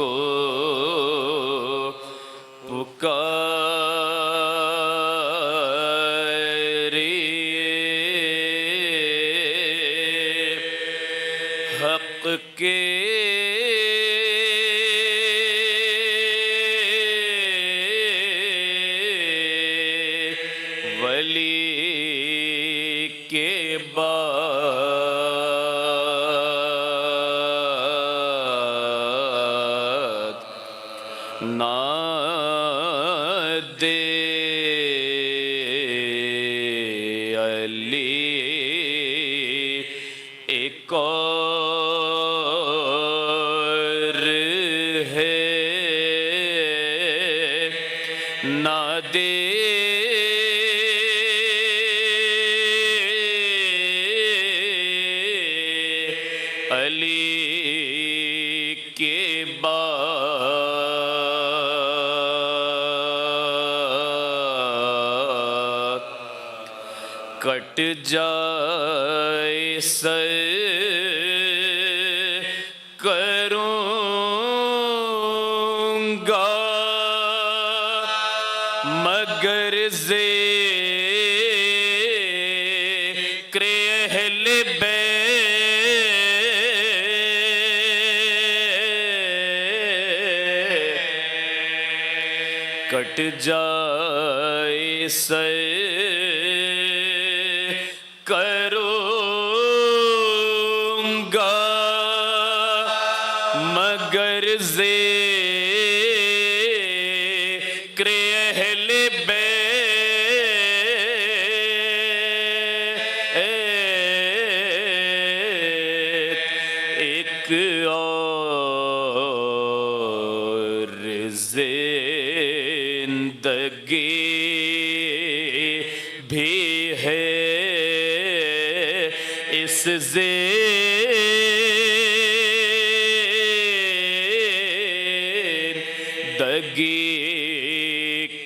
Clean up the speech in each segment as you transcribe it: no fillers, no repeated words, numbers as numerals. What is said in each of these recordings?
کو پکاریے حق کے ولی کے بعد نہ دے علی ایک اور ہے نہ دے علی کے بعد کٹ جائے سر کروں گا مگر ذکر اہل بیت کٹ جائے سر کروں گا مگر ذکر اہل بیت ایک اور زندگی بھی ہے اس زندگی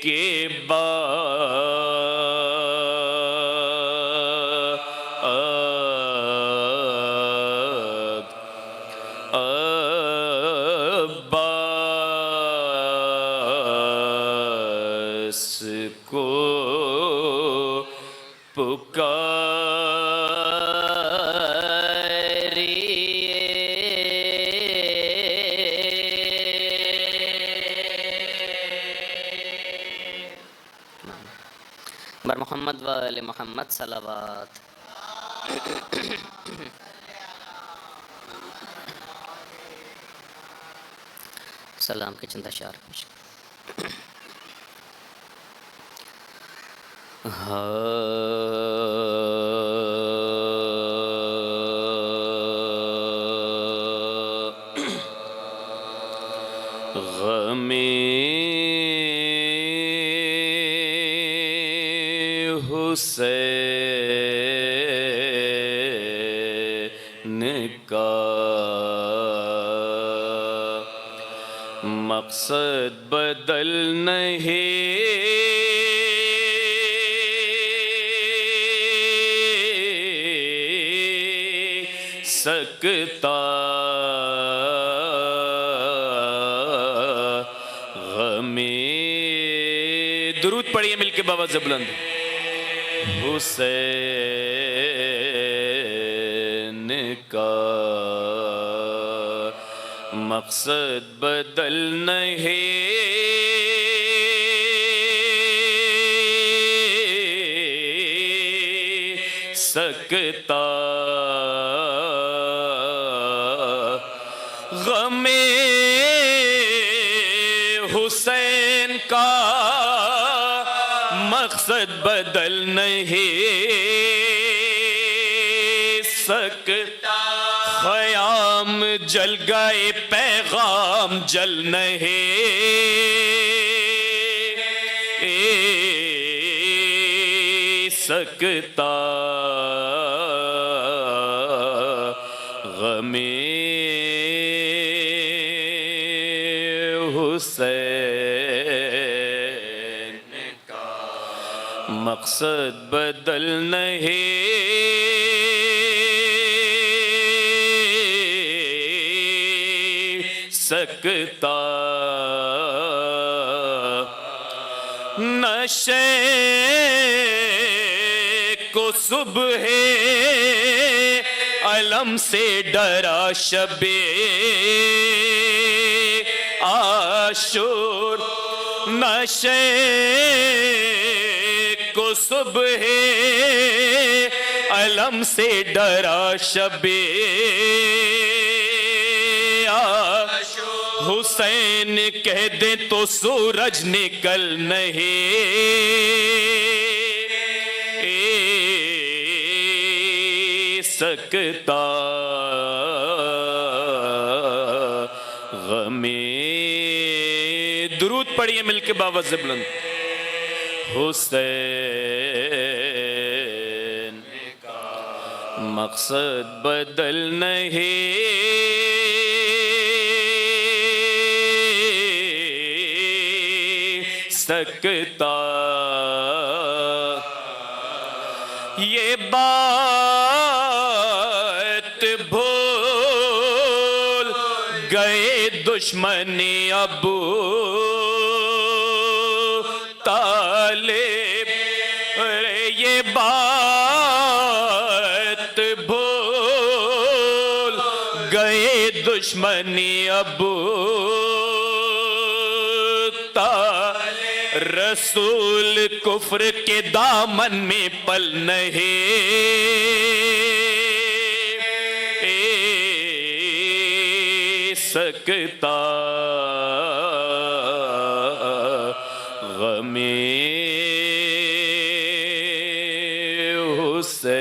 کے بعد عباس کو بر محمد و آل محمد صلوات. سلام کے چند اشعار پیش. غم حسین کا مقصد بدل نہیں سکتا درود پڑھیے مل کے بابا زبلند. حسین کا مقصد بدل نہیں سکتا غم حسین کا مقصد بدل نہیں سکتا خیام جل گئے پیغام جل نہیں سکتا غم حسین کا مقصد بدل نہیں سکتا نشے کو صبح علم سے ڈرا شب عاشور نشے کو صبح علم سے ڈرا شب حسین کہہ دیں تو سورج نکل نہیں سکتا غمِ درود پڑھیے مل کے باوز بلند حسین مقصد بدل نہیں سکتا یہ بات بھول گئے دشمنی ابو طالب یہ بات بھول گئے دشمنی ابو رسول کفر کے دامن میں پل نہیں سکتا غم حسین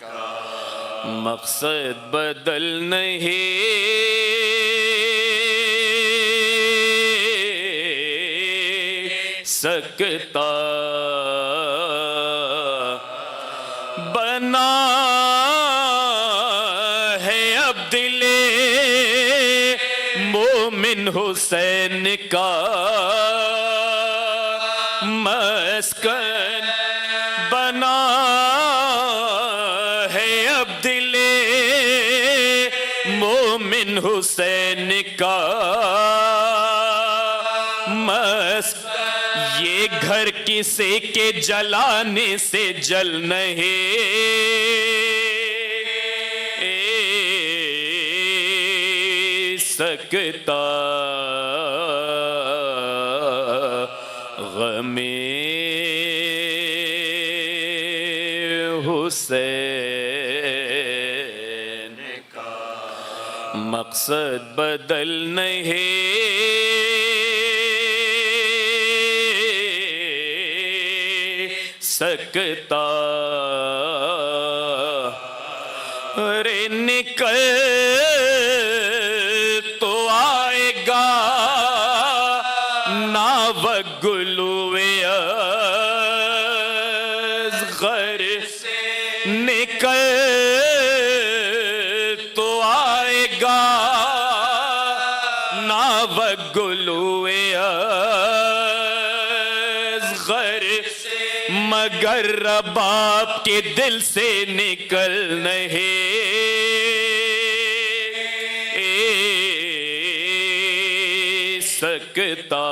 کا مقصد بدل نہیں سکتا بنا ہے اب دل مومن حسین کا مسکن بنا ہے اب دل مومن حسین کا مسکن یہ گھر کسی کے جلانے سے جل نہیں سکتا غم حسین کا مقصد بدل نہیں سکتا رے نکل تو آئے گا ناوک گلوے ازغر سے نکل تو آئے گا ناوک گلوے ازغر مگر رباب کے دل سے نکل نہیں سکتا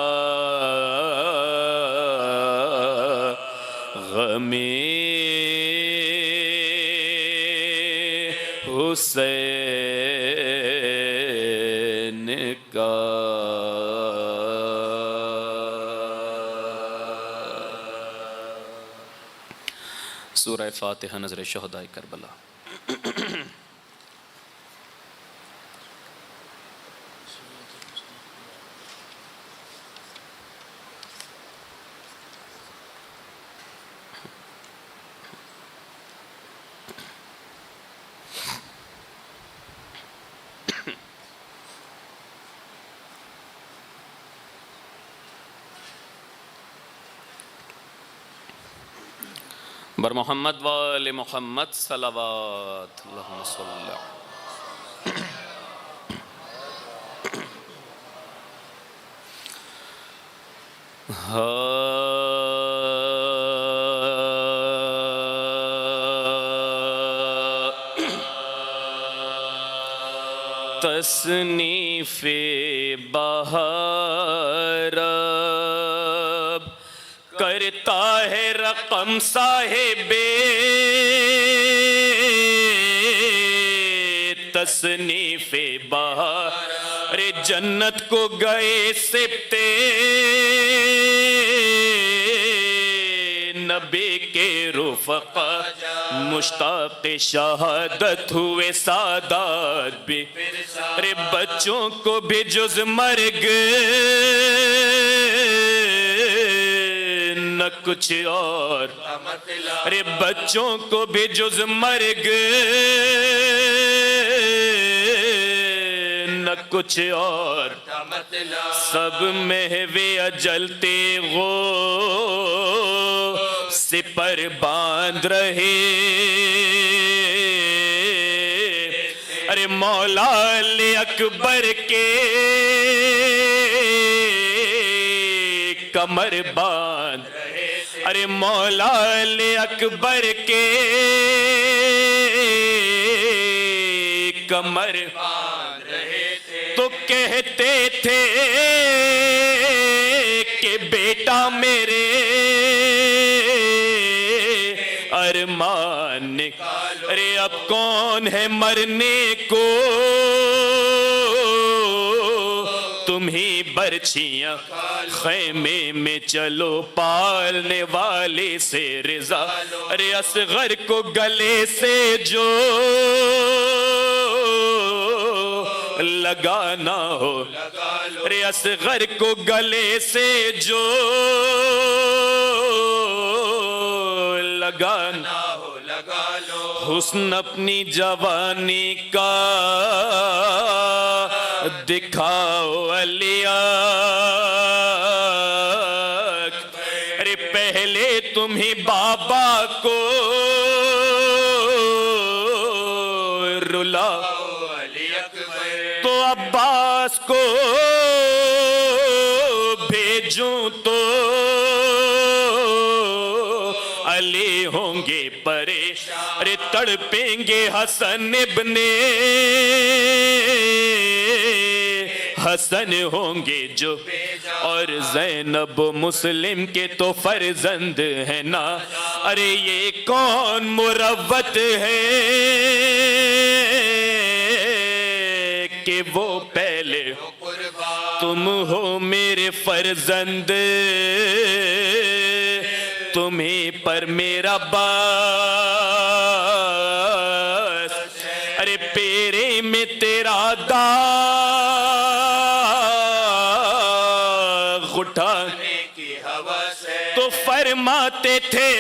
غم حسین کا سورہ فاتحہ نظر شہدائے کربلا بر محمد وآل محمد صلوات اللہم صلی تصنیف بہار اب کرتا ہے رقم صاحب تصنیف بہار جنت کو گئے سبتے نبی کے رفقا مشتاق شہادت ہوئے سادات بھی ارے بچوں کو بھی جز مرگ نہ کچھ اور ارے بچوں کو بھی جز مرگ نہ کچھ اور سب محوے اجل تیغو سپر باندھ رہے ارے مولا علی اکبر کے کمر باندھ ارے مولا علی اکبر کے کمر تو کہتے تھے کہ بیٹا میرے ارمان ارے اب کون ہے مرنے کو تم ہی برچھیاں خیمے میں چلو پالنے والے سے رضا ارے اصغر کو گلے سے جو لگانا ہو ارے اصغر کو گلے سے جو لگانا ہو لگا لو حسن اپنی جوانی کا دکھاؤ علی ارے پہلے تم ہی بابا کو رلا تو عباس کو بھیجوں تو علی ہوں گے پریشان ارے تڑپیں گے حسن ابن حسن ہوں گے جو اور زینب مسلم کے تو فرزند ہے نا ارے یہ کون مروت ہے کہ وہ پہلے تم ہو میرے فرزند تمہیں پر میرا باس ارے پیرے میں تیرا داغ اٹھانے کی حوث ہے تو فرماتے تھے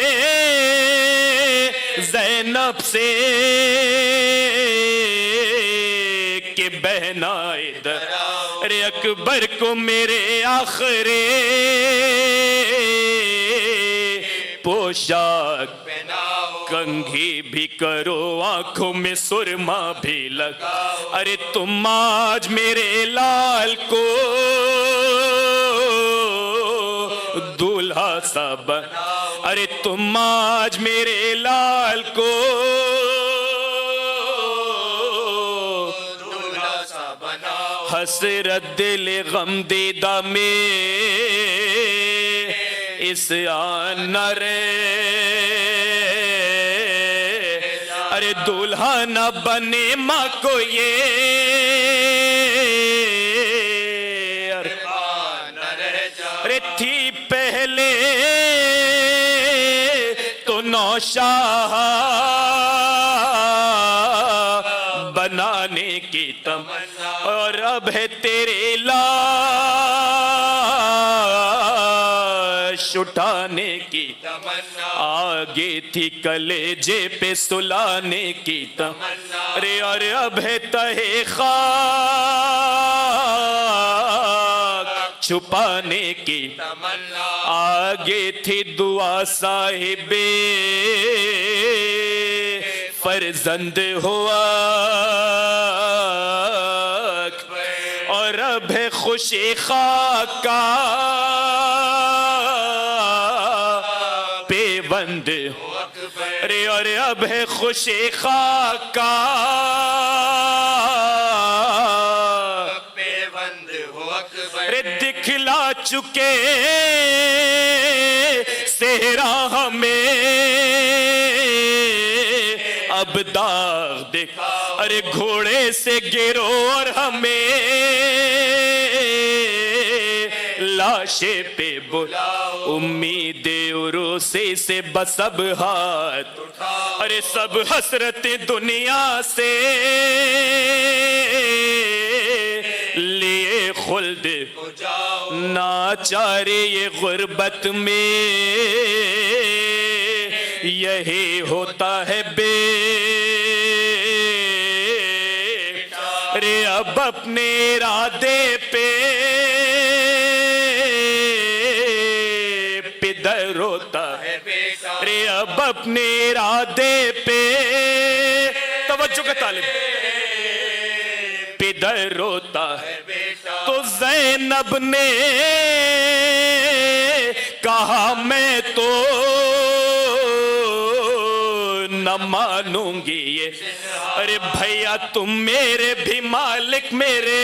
زینب سے کہ بہنا ادھر ارے اکبر کو میرے آخرے پوشاک کنگھی بھی کرو آنکھوں میں سرما بھی لگا ارے تم آج میرے لال کو دولہا سا بنا ارے تم آج میرے لال کو حسرت دل غم دیدہ میں اس آن نہ رہے ارے دولہا نہ بنے ماں کو یہ ارے تھی پہلے تو نوشاہ بنانے کی تمنا اور اب ہے تیرے لاش اٹھانے کی تمنا آگے تھی کلیجے پہ سلانے کی تمنا ارے اور اب ہے تہے خاک چھپانے کی تمنا آگے تھی دعا صاحب فرزند ہوا اور اب ہے خوشی خاکہ پیوند ارے اور اب ہے خوشی خاکہ رے دکھلا چکے صحرا ہمیں، اب داغ دیکھ ارے گھوڑے سے گرو اور ہمیں لاشے پہ بلا امید عروسی سے بسب ہاتھ، ارے سب حسرتیں دنیا سے لیے خلد ناچارے یہ غربت میں، یہی ہوتا ہے بے رے اب اپنے ارادے پہ پدر روتا ہے رے اب اپنے ارادے پہ، توجہ کا طالب، پدر روتا ہے تو زینب نے کہا میں تو نہ مانوں گی یہ، ارے بھیا تم میرے بھی مالک، میرے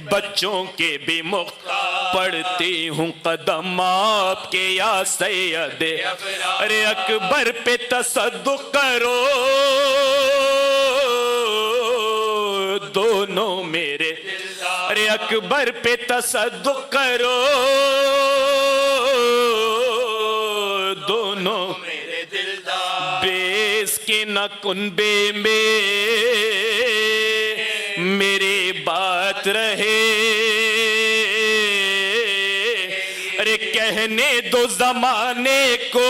بچوں کے بھی مختار، پڑھتی ہوں قدم آپ کے یا سید، ارے اکبر پہ تصدق کرو دونوں میرے، ارے اکبر پہ تصدق کرو دونوں میرے دلدار، بیس کے نہ کنبے میں میری بات رہے، ارے کہنے دو زمانے کو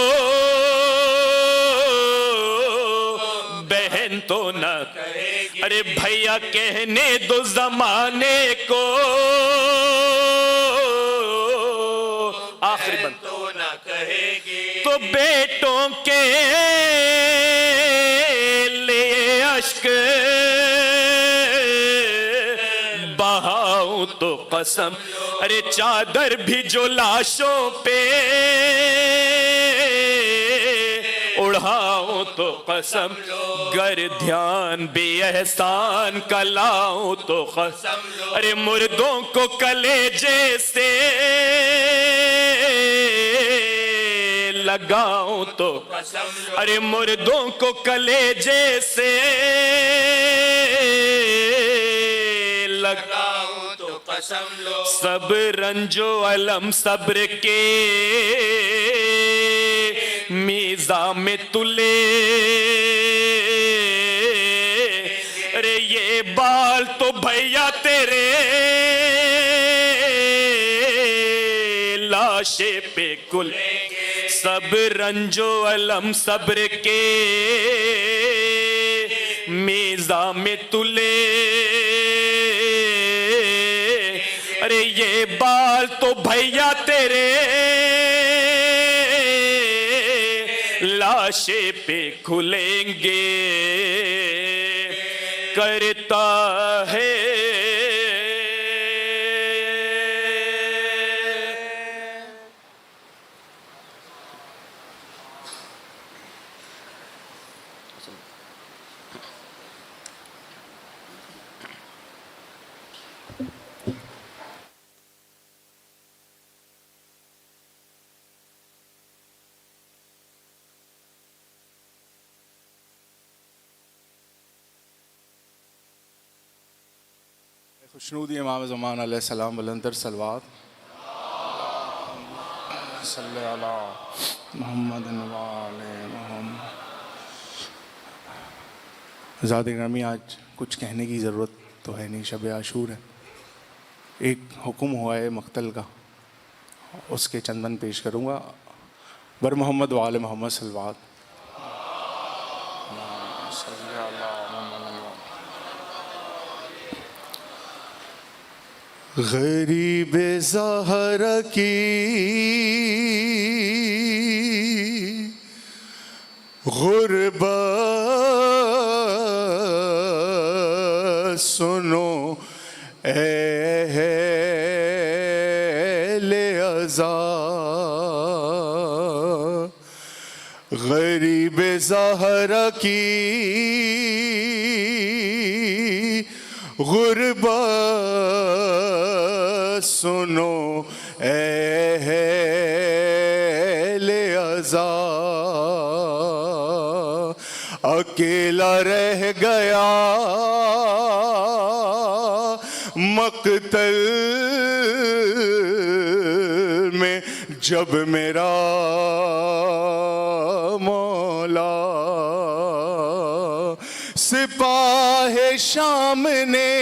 بہن تو نہ، ارے بھیا کہنے دو زمانے کو، آخری بند تو بیٹوں کے لیے اشک بہاؤں تو قسم، ارے چادر بھی جو لاشوں پہ اڑھاؤں تو قسم، گر دھیان بھی احسان کا لاؤں تو قسم، ارے مردوں کو کلیجے سے لگاؤں تو قسم، ارے مردوں کو کلیجے سے لگاؤں تو قسم لو، سب رنج و علم صبر کے میزان میں تلے، ارے یہ بال تو بھیا تیرے لاشے پہ کل، سب رنج و علم صبر کے میزان میں تلے، ارے یہ بال تو بھیا تیرے لاشے پہ کھلیں گے، کرتا ہے خوشنودی امام زمان علیہ السلام بلندر صلوات صلی علی محمد وآل محمد۔ ذات گرامی، آج کچھ کہنے کی ضرورت تو ہے نہیں، شب عاشور ہے، ایک حکم ہوا ہے مقتل کا، اس کے چندن پیش کروں گا، بر محمد وآل محمد صلوات۔ غریب زہرا کی غربت سنو اہل عزا، غریب زہرا کی غربت سنو اے اہل عزا، اکیلا رہ گیا مقتل میں جب میرا مولا، سپاہ شام نے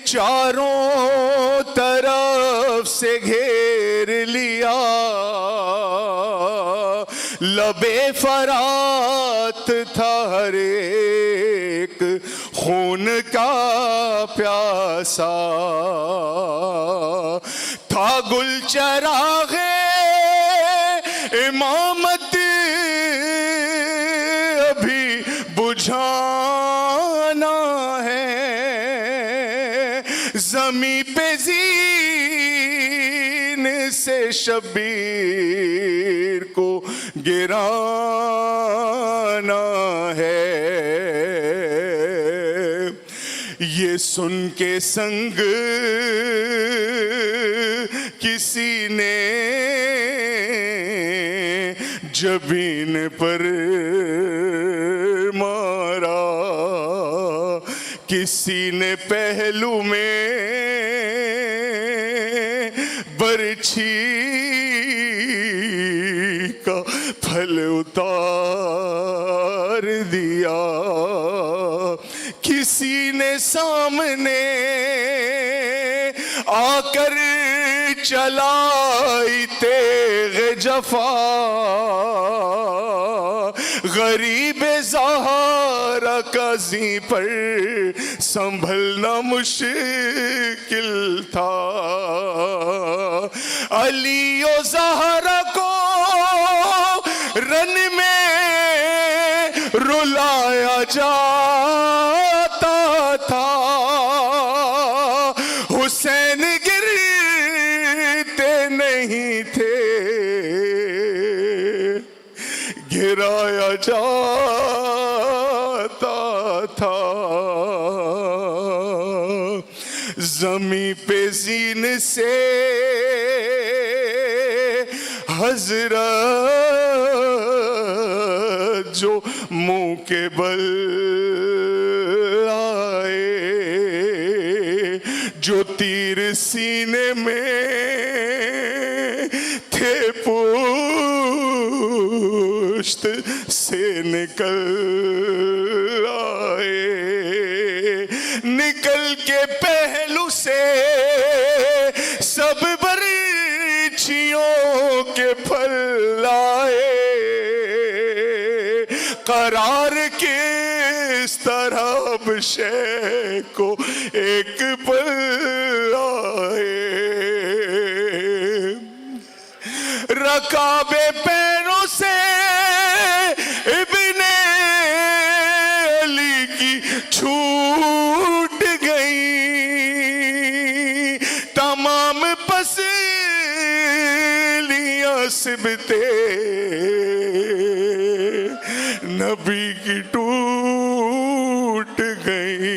چاروں طرف سے گھیر لیا، لبے فرات تھا ہر ایک خون کا پیاسا، تھا گل چراغ امامت ابھی بجھانا ہے، زمیں پہ زین سے شبیر کو گرانا ہے، یہ سن کے سنگ کسی نے جبین پر مارا، کسی نے پہلو میں برچھی کا پھل اتار دیا، کسی نے سامنے آ کر چلائی تیغ جفا، غریب زہرا کا زیں پر سنبھلنا مشکل تھا، علی و زہرا کو رن میں رلایا جاتا تھا، حسین گرتے نہیں تھے، گرایا جاتا تھا، زمیں پہ زین سے حضرت جو منہ کے بل آئے، جو تیر سینے میں تھے پشت سے نکل آئے، نکل کے پہلو سے سب برچھیوں کے پھل آئے، قرار کس طرح اب شے کو ایک پل آئے، رکابے پیروں سے ابن علی کی چھوٹ گئی، تمام پسلیاں سبتے نبی کی ٹوٹ گئی،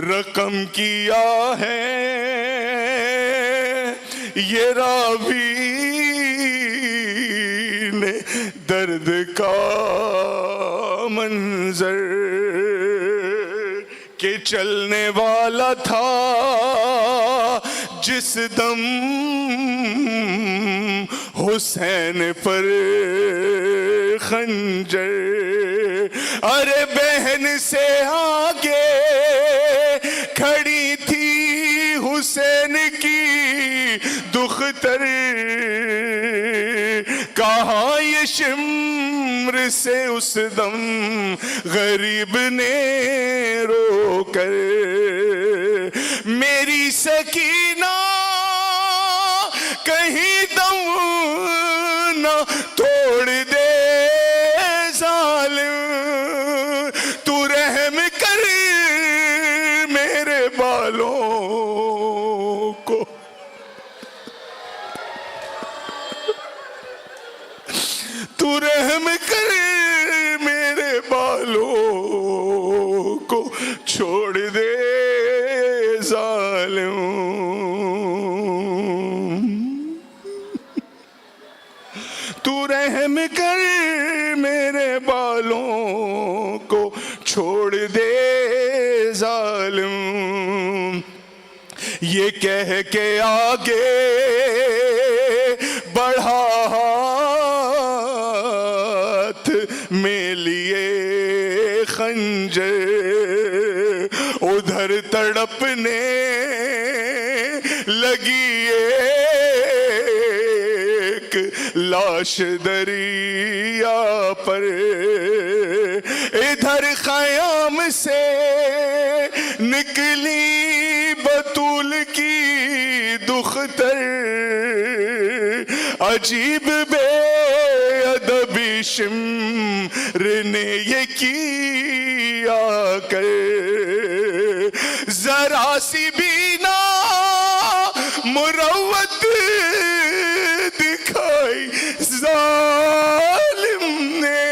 رقم کیا ہے یہ راوی نے درد کا منظر، کہ چلنے والا تھا جس دم حسین پر خنجر، ارے بہن سے آگے کھڑی تھی حسین کی دختر، کہا یہ شمر سے اس دم غریب نے رو کر، میری سکینہ کہیں دم نہ توڑ دے ظالم، تو رحم کر میرے بالوں کو، تو رحم کر میرے بالوں کو چھوڑ دے ظالم. تو رحم کر میرے بالوں کو چھوڑ دے ظالم. یہ کہہ کے آگے بڑھا ہاتھ میں لیے خنجر, ادھر تڑپنے لگی ایک لاش دریا پر, ادھر خیام سے نکلی بطول کی دختر, عجیب بے ادبی شمر نے یہ کیا کر, ذرا سی بینا مروت دکھائی ظالم نے,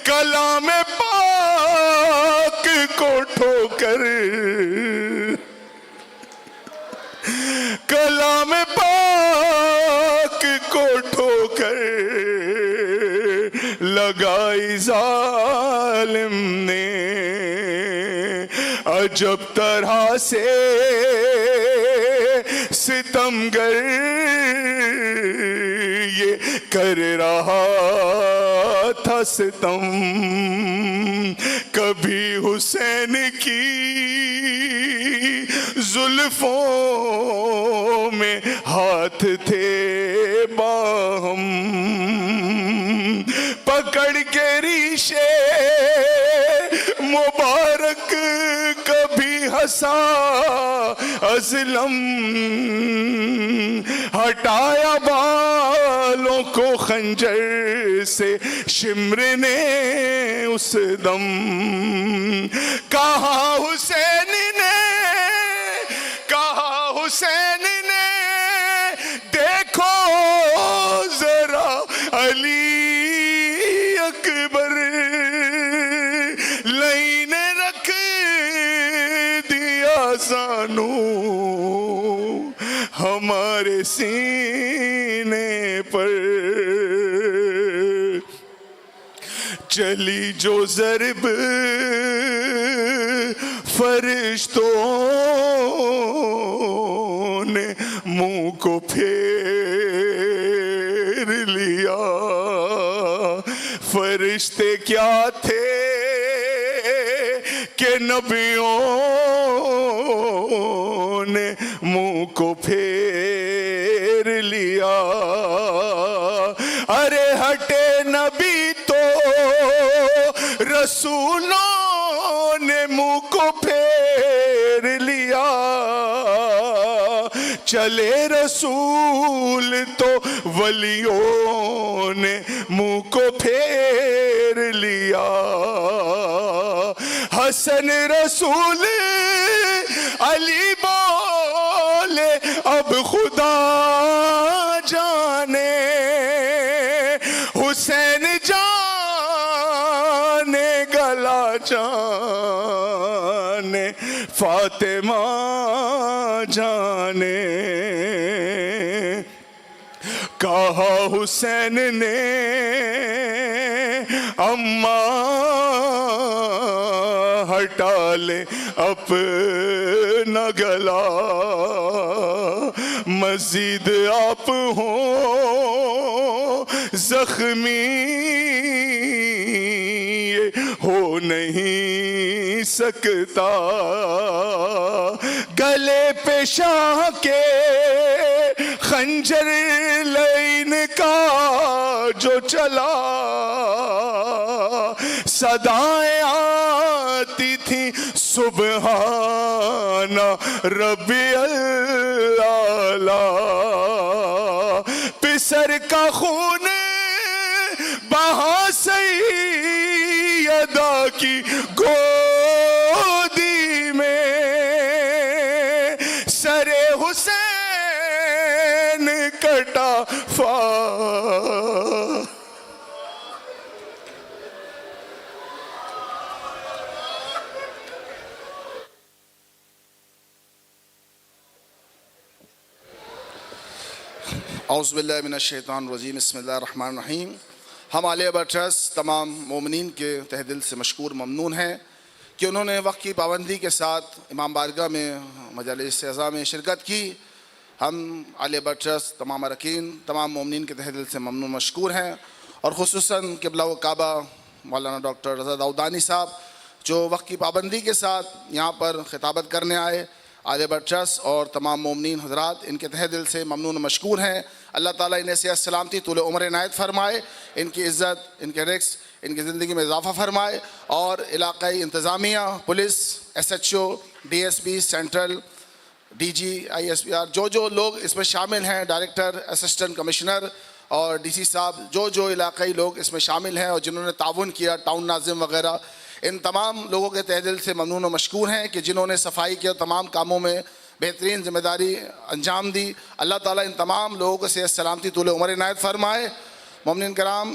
کلام پاک کو ٹھوکر, کلام پاک کو ٹھوکر لگائی ظالم نے. عجب طرح سے ستمگر یہ کر رہا تھا ستم, کبھی حسین کی زلفوں میں ہاتھ تھے باہم, پکڑ کے ریشے مبارک کبھی ہنسا ازلم, ہٹایا بالوں کو خنجر سے شمر نے اس دم, کہا حسین نے, کہا حسین نے دیکھو ذرا علی اکبر, لائن رکھ دیا زانو ہمارے سینے پر, چلی جو ضرب فرشتوں نے منہ کو پھیر لیا, فرشتے کیا تھے کہ نبیوں نے منہ کو پھیر لیا. ارے ہٹے نبی تو رسولوں نے منہ کو پھیر لیا, چلے رسول تو ولیوں نے منہ کو پھیر لیا. حسن رسول علی بولے اب خدا جانے, حسین جانے گلا جانے, فاطمہ جانے. کہا حسین نے اماں ہٹا لے اپنا گلا, مزید آپ ہوں زخمی ہو نہیں سکتا, گلے پہ شاہ کے خنجر لین کا جو چلا, صدائیں آتی تھی سبحان ربی الاعلی, پسر کا خون بہا سیدہ کی گودی میں, سر حسین کٹا اعوذ باللہ من الشیطان الرجیم بسم اللہ الرحمن الرحیم. ہم عالیہ ابر ٹرسٹ تمام مومنین کے تہ دل سے مشکور ممنون ہیں کہ انہوں نے وقت کی پابندی کے ساتھ امام بارگاہ میں مجالس اعزا میں شرکت کی. ہم عالیہ ابر ٹرسٹ تمام اراکین تمام مومنین کے تہ دل سے ممنون مشکور ہیں، اور خصوصاً قبلہ و کعبہ مولانا ڈاکٹر رضا داؤدانی صاحب جو وقت کی پابندی کے ساتھ یہاں پر خطابت کرنے آئے. عالیہ ابر ٹرسٹ اور تمام مومنین حضرات ان کے تہ دل سے ممنون و مشکور ہیں. اللہ تعالیٰ انہیں صحت سلامتی طول عمر عنایت فرمائے، ان کی عزت، ان کے رزق، ان کی زندگی میں اضافہ فرمائے، اور علاقائی انتظامیہ، police, S H O, D S P, central D G, I S P R, جو لوگ اس میں شامل ہیں، ڈائریکٹر، اسسٹنٹ کمشنر اور ڈی سی صاحب، جو علاقائی لوگ اس میں شامل ہیں اور جنہوں نے تعاون کیا، ٹاؤن ناظم وغیرہ، ان تمام لوگوں کے تہ دل سے ممنون و مشکور ہیں کہ جنہوں نے صفائی کے تمام کاموں میں بہترین ذمہ داری انجام دی. اللہ تعالیٰ ان تمام لوگوں کو صحت سلامتی طول عمر عنایت فرمائے. مومنین کرام،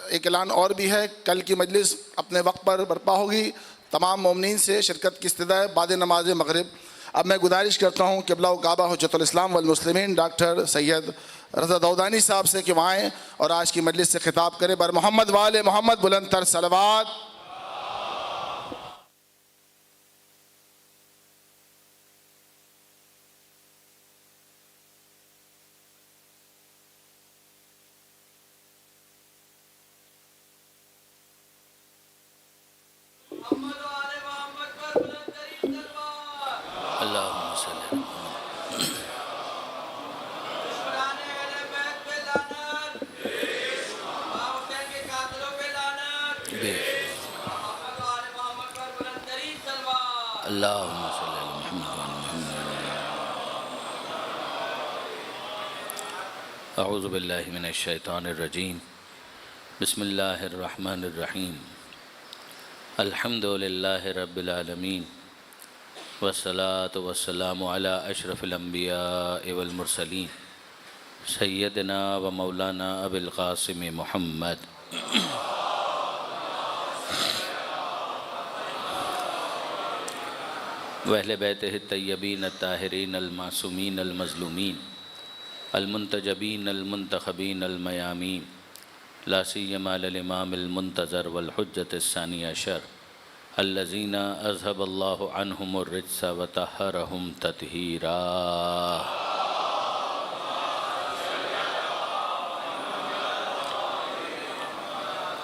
ایک اعلان اور بھی ہے، کل کی مجلس اپنے وقت پر برپا ہوگی. تمام مومنین سے شرکت کی استدعا ہے بعد نماز مغرب. اب میں گزارش کرتا ہوں قبلہ و کعبہ حجت الاسلام والمسلمین ڈاکٹر سید رضا داؤدانی صاحب سے کہ وہ آئیں اور آج کی مجلس سے خطاب کریں. بر محمد وآل محمد بلند تر صلوات. اللہم صلی اللہم صلی اعوذ باللہ من الشیطان الرجیم بسم اللہ الرحمن الرحیم. الحمد للہ رب العالمین والصلاة والسلام علی اشرف الانبیاء والمرسلین سیدنا و مولانا ابی القاسم محمد واہل بیتہ الطیبین الطاہرین المعصومین المظلومین المنتجبین المنتخبین المیامین، لا سیما للامام المنتظر والحجة الثانی عشر الذین اذهب اللہ عنہم الرجس وطہرہم تطہیرا.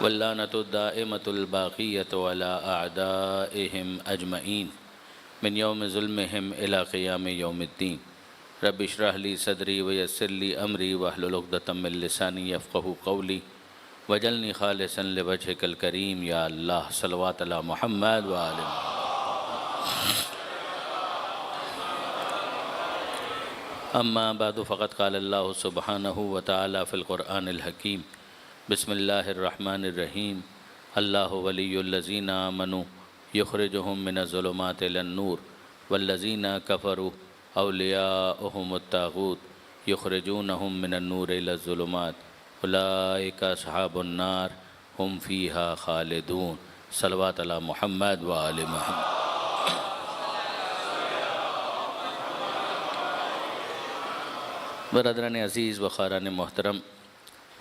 واللعنۃ الدائمۃ الباقیۃ علی اعدائہم اجمعین من یوم ظلمہم الی قیام یوم الدین. رب اشرح لی صدری ویسر لی امری واحلل عقدۃ من لسانی یفقہوا قولی وجعلنی خالصا لوجہک الکریم. یا اللہ صلوات علی محمد وآل محمد. اما بعد فقد قال اللہ سبحانہ وتعالی فی القرآن الحکیم بسم اللہ الرحمن الرحیم. اللہ ولی الذین آمنوا یخرجہم من الظلمات الی النور والذین کفروا اولیاؤہم الطاغوت یخرجونہم من النور الی الظلمات اولئک اصحاب النار ہم فیہا خالدون. صلوات علی محمد وآل محمد. برادران عزیز و خاران محترم،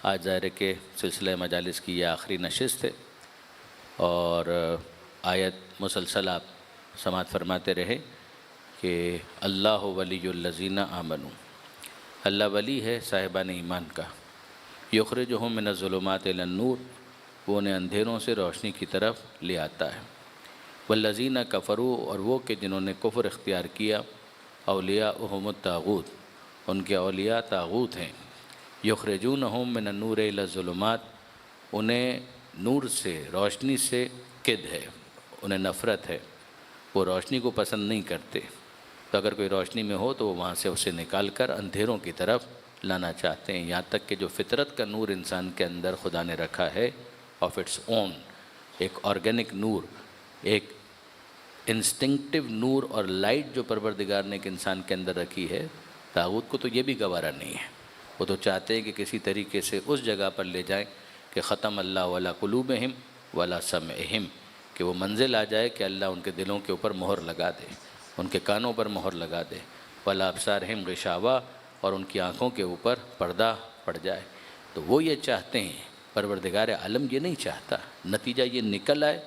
آج ظاہر ہے کہ سلسلہ مجالس کی یہ آخری نشست ہے اور آیت مسلسل آپ سماعت فرماتے رہے کہ اللہ ولی الذین آمنوا، اللہ ولی ہے صاحبان ایمان کا. یخرجہم من الظلمات الی النور، وہ انہیں اندھیروں سے روشنی کی طرف لے آتا ہے. والذین کفروا، اور وہ کہ جنہوں نے کفر اختیار کیا، اولیاؤہم الطاغوت، ان کے اولیاء طاغوت ہیں. یخرجونہم من النور الی الظلمات، انہیں نور سے، روشنی سے قد ہے، انہیں نفرت ہے، وہ روشنی کو پسند نہیں کرتے. تو اگر کوئی روشنی میں ہو تو وہ وہاں سے اسے نکال کر اندھیروں کی طرف لانا چاہتے ہیں. یہاں تک کہ جو فطرت کا نور انسان کے اندر خدا نے رکھا ہے آف اٹس اون، ایک آرگینک نور، ایک انسٹنکٹیو نور اور لائٹ جو پروردگار نے ایک انسان کے اندر رکھی ہے، طاغوت کو تو یہ بھی گوارا نہیں ہے. وہ تو چاہتے ہیں کہ کسی طریقے سے اس جگہ پر لے جائیں کہ ختم اللہ علی قلوبہم ولا سمعہم، کہ وہ منزل آ جائے کہ اللہ ان کے دلوں کے اوپر مہر لگا دے، ان کے کانوں پر مہر لگا دے. ولا ابصارہم غشاوہ، اور ان کی آنکھوں کے اوپر پردہ پڑ جائے. تو وہ یہ چاہتے ہیں، پروردگار عالم یہ نہیں چاہتا. نتیجہ یہ نکل آئے،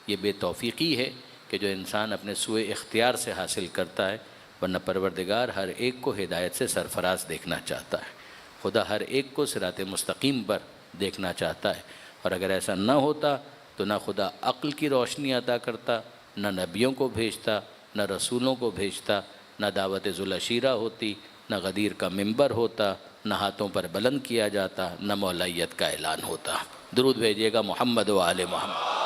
یہ بے توفیقی ہے کہ جو انسان اپنے سوئے اختیار سے حاصل کرتا ہے، ورنہ پروردگار ہر ایک کو ہدایت سے سرفراز دیکھنا چاہتا ہے. خدا ہر ایک کو صراط مستقیم پر دیکھنا چاہتا ہے. اور اگر ایسا نہ ہوتا تو نہ خدا عقل کی روشنی عطا کرتا، نہ نبیوں کو بھیجتا، نہ رسولوں کو بھیجتا، نہ دعوت ذوالعشیرہ ہوتی، نہ غدیر کا منبر ہوتا، نہ ہاتھوں پر بلند کیا جاتا، نہ مولائیت کا اعلان ہوتا. درود بھیجیے گا محمد و آل محمد.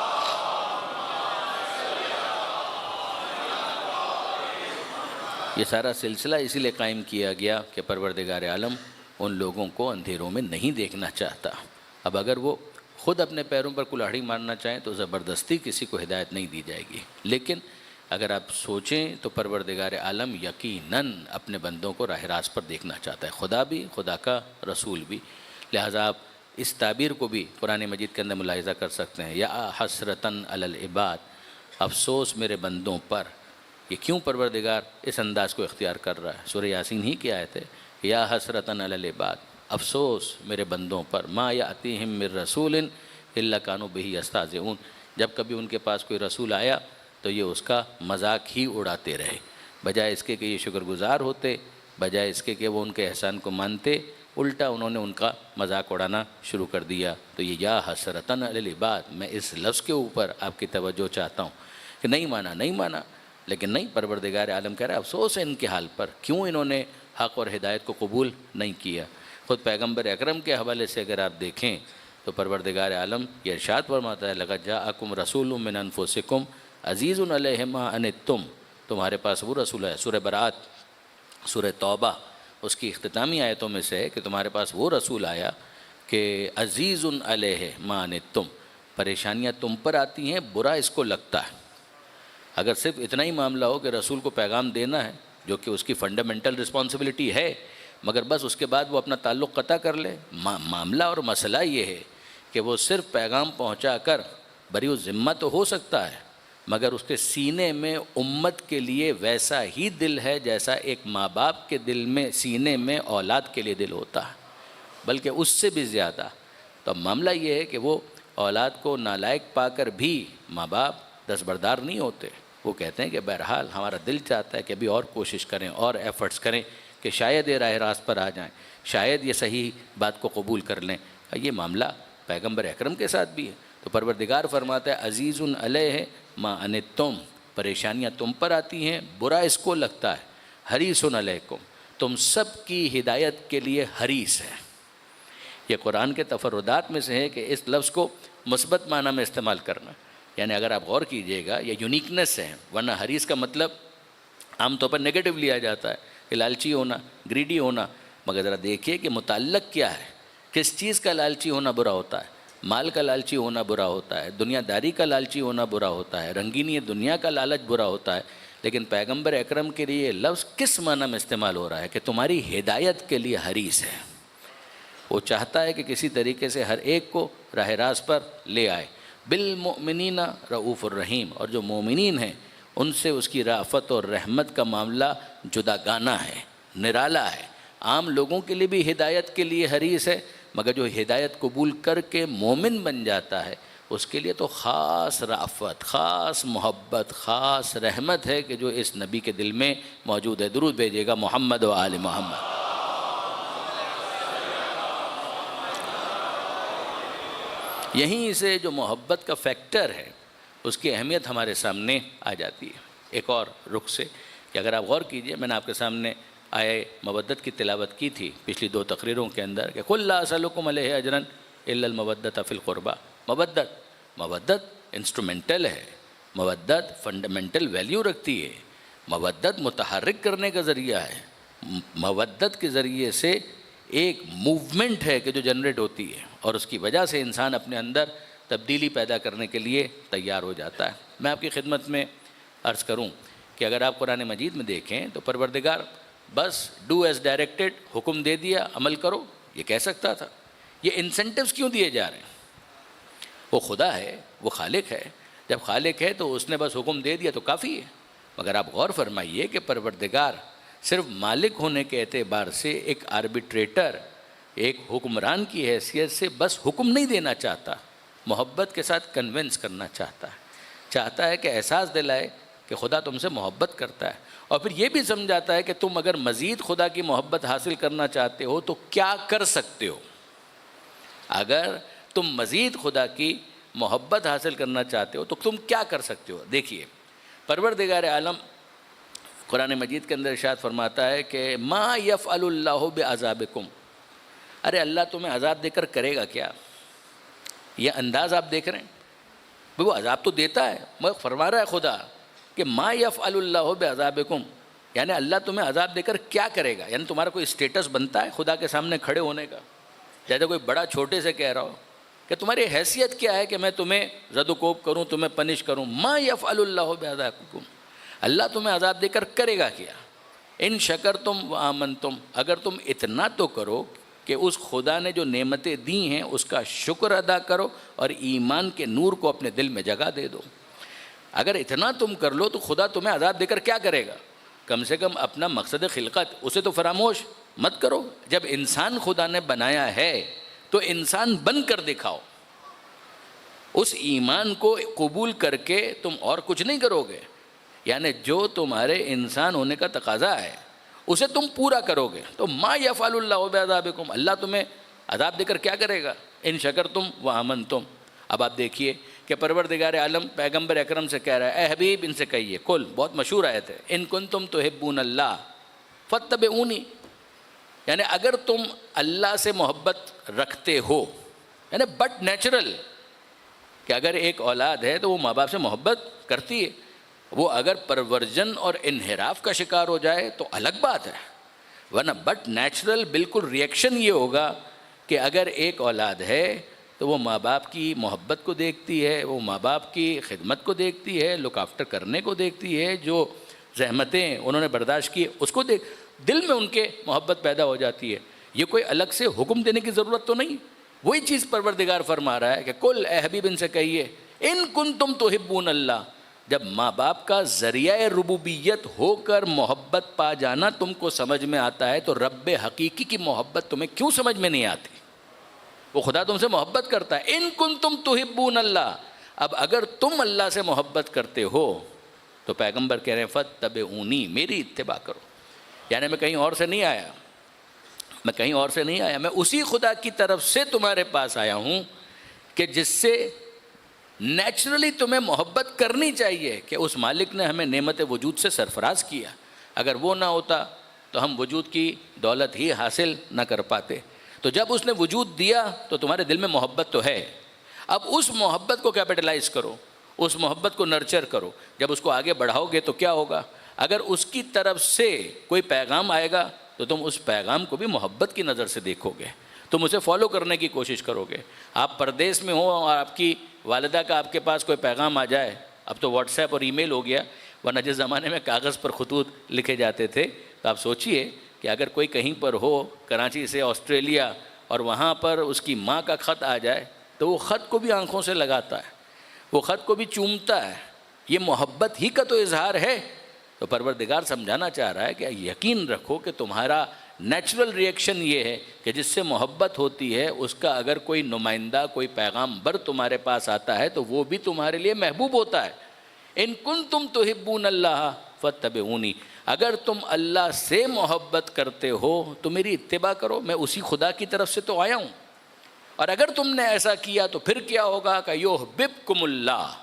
یہ سارا سلسلہ اسی لیے قائم کیا گیا کہ پروردگار عالم ان لوگوں کو اندھیروں میں نہیں دیکھنا چاہتا. اب اگر وہ خود اپنے پیروں پر کلاڑی مارنا چاہیں تو زبردستی کسی کو ہدایت نہیں دی جائے گی. لیکن اگر آپ سوچیں تو پروردگار عالم یقیناً اپنے بندوں کو راہ راست پر دیکھنا چاہتا ہے، خدا بھی، خدا کا رسول بھی. لہٰذا آپ اس تعبیر کو بھی قرآن مجید کے اندر ملاحظہ کر سکتے ہیں، یا حسرتاً علی العباد، افسوس میرے بندوں پر. یہ کیوں پروردگار اس انداز کو اختیار کر رہا ہے؟ سورہ یاسین ہی کی آیت ہے، یا حسرتاً علی العباد، افسوس میرے بندوں پر، ما یاتیہم من رسول الا کانوا بہ یستہزئون. جب کبھی ان کے پاس کوئی رسول آیا تو یہ اس کا مذاق ہی اڑاتے رہے، بجائے اس کے کہ یہ شکر گزار ہوتے، بجائے اس کے کہ وہ ان کے احسان کو مانتے، الٹا انہوں نے ان کا مذاق اڑانا شروع کر دیا. تو یہ یا حسرتاً علی العباد، میں اس لفظ کے اوپر آپ کی توجہ چاہتا ہوں کہ نہیں مانا، لیکن نہیں، پروردگار عالم کہہ رہا ہے افسوس ہے ان کے حال پر، کیوں انہوں نے حق اور ہدایت کو قبول نہیں کیا. خود پیغمبر اکرم کے حوالے سے اگر آپ دیکھیں تو پروردگار عالم یہ ارشاد فرماتا ہے، لقد جاءکم رسول من انفسکم عزیز علیہ ما عنتم، تمہارے پاس وہ رسول ہے. سورہ برات، سورہ توبہ اس کی اختتامی آیتوں میں سے ہے کہ تمہارے پاس وہ رسول آیا کہ عزیز علیہ ما عنتم، پریشانیاں تم پر آتی ہیں، برا اس کو لگتا ہے. اگر صرف اتنا ہی معاملہ ہو کہ رسول کو پیغام دینا ہے، جو کہ اس کی فنڈامنٹل رسپانسبلٹی ہے، مگر بس اس کے بعد وہ اپنا تعلق قطع کر لے. معاملہ اور مسئلہ یہ ہے کہ وہ صرف پیغام پہنچا کر بری ذمہ تو ہو سکتا ہے، مگر اس کے سینے میں امت کے لیے ویسا ہی دل ہے جیسا ایک ماں باپ کے دل میں، سینے میں اولاد کے لیے دل ہوتا ہے، بلکہ اس سے بھی زیادہ. تو اب معاملہ یہ ہے کہ وہ اولاد کو نالائق پا کر بھی ماں باپ دستبردار نہیں ہوتے. وہ کہتے ہیں کہ بہرحال ہمارا دل چاہتا ہے کہ ابھی اور کوشش کریں اور ایفرٹس کریں کہ شاید یہ راہ راست پر آ جائیں، شاید یہ صحیح بات کو قبول کر لیں. یہ معاملہ پیغمبر اکرم کے ساتھ بھی ہے. تو پروردگار فرماتا ہے عزیز علیہ ما عنتم، پریشانیاں تم پر آتی ہیں، برا اس کو لگتا ہے. حریص علیکم، تم سب کی ہدایت کے لیے حریص ہے. یہ قرآن کے تفردات میں سے ہے کہ اس لفظ کو مثبت معنی میں استعمال کرنا. یعنی اگر آپ غور کیجئے گا یہ یونیکنس ہے، ورنہ حریص کا مطلب عام طور پر نیگیٹو لیا جاتا ہے کہ لالچی ہونا، گریڈی ہونا. مگر ذرا دیکھیے کہ متعلق کیا ہے، کس چیز کا لالچی ہونا برا ہوتا ہے. مال کا لالچی ہونا برا ہوتا ہے، دنیا داری کا لالچی ہونا برا ہوتا ہے، رنگینی دنیا کا لالچ برا ہوتا ہے. لیکن پیغمبر اکرم کے لیے لفظ کس معنی میں استعمال ہو رہا ہے کہ تمہاری ہدایت کے لیے حریص ہے. وہ چاہتا ہے کہ کسی طریقے سے ہر ایک کو راہ راست پر لے آئے. بالمؤمنین رؤوف الرحیم، اور جو مومنین ہیں ان سے اس کی رافت اور رحمت کا معاملہ جدا گانا ہے، نرالا ہے. عام لوگوں کے لیے بھی ہدایت کے لیے حریص ہے، مگر جو ہدایت قبول کر کے مومن بن جاتا ہے اس کے لیے تو خاص رافت، خاص محبت، خاص رحمت ہے کہ جو اس نبی کے دل میں موجود ہے. درود بھیجیے گا محمد و آل محمد. یہیں سے جو محبت کا فیکٹر ہے اس کی اہمیت ہمارے سامنے آ جاتی ہے. ایک اور رخ سے کہ اگر آپ غور کیجئے، میں نے آپ کے سامنے آئے مودت کی تلاوت کی تھی پچھلی 2 تقریروں کے اندر کہ قل لا اسألکم علیہ اجرا الا المودۃ فی القربى. مودت انسٹرومنٹل ہے، مودت فنڈامنٹل ویلیو رکھتی ہے، مودت متحرک کرنے کا ذریعہ ہے، مودت کے ذریعے سے ایک موومنٹ ہے کہ جو جنریٹ ہوتی ہے اور اس کی وجہ سے انسان اپنے اندر تبدیلی پیدا کرنے کے لیے تیار ہو جاتا ہے. میں آپ کی خدمت میں عرض کروں کہ اگر آپ قرآن مجید میں دیکھیں تو پروردگار بس ڈو ایز ڈائریکٹڈ، حکم دے دیا عمل کرو، یہ کہہ سکتا تھا. یہ انسینٹیوز کیوں دیے جا رہے ہیں؟ وہ خدا ہے، وہ خالق ہے. جب خالق ہے تو اس نے بس حکم دے دیا تو کافی ہے. مگر آپ غور فرمائیے کہ پروردگار صرف مالک ہونے کے اعتبار سے ایک آربیٹریٹر، ایک حکمران کی حیثیت سے بس حکم نہیں دینا چاہتا، محبت کے ساتھ کنونس کرنا چاہتا ہے کہ احساس دلائے کہ خدا تم سے محبت کرتا ہے، اور پھر یہ بھی سمجھاتا ہے کہ تم اگر مزید خدا کی محبت حاصل کرنا چاہتے ہو تو کیا کر سکتے ہو۔ اگر تم مزید خدا کی محبت حاصل کرنا چاہتے ہو تو تم کیا کر سکتے ہو۔ دیکھیے پروردگار عالم قرآن مجید کے اندر ارشاد فرماتا ہے کہ ما یفعل اللہ بعذابکم، ارے اللہ تمہیں عذاب دے کر کرے گا کیا؟ یہ انداز آپ دیکھ رہے ہیں، وہ عذاب تو دیتا ہے، مگر فرما رہا ہے خدا کہ ما یفعل اللہ بعذابکم، یعنی اللہ تمہیں عذاب دے کر کیا کرے گا؟ یعنی تمہارا کوئی اسٹیٹس بنتا ہے خدا کے سامنے کھڑے ہونے کا؟ جیسے کوئی بڑا چھوٹے سے کہہ رہا ہو کہ تمہاری حیثیت کیا ہے کہ میں تمہیں زد و کوب کروں، تمہیں پنش کروں؟ ما یفعل اللہ بعذابکم، اللہ تمہیں عذاب دے کر کرے گا کیا؟ ان شکرتم و آمنتم، اگر تم اتنا تو کرو کہ اس خدا نے جو نعمتیں دی ہیں اس کا شکر ادا کرو اور ایمان کے نور کو اپنے دل میں جگہ دے دو۔ اگر اتنا تم کر لو تو خدا تمہیں عذاب دے کر کیا کرے گا؟ کم سے کم اپنا مقصد خلقت اسے تو فراموش مت کرو۔ جب انسان خدا نے بنایا ہے تو انسان بن کر دکھاؤ، اس ایمان کو قبول کر کے تم اور کچھ نہیں کرو گے، یعنی جو تمہارے انسان ہونے کا تقاضا ہے اسے تم پورا کرو گے تو ما یفعل اللہ بعذابکم، اللہ تمہیں عذاب دے کر کیا کرے گا؟ ان شکرتم و آمنتم۔ اب آپ دیکھیے کہ پروردگار عالم پیغمبر اکرم سے کہہ رہا ہے، اے حبیب ان سے کہیے، کل بہت مشہور آیت ہے، ان کنتم تحبون اللہ فاتبعونی، یعنی اگر تم اللہ سے محبت رکھتے ہو، یعنی بٹ نیچرل کہ اگر ایک اولاد ہے تو وہ ماں باپ سے محبت کرتی ہے، وہ اگر پرورجن اور انحراف کا شکار ہو جائے تو الگ بات ہے، ورنہ بٹ نیچرل بالکل ریئیکشن یہ ہوگا کہ اگر ایک اولاد ہے تو وہ ماں باپ کی محبت کو دیکھتی ہے، وہ ماں باپ کی خدمت کو دیکھتی ہے، لک آفٹر کرنے کو دیکھتی ہے، جو زحمتیں انہوں نے برداشت کی اس کو دل میں ان کے محبت پیدا ہو جاتی ہے۔ یہ کوئی الگ سے حکم دینے کی ضرورت تو نہیں، وہی چیز پروردگار فرما رہا ہے کہ کل اے حبیب ان سے کہیے، ان کنتم تحبون اللہ، جب ماں باپ کا ذریعہ ربوبیت ہو کر محبت پا جانا تم کو سمجھ میں آتا ہے تو رب حقیقی کی محبت تمہیں کیوں سمجھ میں نہیں آتی؟ وہ خدا تم سے محبت کرتا ہے، ان کنتم تحبون اللہ۔ اب اگر تم اللہ سے محبت کرتے ہو تو پیغمبر کہہ رہے ہیں فاتبعونی، میری اتباع کرو، یعنی میں کہیں اور سے نہیں آیا، میں اسی خدا کی طرف سے تمہارے پاس آیا ہوں کہ جس سے نیچرلی تمہیں محبت کرنی چاہیے کہ اس مالک نے ہمیں نعمت وجود سے سرفراز کیا، اگر وہ نہ ہوتا تو ہم وجود کی دولت ہی حاصل نہ کر پاتے، تو جب اس نے وجود دیا تو تمہارے دل میں محبت تو ہے، اب اس محبت کو کیپٹلائز کرو، اس محبت کو نرچر کرو، جب اس کو آگے بڑھاؤ گے تو کیا ہوگا؟ اگر اس کی طرف سے کوئی پیغام آئے گا تو تم اس پیغام کو بھی محبت کی نظر سے دیکھو گے، تم اسے فالو کرنے کی کوشش کرو گے۔ آپ پردیس میں ہو اور آپ کی والدہ کا آپ کے پاس کوئی پیغام آ جائے، اب تو واٹس ایپ اور ای میل ہو گیا، ورنہ جس زمانے میں کاغذ پر خطوط لکھے جاتے تھے، تو آپ سوچئے کہ اگر کوئی کہیں پر ہو کراچی سے آسٹریلیا اور وہاں پر اس کی ماں کا خط آ جائے تو وہ خط کو بھی آنکھوں سے لگاتا ہے، وہ خط کو بھی چومتا ہے، یہ محبت ہی کا تو اظہار ہے۔ تو پروردگار سمجھانا چاہ رہا ہے کہ یقین رکھو کہ تمہارا نیچرل ریئیکشن یہ ہے کہ جس سے محبت ہوتی ہے اس کا اگر کوئی نمائندہ، کوئی پیغام بر تمہارے پاس آتا ہے تو وہ بھی تمہارے لیے محبوب ہوتا ہے۔ ان کنتم تحبون اللہ فاتبعونی، اگر تم اللہ سے محبت کرتے ہو تو میری اتباع کرو، میں اسی خدا کی طرف سے تو آیا ہوں، اور اگر تم نے ایسا کیا تو پھر کیا ہوگا کہ یحببکم اللہ،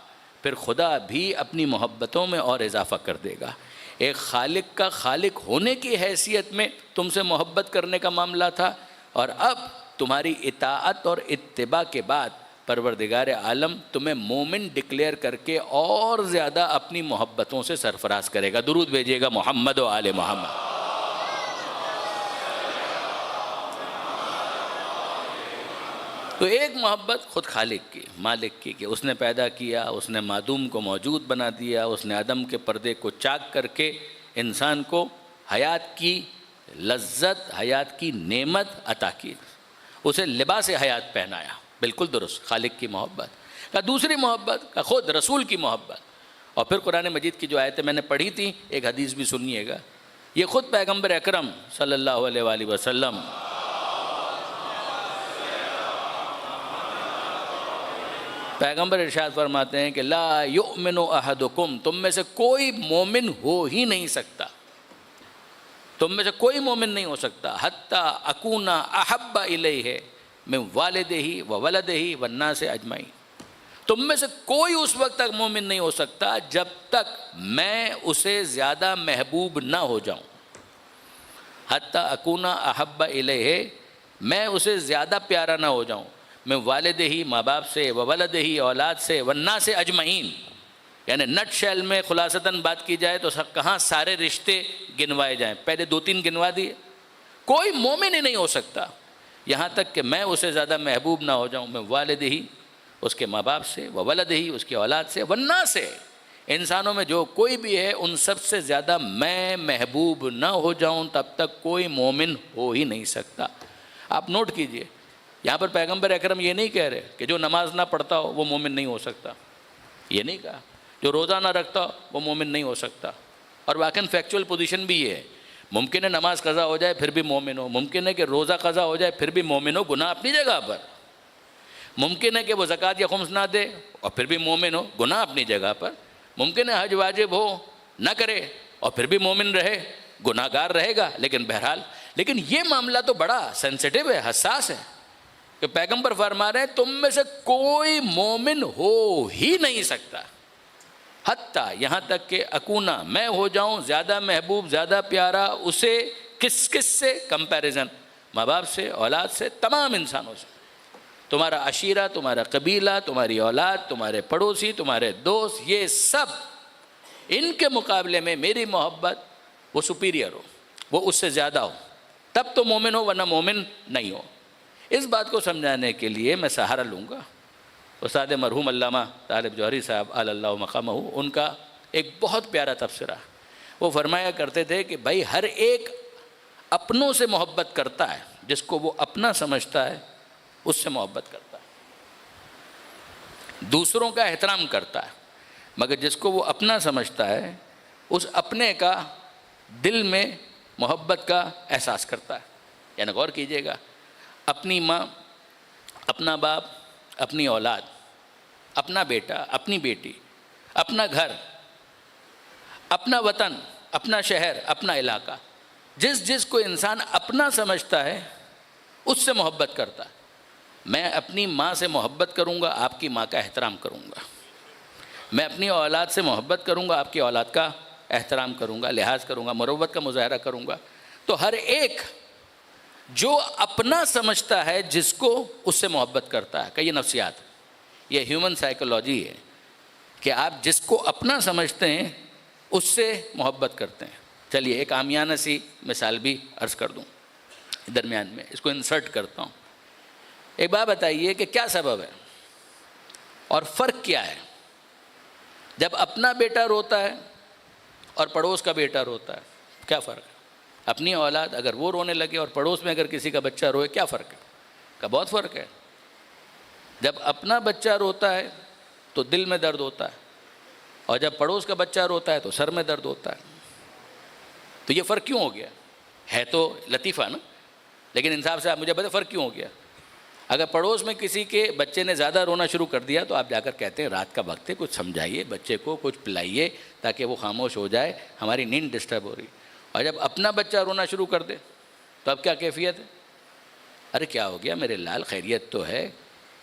پھر خدا بھی اپنی محبتوں میں اور اضافہ کر دے گا۔ ایک خالق کا خالق ہونے کی حیثیت میں تم سے محبت کرنے کا معاملہ تھا، اور اب تمہاری اطاعت اور اتباع کے بعد پروردگار عالم تمہیں مومن ڈکلیئر کر کے اور زیادہ اپنی محبتوں سے سرفراز کرے گا۔ درود بھیجیے گا محمد و آل محمد۔ تو ایک محبت خود خالق کی، مالک کی، کہ اس نے پیدا کیا، اس نے معدوم کو موجود بنا دیا، اس نے عدم کے پردے کو چاک کر کے انسان کو حیات کی لذت، حیات کی نعمت عطا کی، اسے لباس حیات پہنایا، بالکل درست، خالق کی محبت کا۔ دوسری محبت کا خود رسول کی محبت، اور پھر قرآن مجید کی جو آیتیں میں نے پڑھی تھی، ایک حدیث بھی سنیے گا یہ خود پیغمبر اکرم صلی اللہ علیہ وآلہ وسلم پیغمبر ارشاد فرماتے ہیں کہ لا یؤمن احدکم، تم میں سے کوئی مومن ہو ہی نہیں سکتا، تم میں سے کوئی مومن نہیں ہو سکتا حتی اکون احب الیہ من والدہ و ولدہ والناس اجمعین، تم میں سے کوئی اس وقت تک مومن نہیں ہو سکتا جب تک میں اسے زیادہ محبوب نہ ہو جاؤں، حتی اکون احب الیہ، میں اسے زیادہ پیارا نہ ہو جاؤں، میں والد ہی ماں باپ سے، وولد ہی اولاد سے، والناس اجمعین، یعنی نٹ شیل میں خلاصتاً بات کی جائے تو کہاں سارے رشتے گنوائے جائیں، پہلے 2-3 گنوا دیے، کوئی مومن ہی نہیں ہو سکتا یہاں تک کہ میں اسے زیادہ محبوب نہ ہو جاؤں، میں والد ہی اس کے ماں باپ سے، وولد ہی اس کی اولاد سے، والناس سے، انسانوں میں جو کوئی بھی ہے ان سب سے زیادہ میں محبوب نہ ہو جاؤں تب تک کوئی مومن ہو ہی نہیں سکتا۔ آپ نوٹ کیجئے، یہاں پر پیغمبر اکرم یہ نہیں کہہ رہے کہ جو نماز نہ پڑھتا ہو وہ مومن نہیں ہو سکتا، یہ نہیں کہا، جو روزہ نہ رکھتا ہو وہ مومن نہیں ہو سکتا، اور واقعاً فیکچول پوزیشن بھی یہ ہے، ممکن ہے نماز قضا ہو جائے پھر بھی مومن ہو، ممکن ہے کہ روزہ قضا ہو جائے پھر بھی مومن ہو، گناہ اپنی جگہ پر، ممکن ہے کہ وہ زکوٰۃ یا خمس نہ دے اور پھر بھی مومن ہو، گناہ اپنی جگہ پر، ممکن ہے حج واجب ہو نہ کرے اور پھر بھی مومن رہے، گناہ گار رہے گا، لیکن بہرحال، لیکن یہ معاملہ تو بڑا سینسٹیو ہے، حساس ہے، کہ پیغمبر فرما رہے ہیں تم میں سے کوئی مومن ہو ہی نہیں سکتا حتیٰ یہاں تک کہ اکونا، میں ہو جاؤں زیادہ محبوب، زیادہ پیارا اسے، کس سے کمپیریزن، ماں باپ سے، اولاد سے، تمام انسانوں سے، تمہارا عشیرہ، تمہارا قبیلہ، تمہاری اولاد، تمہارے پڑوسی، تمہارے دوست، یہ سب ان کے مقابلے میں میری محبت وہ سپیریئر ہو، وہ اس سے زیادہ ہو، تب تو مومن ہو، ورنہ مومن نہیں ہو۔ اس بات کو سمجھانے کے لیے میں سہارا لوں گا استاد مرحوم علامہ طالب جوہری صاحب علی اللہ مقامہ، ان کا ایک بہت پیارا تبصرہ، وہ فرمایا کرتے تھے کہ بھائی ہر ایک اپنوں سے محبت کرتا ہے، جس کو وہ اپنا سمجھتا ہے اس سے محبت کرتا ہے، دوسروں کا احترام کرتا ہے، مگر جس کو وہ اپنا سمجھتا ہے اس اپنے کا دل میں محبت کا احساس کرتا ہے۔ یعنی غور کیجئے گا، اپنی ماں، اپنا باپ، اپنی اولاد، اپنا بیٹا، اپنی بیٹی، اپنا گھر، اپنا وطن، اپنا شہر، اپنا علاقہ، جس کو انسان اپنا سمجھتا ہے اس سے محبت کرتا ہے۔ میں اپنی ماں سے محبت کروں گا، آپ کی ماں کا احترام کروں گا، میں اپنی اولاد سے محبت کروں گا، آپ کی اولاد کا احترام کروں گا، لحاظ کروں گا، مروت کا مظاہرہ کروں گا۔ تو ہر ایک جو اپنا سمجھتا ہے جس کو اس سے محبت کرتا ہے، کہ یہ نفسیات، یہ ہیومن سائیکولوجی ہے کہ آپ جس کو اپنا سمجھتے ہیں اس سے محبت کرتے ہیں۔ چلیے ایک عامیانہ سی مثال بھی عرض کر دوں درمیان میں، اس کو انسرٹ کرتا ہوں۔ ایک بات بتائیے کہ کیا سبب ہے اور فرق کیا ہے جب اپنا بیٹا روتا ہے اور پڑوس کا بیٹا روتا ہے؟ کیا فرق ہے؟ اپنی اولاد اگر وہ رونے لگے اور پڑوس میں اگر کسی کا بچہ روئے، کیا فرق ہے؟ کا بہت فرق ہے۔ جب اپنا بچہ روتا ہے تو دل میں درد ہوتا ہے، اور جب پڑوس کا بچہ روتا ہے تو سر میں درد ہوتا ہے۔ تو یہ فرق کیوں ہو گیا؟ ہے تو لطیفہ نا، لیکن انصاف سے آپ مجھے بتائیں فرق کیوں ہو گیا؟ اگر پڑوس میں کسی کے بچے نے زیادہ رونا شروع کر دیا تو آپ جا کر کہتے ہیں رات کا وقت ہے، کچھ سمجھائیے بچے کو، کچھ پلائیے تاکہ وہ خاموش ہو جائے، ہماری نیند ڈسٹرب ہو رہی۔ اور جب اپنا بچہ رونا شروع کر دے تو اب کیا کیفیت ہے؟ ارے کیا ہو گیا میرے لال، خیریت تو ہے،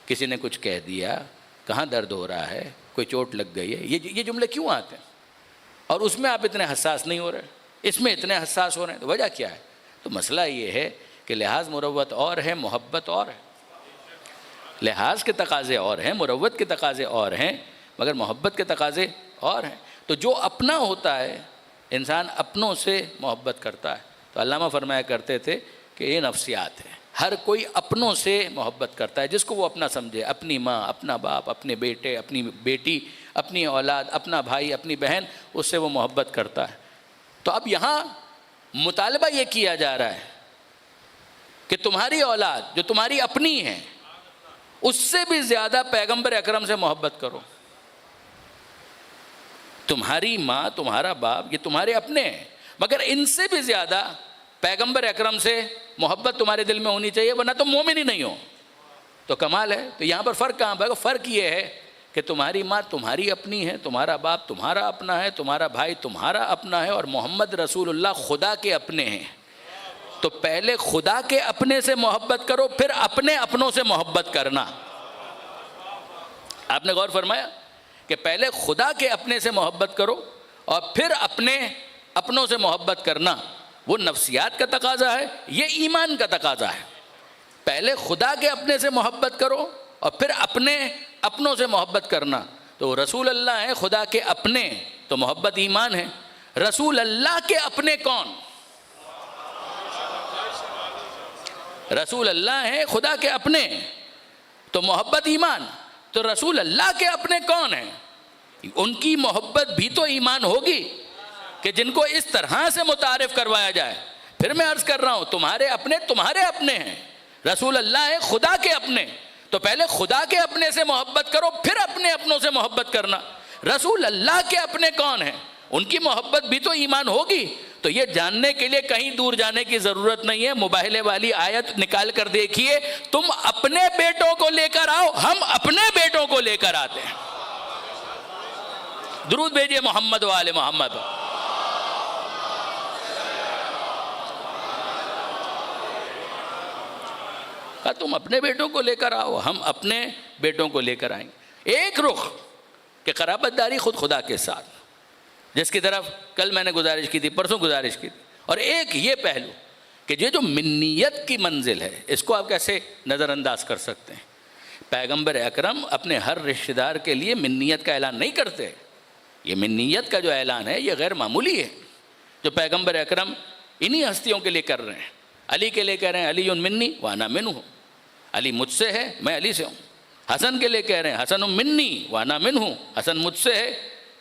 کسی نے کچھ کہہ دیا، کہاں درد ہو رہا ہے، کوئی چوٹ لگ گئی ہے، یہ جملے کیوں آتے ہیں؟ اور اس میں آپ اتنے حساس نہیں ہو رہے، اس میں اتنے حساس ہو رہے ہیں، تو وجہ کیا ہے؟ تو مسئلہ یہ ہے کہ لحاظ مروت اور ہے، محبت اور ہے۔ لحاظ کے تقاضے اور ہیں، مروت کے تقاضے اور ہیں، مگر محبت کے تقاضے اور ہیں۔ تو جو اپنا ہوتا ہے انسان اپنوں سے محبت کرتا ہے۔ تو علامہ فرمایا کرتے تھے کہ یہ نفسیات ہے، ہر کوئی اپنوں سے محبت کرتا ہے، جس کو وہ اپنا سمجھے، اپنی ماں، اپنا باپ، اپنے بیٹے، اپنی بیٹی، اپنی اولاد، اپنا بھائی، اپنی بہن، اس سے وہ محبت کرتا ہے۔ تو اب یہاں مطالبہ یہ کیا جا رہا ہے کہ تمہاری اولاد جو تمہاری اپنی ہے اس سے بھی زیادہ پیغمبر اکرم سے محبت کرو۔ تمہاری ماں، تمہارا باپ، یہ تمہارے اپنے ہیں، مگر ان سے بھی زیادہ پیغمبر اکرم سے محبت تمہارے دل میں ہونی چاہیے، ورنہ تم مومن ہی نہیں ہو۔ تو کمال ہے۔ تو یہاں پر فرق کہاں پر؟ فرق یہ ہے کہ تمہاری ماں تمہاری اپنی ہے، تمہارا باپ تمہارا اپنا ہے، تمہارا بھائی تمہارا اپنا ہے، اور محمد رسول اللہ خدا کے اپنے ہیں۔ تو پہلے خدا کے اپنے سے محبت کرو، پھر اپنے اپنوں سے محبت کرنا۔ آپ نے غور فرمایا کہ پہلے خدا کے اپنے سے محبت کرو اور پھر اپنے اپنوں سے محبت کرنا۔ وہ نفسیات کا تقاضا ہے، یہ ایمان کا تقاضا ہے۔ پہلے خدا کے اپنے سے محبت کرو اور پھر اپنے اپنوں سے محبت کرنا۔ تو رسول اللہ ہیں خدا کے اپنے، تو محبت ایمان ہے۔ رسول اللہ کے اپنے کون؟ رسول اللہ ہیں خدا کے اپنے، تو محبت ایمان۔ تو رسول اللہ کے اپنے کون ہیں؟ ان کی محبت بھی تو ایمان ہوگی کہ جن کو اس طرح سے متعارف کروایا جائے۔ پھر میں عرض کر رہا ہوں، تمہارے اپنے تمہارے اپنے ہیں، رسول اللہ ہے خدا کے اپنے، تو پہلے خدا کے اپنے سے محبت کرو، پھر اپنے اپنوں سے محبت کرنا۔ رسول اللہ کے اپنے کون ہیں؟ ان کی محبت بھی تو ایمان ہوگی۔ تو یہ جاننے کے لیے کہیں دور جانے کی ضرورت نہیں ہے، مباہلے والی آیت نکال کر دیکھیے، تم اپنے بیٹوں کو لے کر آؤ، ہم اپنے بیٹوں کو لے کر آتے ہیں۔ درود بھیجئے محمد و آل محمد۔ تم اپنے بیٹوں کو لے کر آؤ، ہم اپنے بیٹوں کو لے کر آئیں گے۔ ایک رخ کہ قرابت داری خود خدا کے ساتھ، جس کی طرف کل میں نے گزارش کی تھی، پرسوں گزارش کی تھی، اور ایک یہ پہلو کہ یہ جو منیت کی منزل ہے، اس کو آپ کیسے نظر انداز کر سکتے ہیں؟ پیغمبر اکرم اپنے ہر رشتہ دار کے لیے منیت کا اعلان نہیں کرتے۔ یہ منیت کا جو اعلان ہے یہ غیر معمولی ہے، جو پیغمبر اکرم انہی ہستیوں کے لیے کر رہے ہیں۔ علی کے لیے کہہ رہے ہیں علی منی وانا منہ، علی مجھ سے ہے میں علی سے ہوں۔ حسن کے لیے کہہ رہے ہیں حسن منی وانا منہ، حسن مجھ سے ہے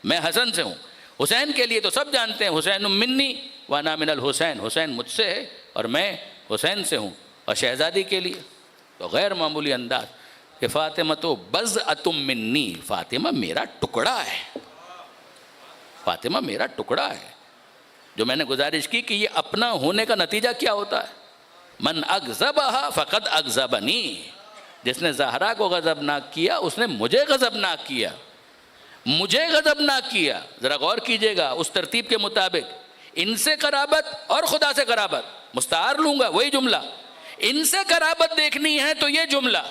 میں حسن سے ہوں۔ حسین کے لیے تو سب جانتے ہیں حسین منی وانا من الحسین، حسین مجھ سے ہے اور میں حسین سے ہوں۔ اور شہزادی کے لیے تو غیر معمولی انداز کہ فاطمہ تو بضعۃ منی، فاطمہ میرا ٹکڑا ہے، فاطمہ میرا ٹکڑا ہے۔ جو میں نے گزارش کی کہ یہ اپنا ہونے کا نتیجہ کیا ہوتا ہے؟ من اغضبها فقد اغضبنی، جس نے زہرا کو غضبناک کیا اس نے مجھے غضبناک کیا، مجھے غضبناک کیا۔ ذرا غور کیجئے گا اس ترتیب کے مطابق، ان سے قرابت اور خدا سے قرابت، مستعار لوں گا وہی جملہ۔ ان سے قرابت دیکھنی ہے تو یہ جملہ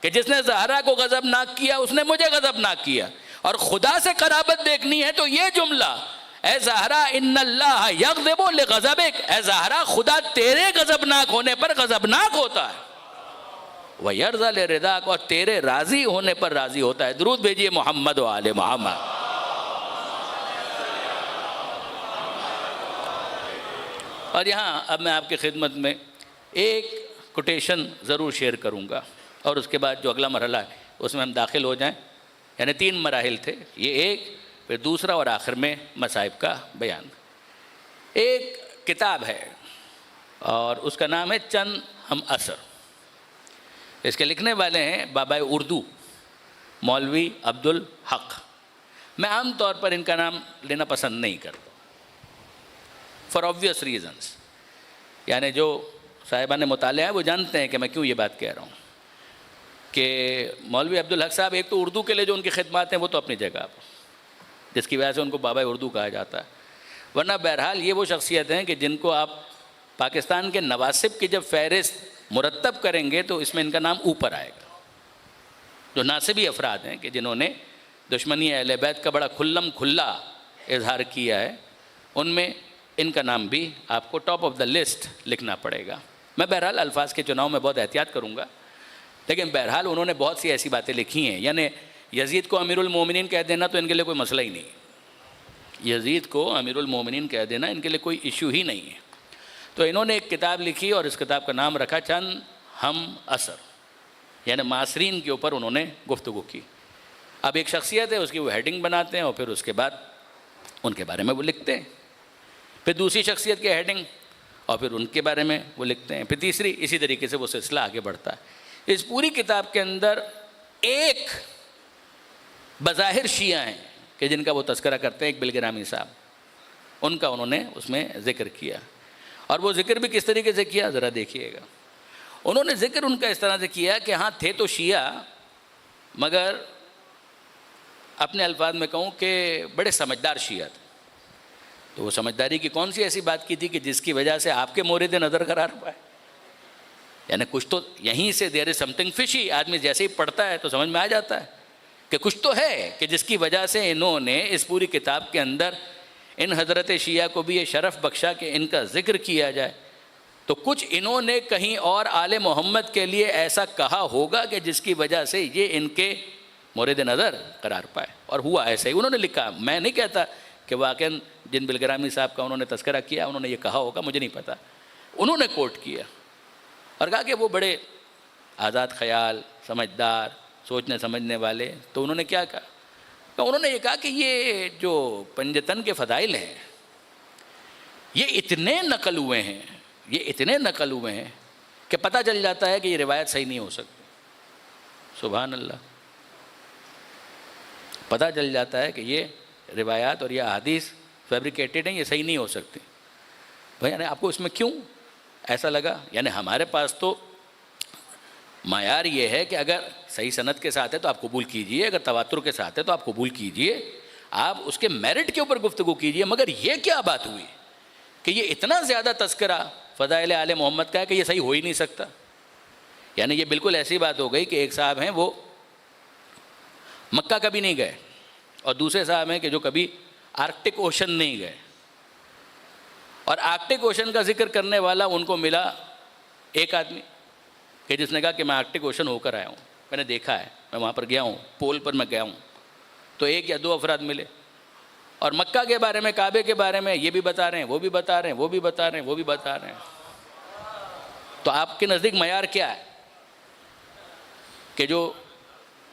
کہ جس نے زہرا کو غضبناک کیا اس نے مجھے غضبناک کیا، اور خدا سے قرابت دیکھنی ہے تو یہ جملہ، اے زہرا ان اللہ یغضب لغضبک، اے زہرا خدا تیرے غضبناک ہونے پر غضبناک ہوتا ہے، وَيَرْضَى لِرِضَاكَ، اور تیرے راضی ہونے پر راضی ہوتا ہے۔ درود بھیجئے محمد و آل محمد۔ اور یہاں اب میں آپ کی خدمت میں ایک کوٹیشن ضرور شیئر کروں گا، اور اس کے بعد جو اگلا مرحلہ ہے اس میں ہم داخل ہو جائیں۔ یعنی 3 مراحل تھے، یہ ایک، پھر دوسرا، اور آخر میں مصائب کا بیان۔ ایک کتاب ہے اور اس کا نام ہے چند ہم اثر۔ اس کے لکھنے والے ہیں بابا اردو مولوی عبدالحق۔ میں عام طور پر ان کا نام لینا پسند نہیں کرتا فار آبویس ریزنس، یعنی جو صاحبان مطالعہ ہیں وہ جانتے ہیں کہ میں کیوں یہ بات کہہ رہا ہوں کہ مولوی عبدالحق صاحب ایک تو اردو کے لیے جو ان کی خدمات ہیں وہ تو اپنی جگہ پر، جس کی وجہ سے ان کو بابا اردو کہا جاتا ہے، ورنہ بہرحال یہ وہ شخصیت ہیں کہ جن کو آپ پاکستان کے نواسب کی جب فہرست مرتب کریں گے تو اس میں ان کا نام اوپر آئے گا۔ جو ناصبی افراد ہیں کہ جنہوں نے دشمنی اہل بیت کا بڑا کھلم کھلا اظہار کیا ہے، ان میں ان کا نام بھی آپ کو ٹاپ آف دا لسٹ لکھنا پڑے گا۔ میں بہرحال الفاظ کے چناؤ میں بہت احتیاط کروں گا، لیکن بہرحال انہوں نے بہت سی ایسی باتیں لکھی ہیں۔ یعنی یزید کو امیر المومنین کہہ دینا تو ان کے لیے کوئی مسئلہ ہی نہیں، یزید کو امیر المومنین کہہ دینا ان کے لیے کوئی ایشو ہی نہیں ہے۔ تو انہوں نے ایک کتاب لکھی اور اس کتاب کا نام رکھا چند ہم اثر، یعنی معاصرین کے اوپر انہوں نے گفتگو کی۔ اب ایک شخصیت ہے، اس کی وہ ہیڈنگ بناتے ہیں اور پھر اس کے بعد ان کے بارے میں وہ لکھتے ہیں، پھر دوسری شخصیت کی ہیڈنگ اور پھر ان کے بارے میں وہ لکھتے ہیں، پھر تیسری، اسی طریقے سے وہ سلسلہ آگے بڑھتا ہے۔ اس پوری کتاب کے اندر ایک بظاہر شیعہ ہیں کہ جن کا وہ تذکرہ کرتے ہیں، ایک بلگرامی صاحب، ان کا انہوں نے اس میں ذکر کیا. اور وہ ذکر بھی کس طریقے سے کیا ذرا دیکھیے گا. انہوں نے ذکر ان کا اس طرح سے کیا کہ ہاں تھے تو شیعہ، مگر اپنے الفاظ میں کہوں کہ بڑے سمجھدار شیعہ تھے. تو وہ سمجھداری کی کون سی ایسی بات کی تھی کہ جس کی وجہ سے آپ کے مورد نظر قرار پائے؟ یعنی کچھ تو یہیں سے دیر از سم تھنگ فشی. آدمی جیسے ہی پڑھتا ہے تو سمجھ میں آ جاتا ہے کہ کچھ تو ہے کہ جس کی وجہ سے انہوں نے اس پوری کتاب کے اندر ان حضرت شیعہ کو بھی یہ شرف بخشا کہ ان کا ذکر کیا جائے. تو کچھ انہوں نے کہیں اور آل محمد کے لیے ایسا کہا ہوگا کہ جس کی وجہ سے یہ ان کے مورد نظر قرار پائے. اور ہوا ایسے ہی. انہوں نے لکھا، میں نہیں کہتا کہ واقعاً جن بالگرامی صاحب کا انہوں نے تذکرہ کیا انہوں نے یہ کہا ہوگا، مجھے نہیں پتا. انہوں نے کوٹ کیا اور کہا کہ وہ بڑے آزاد خیال، سمجھدار، سوچنے سمجھنے والے. تو انہوں نے کیا کہا؟ کہ انہوں نے یہ کہا کہ یہ جو پنجتن کے فضائل ہیں یہ اتنے نقل ہوئے ہیں، یہ اتنے نقل ہوئے ہیں کہ پتہ چل جاتا ہے کہ یہ روایت صحیح نہیں ہو سکتی. سبحان اللہ. پتہ چل جاتا ہے کہ یہ روایات اور یہ احادیث فیبریکیٹڈ ہیں، یہ صحیح نہیں ہو سکتی. بھائی یعنی آپ کو اس میں کیوں ایسا لگا؟ یعنی ہمارے پاس تو معیار یہ ہے کہ اگر صحیح سند کے ساتھ ہے تو آپ قبول کیجئے، اگر تواتر کے ساتھ ہے تو آپ قبول کیجئے، آپ اس کے میرٹ کے اوپر گفتگو کیجئے. مگر یہ کیا بات ہوئی کہ یہ اتنا زیادہ تذکرہ فضائل آل محمد کا ہے کہ یہ صحیح ہو ہی نہیں سکتا؟ یعنی یہ بالکل ایسی بات ہو گئی کہ ایک صاحب ہیں وہ مکہ کبھی نہیں گئے اور دوسرے صاحب ہیں کہ جو کبھی آرکٹک اوشن نہیں گئے. اور آرکٹک اوشن کا ذکر کرنے والا ان کو ملا ایک آدمی کہ جس نے کہا کہ میں آرکٹک اوشن ہو کر آیا ہوں، میں نے دیکھا ہے، میں وہاں پر گیا ہوں، پول پر میں گیا ہوں. تو ایک یا دو افراد ملے اور مکہ کے بارے میں، کعبے کے بارے میں یہ بھی بتا رہے ہیں، وہ بھی بتا رہے ہیں، وہ بھی بتا رہے ہیں، وہ بھی بتا رہے ہیں. تو آپ کے نزدیک معیار کیا ہے کہ جو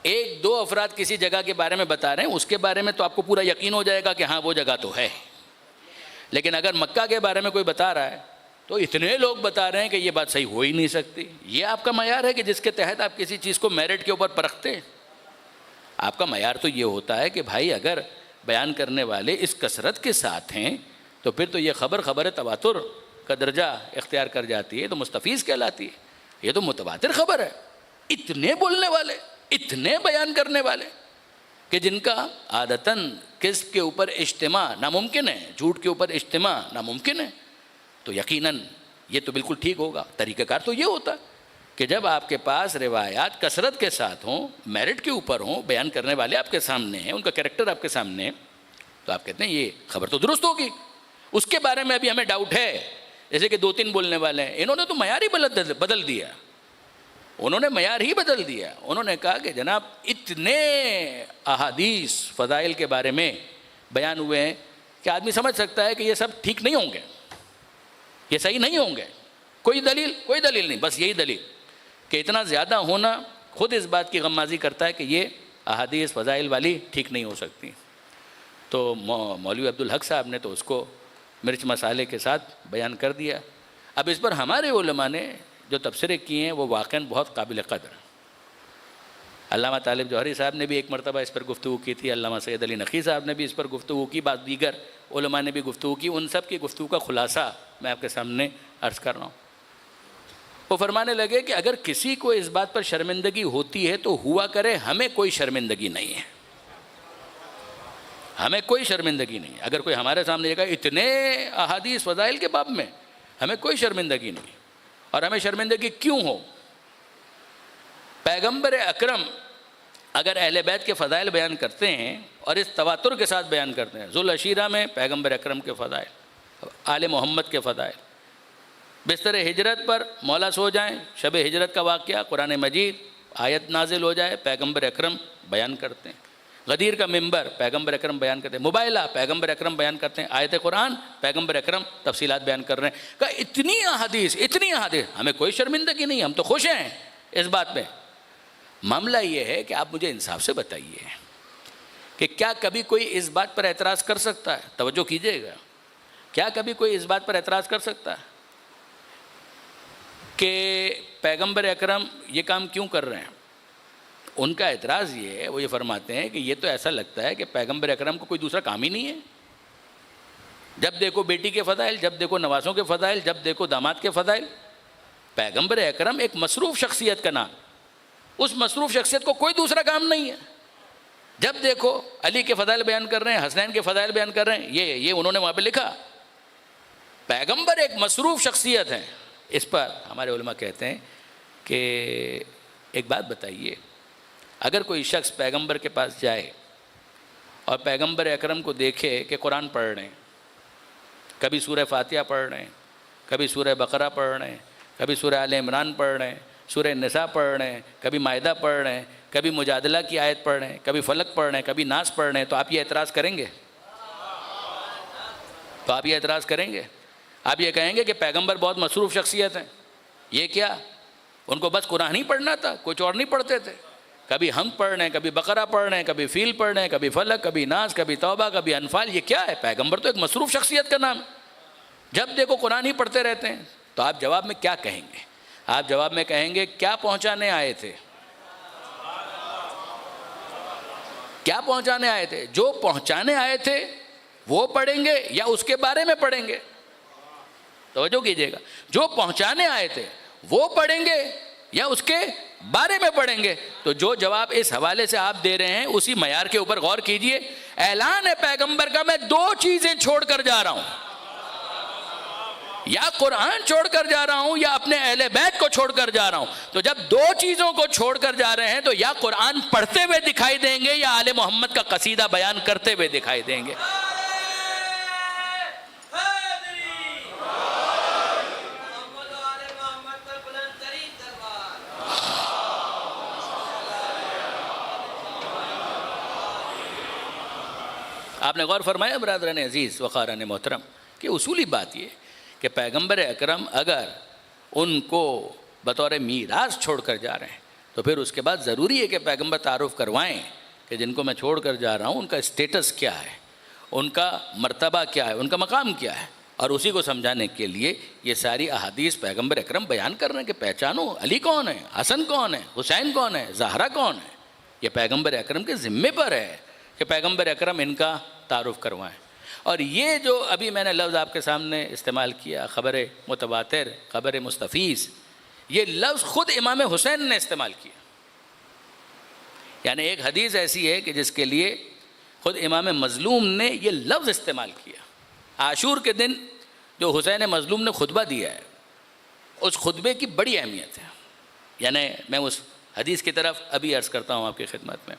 ایک دو افراد کسی جگہ کے بارے میں بتا رہے ہیں اس کے بارے میں تو آپ کو پورا یقین ہو جائے گا کہ ہاں وہ جگہ تو ہے، لیکن اگر مکہ کے بارے میں کوئی بتا رہا ہے تو اتنے لوگ بتا رہے ہیں کہ یہ بات صحیح ہو ہی نہیں سکتی؟ یہ آپ کا معیار ہے کہ جس کے تحت آپ کسی چیز کو میرٹ کے اوپر پرکھتے ہیں؟ آپ کا معیار تو یہ ہوتا ہے کہ بھائی اگر بیان کرنے والے اس کثرت کے ساتھ ہیں تو پھر تو یہ خبر تواتر کا درجہ اختیار کر جاتی ہے، تو مستفیض کہلاتی ہے. یہ تو متواتر خبر ہے. اتنے بولنے والے، اتنے بیان کرنے والے کہ جن کا عادتاً کذب کے اوپر اجتماع ناممکن ہے، جھوٹ کے اوپر اجتماع ناممکن ہے. تو یقیناً یہ تو بالکل ٹھیک ہوگا. طریقہ کار تو یہ ہوتا کہ جب آپ کے پاس روایات کثرت کے ساتھ ہوں، میرٹ کے اوپر ہوں، بیان کرنے والے آپ کے سامنے ہیں، ان کا کریکٹر آپ کے سامنے ہے، تو آپ کہتے ہیں یہ خبر تو درست ہوگی. اس کے بارے میں ابھی ہمیں ڈاؤٹ ہے. جیسے کہ دو تین بولنے والے ہیں، انہوں نے تو معیار ہی بدل دیا. انہوں نے معیار ہی بدل دیا. انہوں نے کہا کہ جناب اتنے احادیث فضائل کے بارے میں بیان ہوئے ہیں کہ آدمی سمجھ سکتا ہے کہ یہ سب ٹھیک نہیں ہوں گے، یہ صحیح نہیں ہوں گے. کوئی دلیل نہیں، بس یہی دلیل کہ اتنا زیادہ ہونا خود اس بات کی غمازی کرتا ہے کہ یہ احادیث فضائل والی ٹھیک نہیں ہو سکتی. تو مولوی عبدالحق صاحب نے تو اس کو مرچ مسالے کے ساتھ بیان کر دیا. اب اس پر ہمارے علماء نے جو تبصرے کیے ہیں وہ واقعاً بہت قابل قدر. علامہ طالب جوہری صاحب نے بھی ایک مرتبہ اس پر گفتگو کی تھی، علامہ سید علی نقی صاحب نے بھی اس پر گفتگو کی، بعض دیگر علماء نے بھی گفتگو کی. ان سب کی گفتگو کا خلاصہ میں آپ کے سامنے عرض کر رہا ہوں. وہ فرمانے لگے کہ اگر کسی کو اس بات پر شرمندگی ہوتی ہے تو ہوا کرے، ہمیں کوئی شرمندگی نہیں ہے، ہمیں کوئی شرمندگی نہیں. اگر کوئی ہمارے سامنے یہ کہا اتنے احادیث فضائل کے باب میں، ہمیں کوئی شرمندگی نہیں. اور ہمیں شرمندگی کیوں ہو؟ پیغمبر اکرم اگر اہل بیت کے فضائل بیان کرتے ہیں اور اس تواتر کے ساتھ بیان کرتے ہیں، ذوالعشیرہ میں پیغمبر اکرم کے فضائل، آل محمد کے فضائل، بستر ہجرت پر مولا سو جائیں، شب ہجرت کا واقعہ، قرآن مجید آیت نازل ہو جائے، پیغمبر اکرم بیان کرتے ہیں. غدیر کا منبر پیغمبر اکرم بیان کرتے ہیں. موبائلہ پیغمبر اکرم بیان کرتے ہیں. آیت قرآن پیغمبر اکرم تفصیلات بیان کر رہے ہیں. کہ اتنی احادیث، ہمیں کوئی شرمندگی نہیں، ہم تو خوش ہیں اس بات پہ. معاملہ یہ ہے کہ آپ مجھے انصاف سے بتائیے کہ کیا کبھی کوئی اس بات پر اعتراض کر سکتا ہے؟ توجہ کیجئے گا. کیا کبھی کوئی اس بات پر اعتراض کر سکتا ہے کہ پیغمبر اکرم یہ کام کیوں کر رہے ہیں؟ ان کا اعتراض یہ ہے، وہ یہ فرماتے ہیں کہ یہ تو ایسا لگتا ہے کہ پیغمبر اکرم کو کوئی دوسرا کام ہی نہیں ہے. جب دیکھو بیٹی کے فضائل، جب دیکھو نوازوں کے فضائل، جب دیکھو داماد کے فضائل. پیغمبر اکرم ایک مصروف شخصیت کا نام، اس مصروف شخصیت کو کوئی دوسرا کام نہیں ہے. جب دیکھو علی کے فضائل بیان کر رہے ہیں، حسنین کے فضائل بیان کر رہے ہیں، یہ انہوں نے وہاں پہ لکھا. پیغمبر ایک مصروف شخصیت ہے. اس پر ہمارے علماء کہتے ہیں کہ ایک بات بتائیے، اگر کوئی شخص پیغمبر کے پاس جائے اور پیغمبر اکرم کو دیکھے کہ قرآن پڑھ رہے ہیں، کبھی سورہ فاتحہ پڑھ رہے ہیں، کبھی سورہ بقرہ پڑھ رہے ہیں، کبھی سورہ آل عمران پڑھ رہے ہیں، سورہ نساء پڑھ رہے ہیں، کبھی مائدہ پڑھ رہے ہیں، کبھی مجادلہ کی آیت پڑھ رہے ہیں، کبھی فلق پڑھ رہے ہیں، کبھی ناس پڑھ رہے ہیں، تو آپ یہ اعتراض کریں گے؟ تو آپ یہ اعتراض کریں گے؟ آپ یہ کہیں گے کہ پیغمبر بہت مصروف شخصیت ہیں، یہ کیا ان کو بس قرآن ہی پڑھنا تھا، کچھ اور نہیں پڑھتے تھے؟ کبھی ہم پڑھ رہے ہیں، کبھی بقرہ پڑھ رہے ہیں، کبھی فیل پڑھ رہے ہیں، کبھی فلق، کبھی ناس، کبھی توبہ، کبھی انفال. یہ کیا ہے؟ پیغمبر تو ایک مصروف شخصیت کا نام ہے. جب دیکھو قرآن ہی پڑھتے رہتے ہیں. تو آپ جواب میں کیا کہیں گے؟ آپ جواب میں کہیں گے کیا پہنچانے آئے تھے؟ کیا پہنچانے آئے تھے؟ جو پہنچانے آئے تھے وہ پڑھیں گے یا اس کے بارے میں پڑھیں گے؟ توجہ کیجئے گا. جو پہنچانے آئے تھے وہ پڑھیں گے یا اس کے بارے میں پڑھیں گے؟ تو جو جواب اس حوالے سے آپ دے رہے ہیں اسی معیار کے اوپر غور کیجئے. اعلان ہے پیغمبر کا، میں دو چیزیں چھوڑ کر جا رہا ہوں، یا قرآن چھوڑ کر جا رہا ہوں یا اپنے اہل بیت کو چھوڑ کر جا رہا ہوں. تو جب دو چیزوں کو چھوڑ کر جا رہے ہیں تو یا قرآن پڑھتے ہوئے دکھائی دیں گے یا آل محمد کا قصیدہ بیان کرتے ہوئے دکھائی دیں گے. آپ نے غور فرمایا برادران عزیز وقاران محترم کہ اصولی بات یہ کہ پیغمبر اکرم اگر ان کو بطور میراث چھوڑ کر جا رہے ہیں تو پھر اس کے بعد ضروری ہے کہ پیغمبر تعارف کروائیں کہ جن کو میں چھوڑ کر جا رہا ہوں ان کا اسٹیٹس کیا ہے، ان کا مرتبہ کیا ہے، ان کا مقام کیا ہے. اور اسی کو سمجھانے کے لیے یہ ساری احادیث پیغمبر اکرم بیان کر رہے ہیں کہ پہچانو علی کون ہے، حسن کون ہے، حسین کون ہے، زہرا کون ہے. یہ پیغمبر اکرم کے ذمے پر ہے کہ پیغمبر اکرم ان کا تعارف کروائیں. اور یہ جو ابھی میں نے لفظ آپ کے سامنے استعمال کیا، خبر متواتر، خبر مستفیض، یہ لفظ خود امام حسین نے استعمال کیا. یعنی ایک حدیث ایسی ہے کہ جس کے لیے خود امام مظلوم نے یہ لفظ استعمال کیا. عاشور کے دن جو حسین مظلوم نے خطبہ دیا ہے اس خطبے کی بڑی اہمیت ہے. یعنی میں اس حدیث کی طرف ابھی عرض کرتا ہوں آپ کی خدمت میں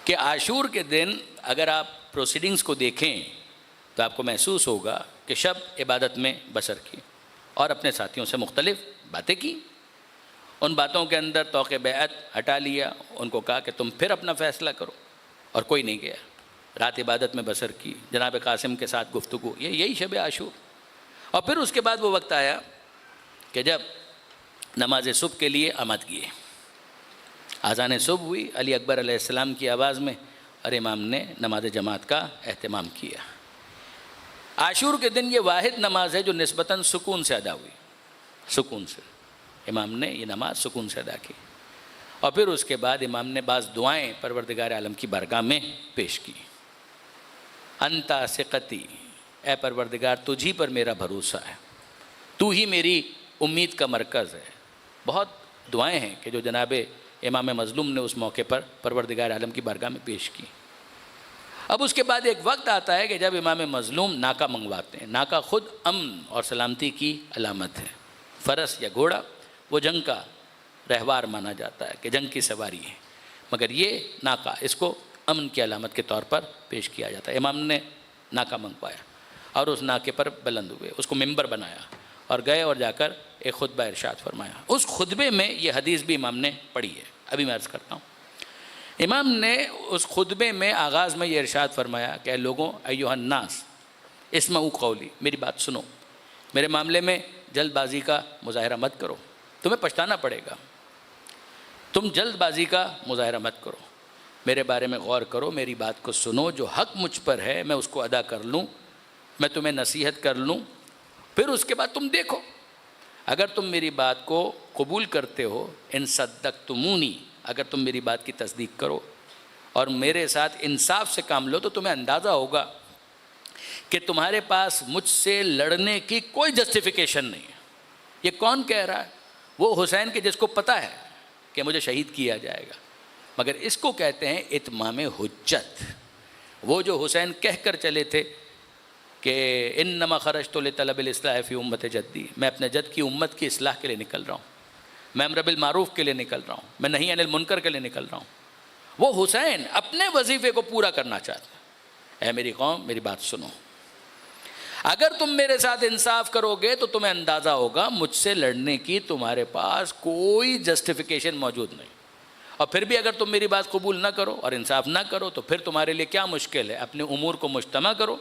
کہ عاشور کے دن اگر آپ پروسیڈنگز کو دیکھیں تو آپ کو محسوس ہوگا کہ شب عبادت میں بسر کی اور اپنے ساتھیوں سے مختلف باتیں کی. ان باتوں کے اندر توقع بیعت ہٹا لیا، ان کو کہا کہ تم پھر اپنا فیصلہ کرو، اور کوئی نہیں گیا. رات عبادت میں بسر کی، جناب قاسم کے ساتھ گفتگو، یہی شب عاشور. اور پھر اس کے بعد وہ وقت آیا کہ جب نماز صبح کے لیے آمد کیے، اذان صبح ہوئی علی اکبر علیہ السلام کی آواز میں، اور امام نے نماز جماعت کا اہتمام کیا. عاشور کے دن یہ واحد نماز ہے جو نسبتاً سکون سے ادا ہوئی. سکون سے امام نے یہ نماز سکون سے ادا کی. اور پھر اس کے بعد امام نے بعض دعائیں پروردگار عالم کی بارگاہ میں پیش کی. انتا ثقتی، اے پروردگار تجھی پر میرا بھروسہ ہے، تو ہی میری امید کا مرکز ہے. بہت دعائیں ہیں کہ جو جناب امام مظلوم نے اس موقع پر پروردگار عالم کی بارگاہ میں پیش کی. اب اس کے بعد ایک وقت آتا ہے کہ جب امام مظلوم ناکہ منگواتے ہیں. ناکہ خود امن اور سلامتی کی علامت ہے. فرس یا گھوڑا وہ جنگ کا رہوار مانا جاتا ہے کہ جنگ کی سواری ہے، مگر یہ ناکہ اس کو امن کی علامت کے طور پر پیش کیا جاتا ہے. امام نے ناکہ منگوایا اور اس ناکے پر بلند ہوئے، اس کو ممبر بنایا اور گئے اور جا کر ایک خطبہ ارشاد فرمایا. اس خطبے میں یہ حدیث بھی امام نے پڑھی ہے، ابھی میں عرض کرتا ہوں. امام نے اس خطبے میں آغاز میں یہ ارشاد فرمایا کہ اے لوگوں، ایھا الناس اسمعوا قولی، میری بات سنو، میرے معاملے میں جلد بازی کا مظاہرہ مت کرو، تمہیں پچھتانا پڑے گا. تم جلد بازی کا مظاہرہ مت کرو، میرے بارے میں غور کرو، میری بات کو سنو، جو حق مجھ پر ہے میں اس کو ادا کر لوں، میں تمہیں نصیحت کر لوں، پھر اس کے بعد تم دیکھو. اگر تم میری بات کو قبول کرتے ہو، ان صدقتمونی، اگر تم میری بات کی تصدیق کرو اور میرے ساتھ انصاف سے کام لو، تو تمہیں اندازہ ہوگا کہ تمہارے پاس مجھ سے لڑنے کی کوئی جسٹیفیکیشن نہیں ہے. یہ کون کہہ رہا ہے؟ وہ حسین کے جس کو پتہ ہے کہ مجھے شہید کیا جائے گا. مگر اس کو کہتے ہیں اتمام حجت. وہ جو حسین کہہ کر چلے تھے کہ انما خرجت لطلب الاصلاح فی امت جدی، میں اپنے جد کی امت کی اصلاح کے لیے نکل رہا ہوں، میں امر بالمعروف کے لیے نکل رہا ہوں، میں نہی عن المنکر کے لیے نکل رہا ہوں. وہ حسین اپنے وظیفے کو پورا کرنا چاہتا ہے. اے میری قوم، میری بات سنو، اگر تم میرے ساتھ انصاف کرو گے تو تمہیں اندازہ ہوگا مجھ سے لڑنے کی تمہارے پاس کوئی جسٹیفیکیشن موجود نہیں. اور پھر بھی اگر تم میری بات قبول نہ کرو اور انصاف نہ کرو تو پھر تمہارے لیے کیا مشکل ہے؟ اپنے امور کو مجتمع کرو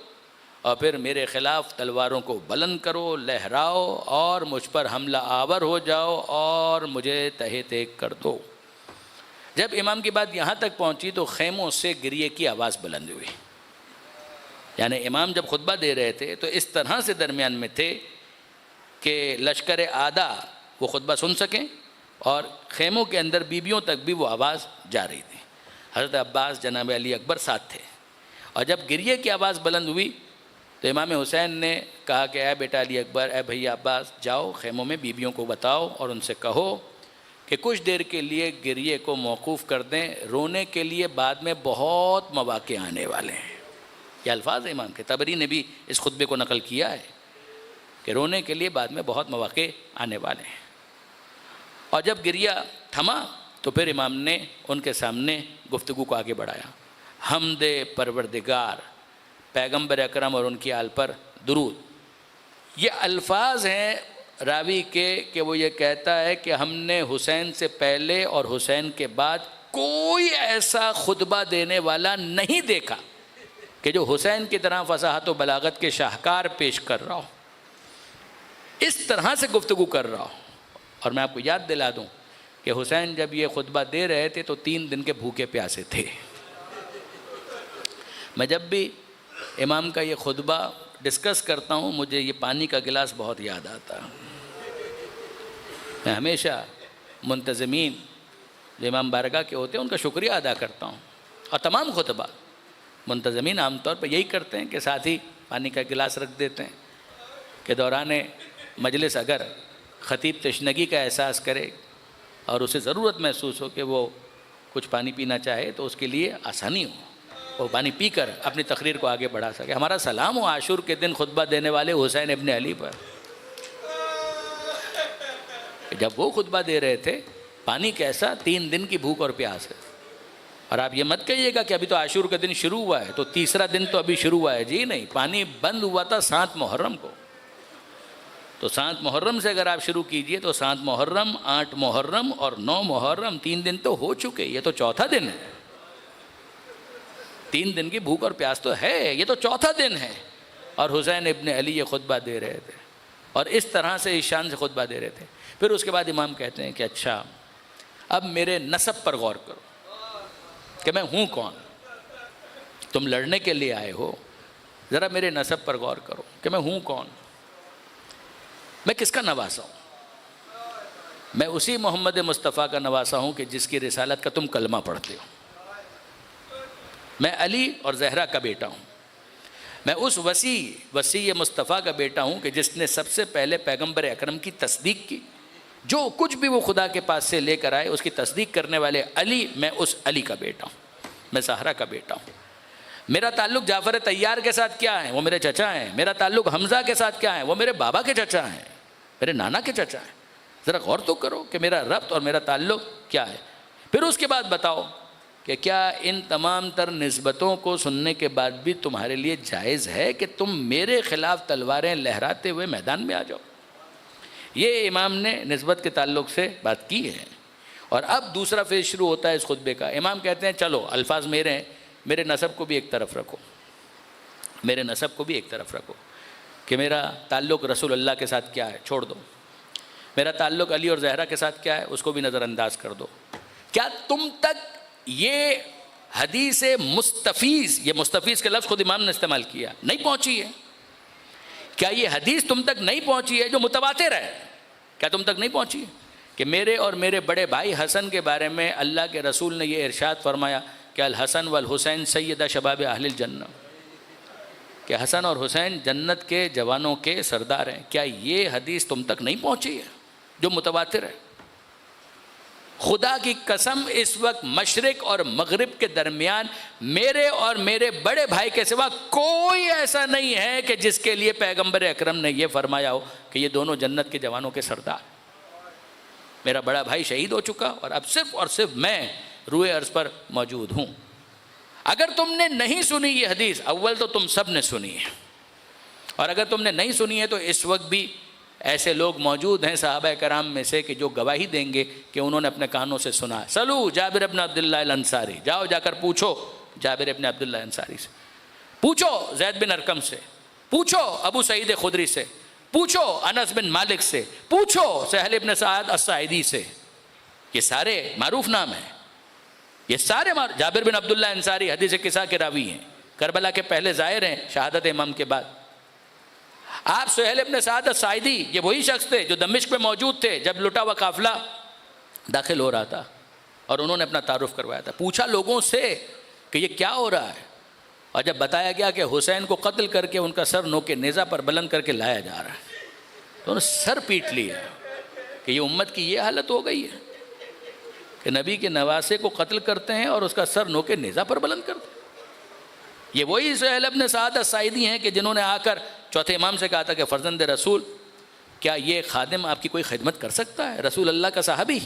اور پھر میرے خلاف تلواروں کو بلند کرو، لہراؤ اور مجھ پر حملہ آور ہو جاؤ اور مجھے تہہ تیگ کر دو. جب امام کی بات یہاں تک پہنچی تو خیموں سے گریے کی آواز بلند ہوئی. یعنی امام جب خطبہ دے رہے تھے تو اس طرح سے درمیان میں تھے کہ لشکر اعداء وہ خطبہ سن سکیں اور خیموں کے اندر بیبیوں تک بھی وہ آواز جا رہی تھی. حضرت عباس، جناب علی اکبر ساتھ تھے. اور جب گریے کی آواز بلند ہوئی تو امام حسین نے کہا کہ اے بیٹا علی اکبر، اے بھیا عباس، جاؤ خیموں میں بیبیوں کو بتاؤ اور ان سے کہو کہ کچھ دیر کے لیے گریے کو موقوف کر دیں، رونے کے لیے بعد میں بہت مواقع آنے والے ہیں. یہ الفاظ امام کے، طبری نے بھی اس خطبے کو نقل کیا ہے کہ رونے کے لیے بعد میں بہت مواقع آنے والے ہیں. اور جب گریہ تھما تو پھر امام نے ان کے سامنے گفتگو کو آگے بڑھایا. حمد پروردگار، پیغمبر اکرم اور ان کی آل پر درود. یہ الفاظ ہیں راوی کے کہ وہ یہ کہتا ہے کہ ہم نے حسین سے پہلے اور حسین کے بعد کوئی ایسا خطبہ دینے والا نہیں دیکھا کہ جو حسین کی طرح فصاحت و بلاغت کے شاہکار پیش کر رہا ہو، اس طرح سے گفتگو کر رہا ہو. اور میں آپ کو یاد دلا دوں کہ حسین جب یہ خطبہ دے رہے تھے تو 3 دن کے بھوکے پیاسے تھے. میں جب بھی امام کا یہ خطبہ ڈسکس کرتا ہوں مجھے یہ پانی کا گلاس بہت یاد آتا. میں ہمیشہ منتظمین جو امام بارگاہ کے ہوتے ہیں ان کا شکریہ ادا کرتا ہوں. اور تمام خطبہ منتظمین عام طور پہ یہی کرتے ہیں کہ ساتھ ہی پانی کا گلاس رکھ دیتے ہیں کہ دوران مجلس اگر خطیب تشنگی کا احساس کرے اور اسے ضرورت محسوس ہو کہ وہ کچھ پانی پینا چاہے تو اس کے لیے آسانی ہو، وہ پانی پی کر اپنی تقریر کو آگے بڑھا سکے. ہمارا سلام ہو عاشور کے دن خطبہ دینے والے حسین ابن علی پر. جب وہ خطبہ دے رہے تھے پانی کیسا، 3 دن کی بھوک اور پیاس ہے. اور آپ یہ مت کہیے گا کہ ابھی تو عاشور کا دن شروع ہوا ہے تو تیسرا دن تو ابھی شروع ہوا ہے. جی نہیں، پانی بند ہوا تھا 7 محرم کو. تو 7 محرم سے اگر آپ شروع کیجئے تو 7 محرم، 8 محرم اور 9 محرم 3 دن تو ہو چکے. یہ تو چوتھا دن ہے. 3 دن کی بھوک اور پیاس تو ہے، یہ تو چوتھا دن ہے. اور حسین ابن علی یہ خطبہ دے رہے تھے اور اس طرح سے اس شان سے خطبہ دے رہے تھے. پھر اس کے بعد امام کہتے ہیں کہ اچھا اب میرے نسب پر غور کرو کہ میں ہوں کون. تم لڑنے کے لیے آئے ہو، ذرا میرے نسب پر غور کرو کہ میں ہوں کون. میں کس کا نواسا ہوں؟ میں اسی محمد مصطفیٰ کا نواسا ہوں کہ جس کی رسالت کا تم کلمہ پڑھتے ہو. میں علی اور زہرا کا بیٹا ہوں. میں اس وسیع مصطفیٰ کا بیٹا ہوں کہ جس نے سب سے پہلے پیغمبر اکرم کی تصدیق کی. جو کچھ بھی وہ خدا کے پاس سے لے کر آئے اس کی تصدیق کرنے والے علی، میں اس علی کا بیٹا ہوں. میں زہرا کا بیٹا ہوں. میرا تعلق جعفر طیار کے ساتھ کیا ہے؟ وہ میرے چچا ہیں. میرا تعلق حمزہ کے ساتھ کیا ہے؟ وہ میرے بابا کے چچا ہیں، میرے نانا کے چچا ہیں. ذرا غور تو کرو کہ میرا ربط اور میرا تعلق کیا ہے. پھر اس کے بعد بتاؤ کہ کیا ان تمام تر نسبتوں کو سننے کے بعد بھی تمہارے لیے جائز ہے کہ تم میرے خلاف تلواریں لہراتے ہوئے میدان میں آ جاؤ. یہ امام نے نسبت کے تعلق سے بات کی ہے. اور اب دوسرا فیز شروع ہوتا ہے اس خطبے کا. امام کہتے ہیں چلو الفاظ میرے ہیں، میرے نسب کو بھی ایک طرف رکھو، میرے نسب کو بھی ایک طرف رکھو کہ میرا تعلق رسول اللہ کے ساتھ کیا ہے چھوڑ دو. میرا تعلق علی اور زہرا کے ساتھ کیا ہے اس کو بھی نظر انداز کر دو. کیا تم تک یہ حدیث مستفیض، یہ مستفیض کے لفظ خود امام نے استعمال کیا، نہیں پہنچی ہے؟ کیا یہ حدیث تم تک نہیں پہنچی ہے جو متواتر ہے؟ کیا تم تک نہیں پہنچی ہے کہ میرے اور میرے بڑے بھائی حسن کے بارے میں اللہ کے رسول نے یہ ارشاد فرمایا کہ الحسن والحسین سیدہ شباب اہل الجنہ. کہ حسن اور حسین جنت کے جوانوں کے سردار ہیں. کیا یہ حدیث تم تک نہیں پہنچی ہے جو متواتر ہے؟ خدا کی قسم اس وقت مشرق اور مغرب کے درمیان میرے اور میرے بڑے بھائی کے سوا کوئی ایسا نہیں ہے کہ جس کے لیے پیغمبر اکرم نے یہ فرمایا ہو کہ یہ دونوں جنت کے جوانوں کے سردار. میرا بڑا بھائی شہید ہو چکا اور اب صرف اور صرف میں روئے عرض پر موجود ہوں. اگر تم نے نہیں سنی یہ حدیث، اول تو تم سب نے سنی ہے، اور اگر تم نے نہیں سنی ہے تو اس وقت بھی ایسے لوگ موجود ہیں صحابہ کرام میں سے کہ جو گواہی دیں گے کہ انہوں نے اپنے کانوں سے سنا. سلو جابر ابن عبداللہ الانصاری، جاؤ جا کر پوچھو جابر ابن عبداللہ انصاری سے، پوچھو زید بن ارقم سے، پوچھو ابو سعید خدری سے، پوچھو انس بن مالک سے، پوچھو سہل ابن سعد الساعدی سے. یہ سارے معروف نام ہیں، یہ سارے جابر بن عبداللہ انصاری حدیث قصہ کے راوی ہیں، کربلا کے پہلے ظاہر ہیں شہادت امام کے بعد. آپ سہیل ابن سعد الساعدی یہ وہی شخص تھے جو دمشق میں موجود تھے جب لٹا ہوا قافلہ داخل ہو رہا تھا، اور انہوں نے اپنا تعارف کروایا تھا. پوچھا لوگوں سے کہ یہ کیا ہو رہا ہے، اور جب بتایا گیا کہ حسین کو قتل کر کے ان کا سر نوکے نیزہ پر بلند کر کے لایا جا رہا ہے، تو انہوں نے سر پیٹ لیا کہ یہ امت کی یہ حالت ہو گئی ہے کہ نبی کے نواسے کو قتل کرتے ہیں اور اس کا سر نوکے نیزہ پر بلند کرتے ہیں. یہ وہی سہیل ابن سعد الساعدی ہیں کہ جنہوں نے آ کر چوتھے امام سے کہا تھا کہ فرزند رسول کیا یہ خادم آپ کی کوئی خدمت کر سکتا ہے، رسول اللہ کا صحابی.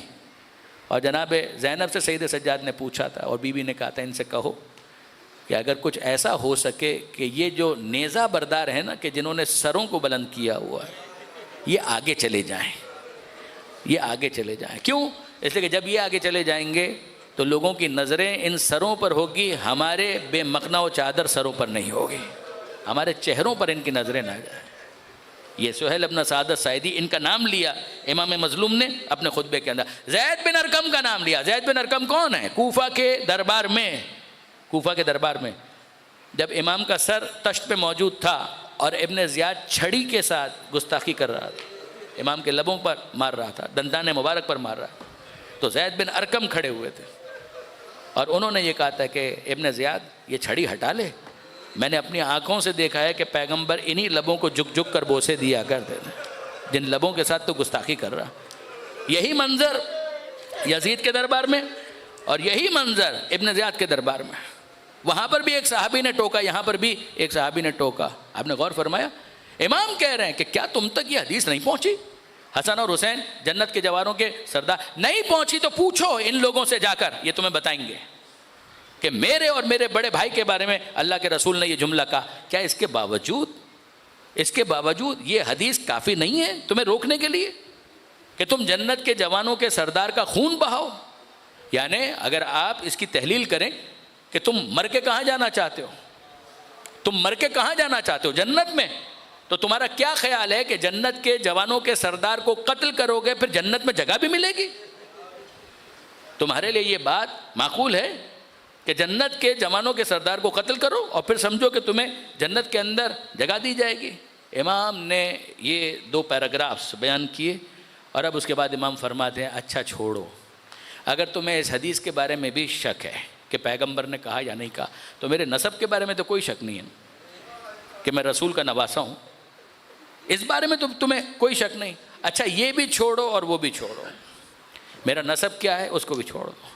اور جناب زینب سے سید سجاد نے پوچھا تھا اور بیوی نے کہا تھا ان سے کہو کہ اگر کچھ ایسا ہو سکے کہ یہ جو نیزہ بردار ہیں نا کہ جنہوں نے سروں کو بلند کیا ہوا ہے یہ آگے چلے جائیں، یہ آگے چلے جائیں. کیوں؟ اس لیے کہ جب یہ آگے چلے جائیں گے تو لوگوں کی نظریں ان سروں پر ہوگی، ہمارے بے مقنا و چادر سروں پر نہیں ہوگی، ہمارے چہروں پر ان کی نظریں نہ جائیں. یہ سہیل ابن سعد الساعدی، ان کا نام لیا امام مظلوم نے اپنے خطبے کے اندر. زید بن ارقم کا نام لیا. زید بن ارقم کون ہے؟ کوفہ کے دربار میں جب امام کا سر تشت پہ موجود تھا اور ابن زیاد چھڑی کے ساتھ گستاخی کر رہا تھا، امام کے لبوں پر مار رہا تھا، دندان مبارک پر مار رہا تھا، تو زید بن ارقم کھڑے ہوئے تھے اور انہوں نے یہ کہا تھا کہ ابن زیاد یہ چھڑی ہٹا لے، میں نے اپنی آنکھوں سے دیکھا ہے کہ پیغمبر انہی لبوں کو جھک جھک کر بوسے دیا کرتے تھے جن لبوں کے ساتھ تو گستاخی کر رہا. یہی منظر یزید کے دربار میں اور یہی منظر ابن زیاد کے دربار میں. وہاں پر بھی ایک صحابی نے ٹوکا، یہاں پر بھی ایک صحابی نے ٹوکا. آپ نے غور فرمایا؟ امام کہہ رہے ہیں کہ کیا تم تک یہ حدیث نہیں پہنچی؟ حسن اور حسین جنت کے جوانوں کے سردار. نہیں پہنچی تو پوچھو ان لوگوں سے جا کر، یہ تمہیں بتائیں گے کہ میرے اور میرے بڑے بھائی کے بارے میں اللہ کے رسول نے یہ جملہ کہا. کیا اس کے باوجود یہ حدیث کافی نہیں ہے تمہیں روکنے کے لیے کہ تم جنت کے جوانوں کے سردار کا خون بہاؤ؟ یعنی اگر آپ اس کی تحلیل کریں کہ تم مر کے کہاں جانا چاہتے ہو، تم مر کے کہاں جانا چاہتے ہو؟ جنت میں. تو تمہارا کیا خیال ہے کہ جنت کے جوانوں کے سردار کو قتل کرو گے پھر جنت میں جگہ بھی ملے گی؟ تمہارے لیے یہ بات معقول ہے کہ جنت کے جوانوں کے سردار کو قتل کرو اور پھر سمجھو کہ تمہیں جنت کے اندر جگہ دی جائے گی؟ امام نے یہ 2 پیراگرافز بیان کیے اور اب اس کے بعد امام فرماتے ہیں اچھا چھوڑو، اگر تمہیں اس حدیث کے بارے میں بھی شک ہے کہ پیغمبر نے کہا یا نہیں کہا تو میرے نسب کے بارے میں تو کوئی شک نہیں ہے کہ میں رسول کا نواسا ہوں، اس بارے میں تو تمہیں کوئی شک نہیں. اچھا یہ بھی چھوڑو اور وہ بھی چھوڑو، میرا نسب کیا ہے اس کو بھی چھوڑ دو،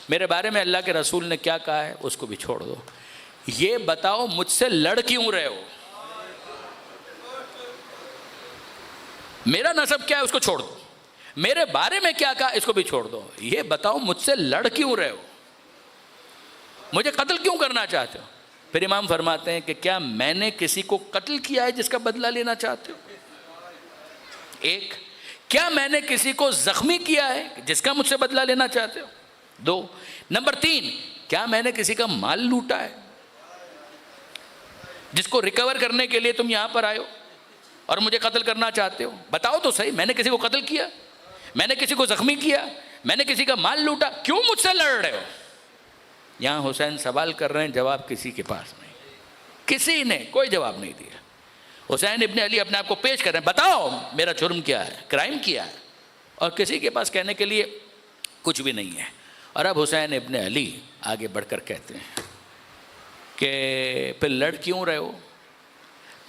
میرے بارے میں اللہ کے رسول نے کیا کہا ہے اس کو بھی چھوڑ دو. یہ بتاؤ مجھ سے لڑ کیوں رہے ہو؟ میرا نسب کیا ہے اس کو چھوڑ دو، میرے بارے میں کیا کہا اس کو بھی چھوڑ دو. یہ بتاؤ مجھ سے لڑ کیوں رہے ہو؟ مجھے قتل کیوں کرنا چاہتے ہو؟ پھر امام فرماتے ہیں کہ کیا میں نے کسی کو قتل کیا ہے جس کا بدلہ لینا چاہتے ہو؟ ایک، کیا میں نے کسی کو زخمی کیا ہے جس کا مجھ سے بدلہ لینا چاہتے ہو؟ 2، نمبر 3، کیا میں نے کسی کا مال لوٹا ہے جس کو ریکور کرنے کے لیے تم یہاں پر آئے ہو اور مجھے قتل کرنا چاہتے ہو؟ بتاؤ تو صحیح، میں نے کسی کو قتل کیا، میں نے کسی کو زخمی کیا، میں نے کسی کا مال لوٹا، کیوں مجھ سے لڑ رہے ہو؟ یہاں حسین سوال کر رہے ہیں، جواب کسی کے پاس نہیں، کسی نے کوئی جواب نہیں دیا. حسین ابن علی اپنے آپ کو پیش کر رہے ہیں، بتاؤ میرا جرم کیا ہے، کرائم کیا ہے، اور کسی کے پاس کہنے کے لیے کچھ بھی نہیں ہے. اور اب حسین ابن علی آگے بڑھ کر کہتے ہیں کہ پھر لڑ کیوں رہے ہو؟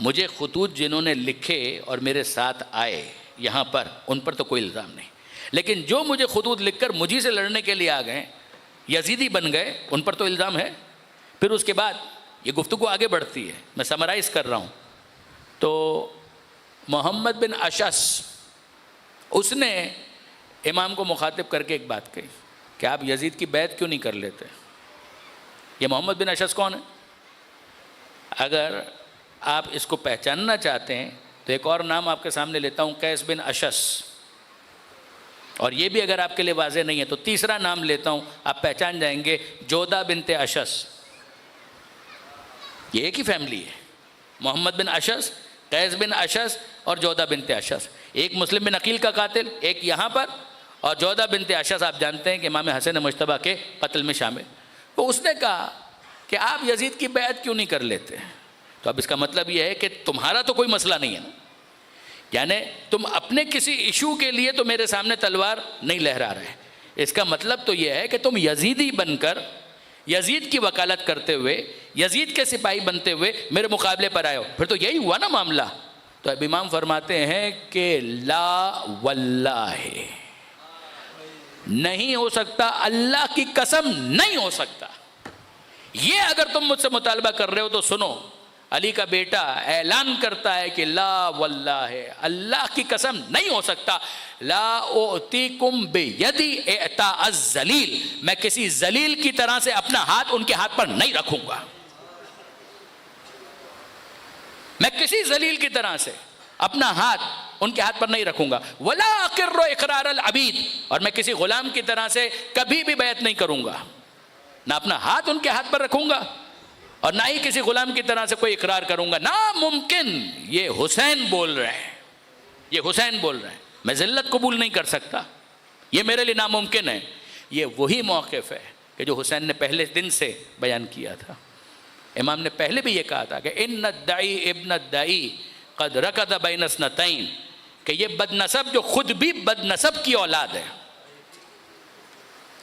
مجھے خطوط جنہوں نے لکھے اور میرے ساتھ آئے یہاں پر، ان پر تو کوئی الزام نہیں، لیکن جو مجھے خطوط لکھ کر مجھے سے لڑنے کے لیے آ گئے، یزیدی بن گئے، ان پر تو الزام ہے۔ پھر اس کے بعد یہ گفتگو آگے بڑھتی ہے، میں سمرائز کر رہا ہوں۔ تو محمد بن اشعث اس نے امام کو مخاطب کر کے ایک بات کہی کہ آپ یزید کی بیعت کیوں نہیں کر لیتے؟ یہ محمد بن اشعث کون ہے؟ اگر آپ اس کو پہچاننا چاہتے ہیں تو ایک اور نام آپ کے سامنے لیتا ہوں، قیس بن اشعث، اور یہ بھی اگر آپ کے لیے واضح نہیں ہے تو تیسرا نام لیتا ہوں، آپ پہچان جائیں گے، جودہ بنت اشعث۔ یہ ایک ہی فیملی ہے، محمد بن اشعث، قیس بن اشعث اور جودہ بنت اشعث، ایک مسلم بن عقیل کا قاتل، ایک یہاں پر، اور جودہ بنت اشعث آپ جانتے ہیں کہ امام حسن مجتبیٰ کے قتل میں شامل۔ تو اس نے کہا کہ آپ یزید کی بیعت کیوں نہیں کر لیتے؟ تو اب اس کا مطلب یہ ہے کہ تمہارا تو کوئی مسئلہ نہیں ہے نا، یعنی تم اپنے کسی ایشو کے لیے تو میرے سامنے تلوار نہیں لہرا رہے، اس کا مطلب تو یہ ہے کہ تم یزیدی بن کر یزید کی وکالت کرتے ہوئے، یزید کے سپاہی بنتے ہوئے میرے مقابلے پر آئے ہو، پھر تو یہی ہوا نا معاملہ۔ تو اب امام فرماتے ہیں کہ لا واللہ، نہیں ہو سکتا، اللہ کی قسم نہیں ہو سکتا۔ یہ اگر تم مجھ سے مطالبہ کر رہے ہو تو سنو، علی کا بیٹا اعلان کرتا ہے کہ لا واللہ، اللہ کی قسم نہیں ہو سکتا، لا اعطیکم بیدی اعطاء الذلیل، میں کسی ذلیل کی طرح سے اپنا ہاتھ ان کے ہاتھ پر نہیں رکھوں گا، میں کسی ذلیل کی طرح سے اپنا ہاتھ ان کے ہاتھ پر نہیں رکھوں گا، ولا اقر اقرار العبید، اور میں کسی غلام کی طرح سے کبھی بھی بیعت نہیں کروں گا، نہ اپنا ہاتھ ان کے ہاتھ پر رکھوں گا اور نہ ہی کسی غلام کی طرح سے کوئی اقرار کروں گا، ناممکن۔ یہ حسین بول رہے ہیں، یہ حسین بول رہے ہیں، میں ذلت قبول نہیں کر سکتا، یہ میرے لیے ناممکن ہے۔ یہ وہی موقف ہے کہ جو حسین نے پہلے دن سے بیان کیا تھا۔ امام نے پہلے بھی یہ کہا تھا کہ ان الدعی ابن الدعی قد رکض بین اثنتین، کہ یہ بد نسب جو خود بھی بد نسب کی اولاد ہے۔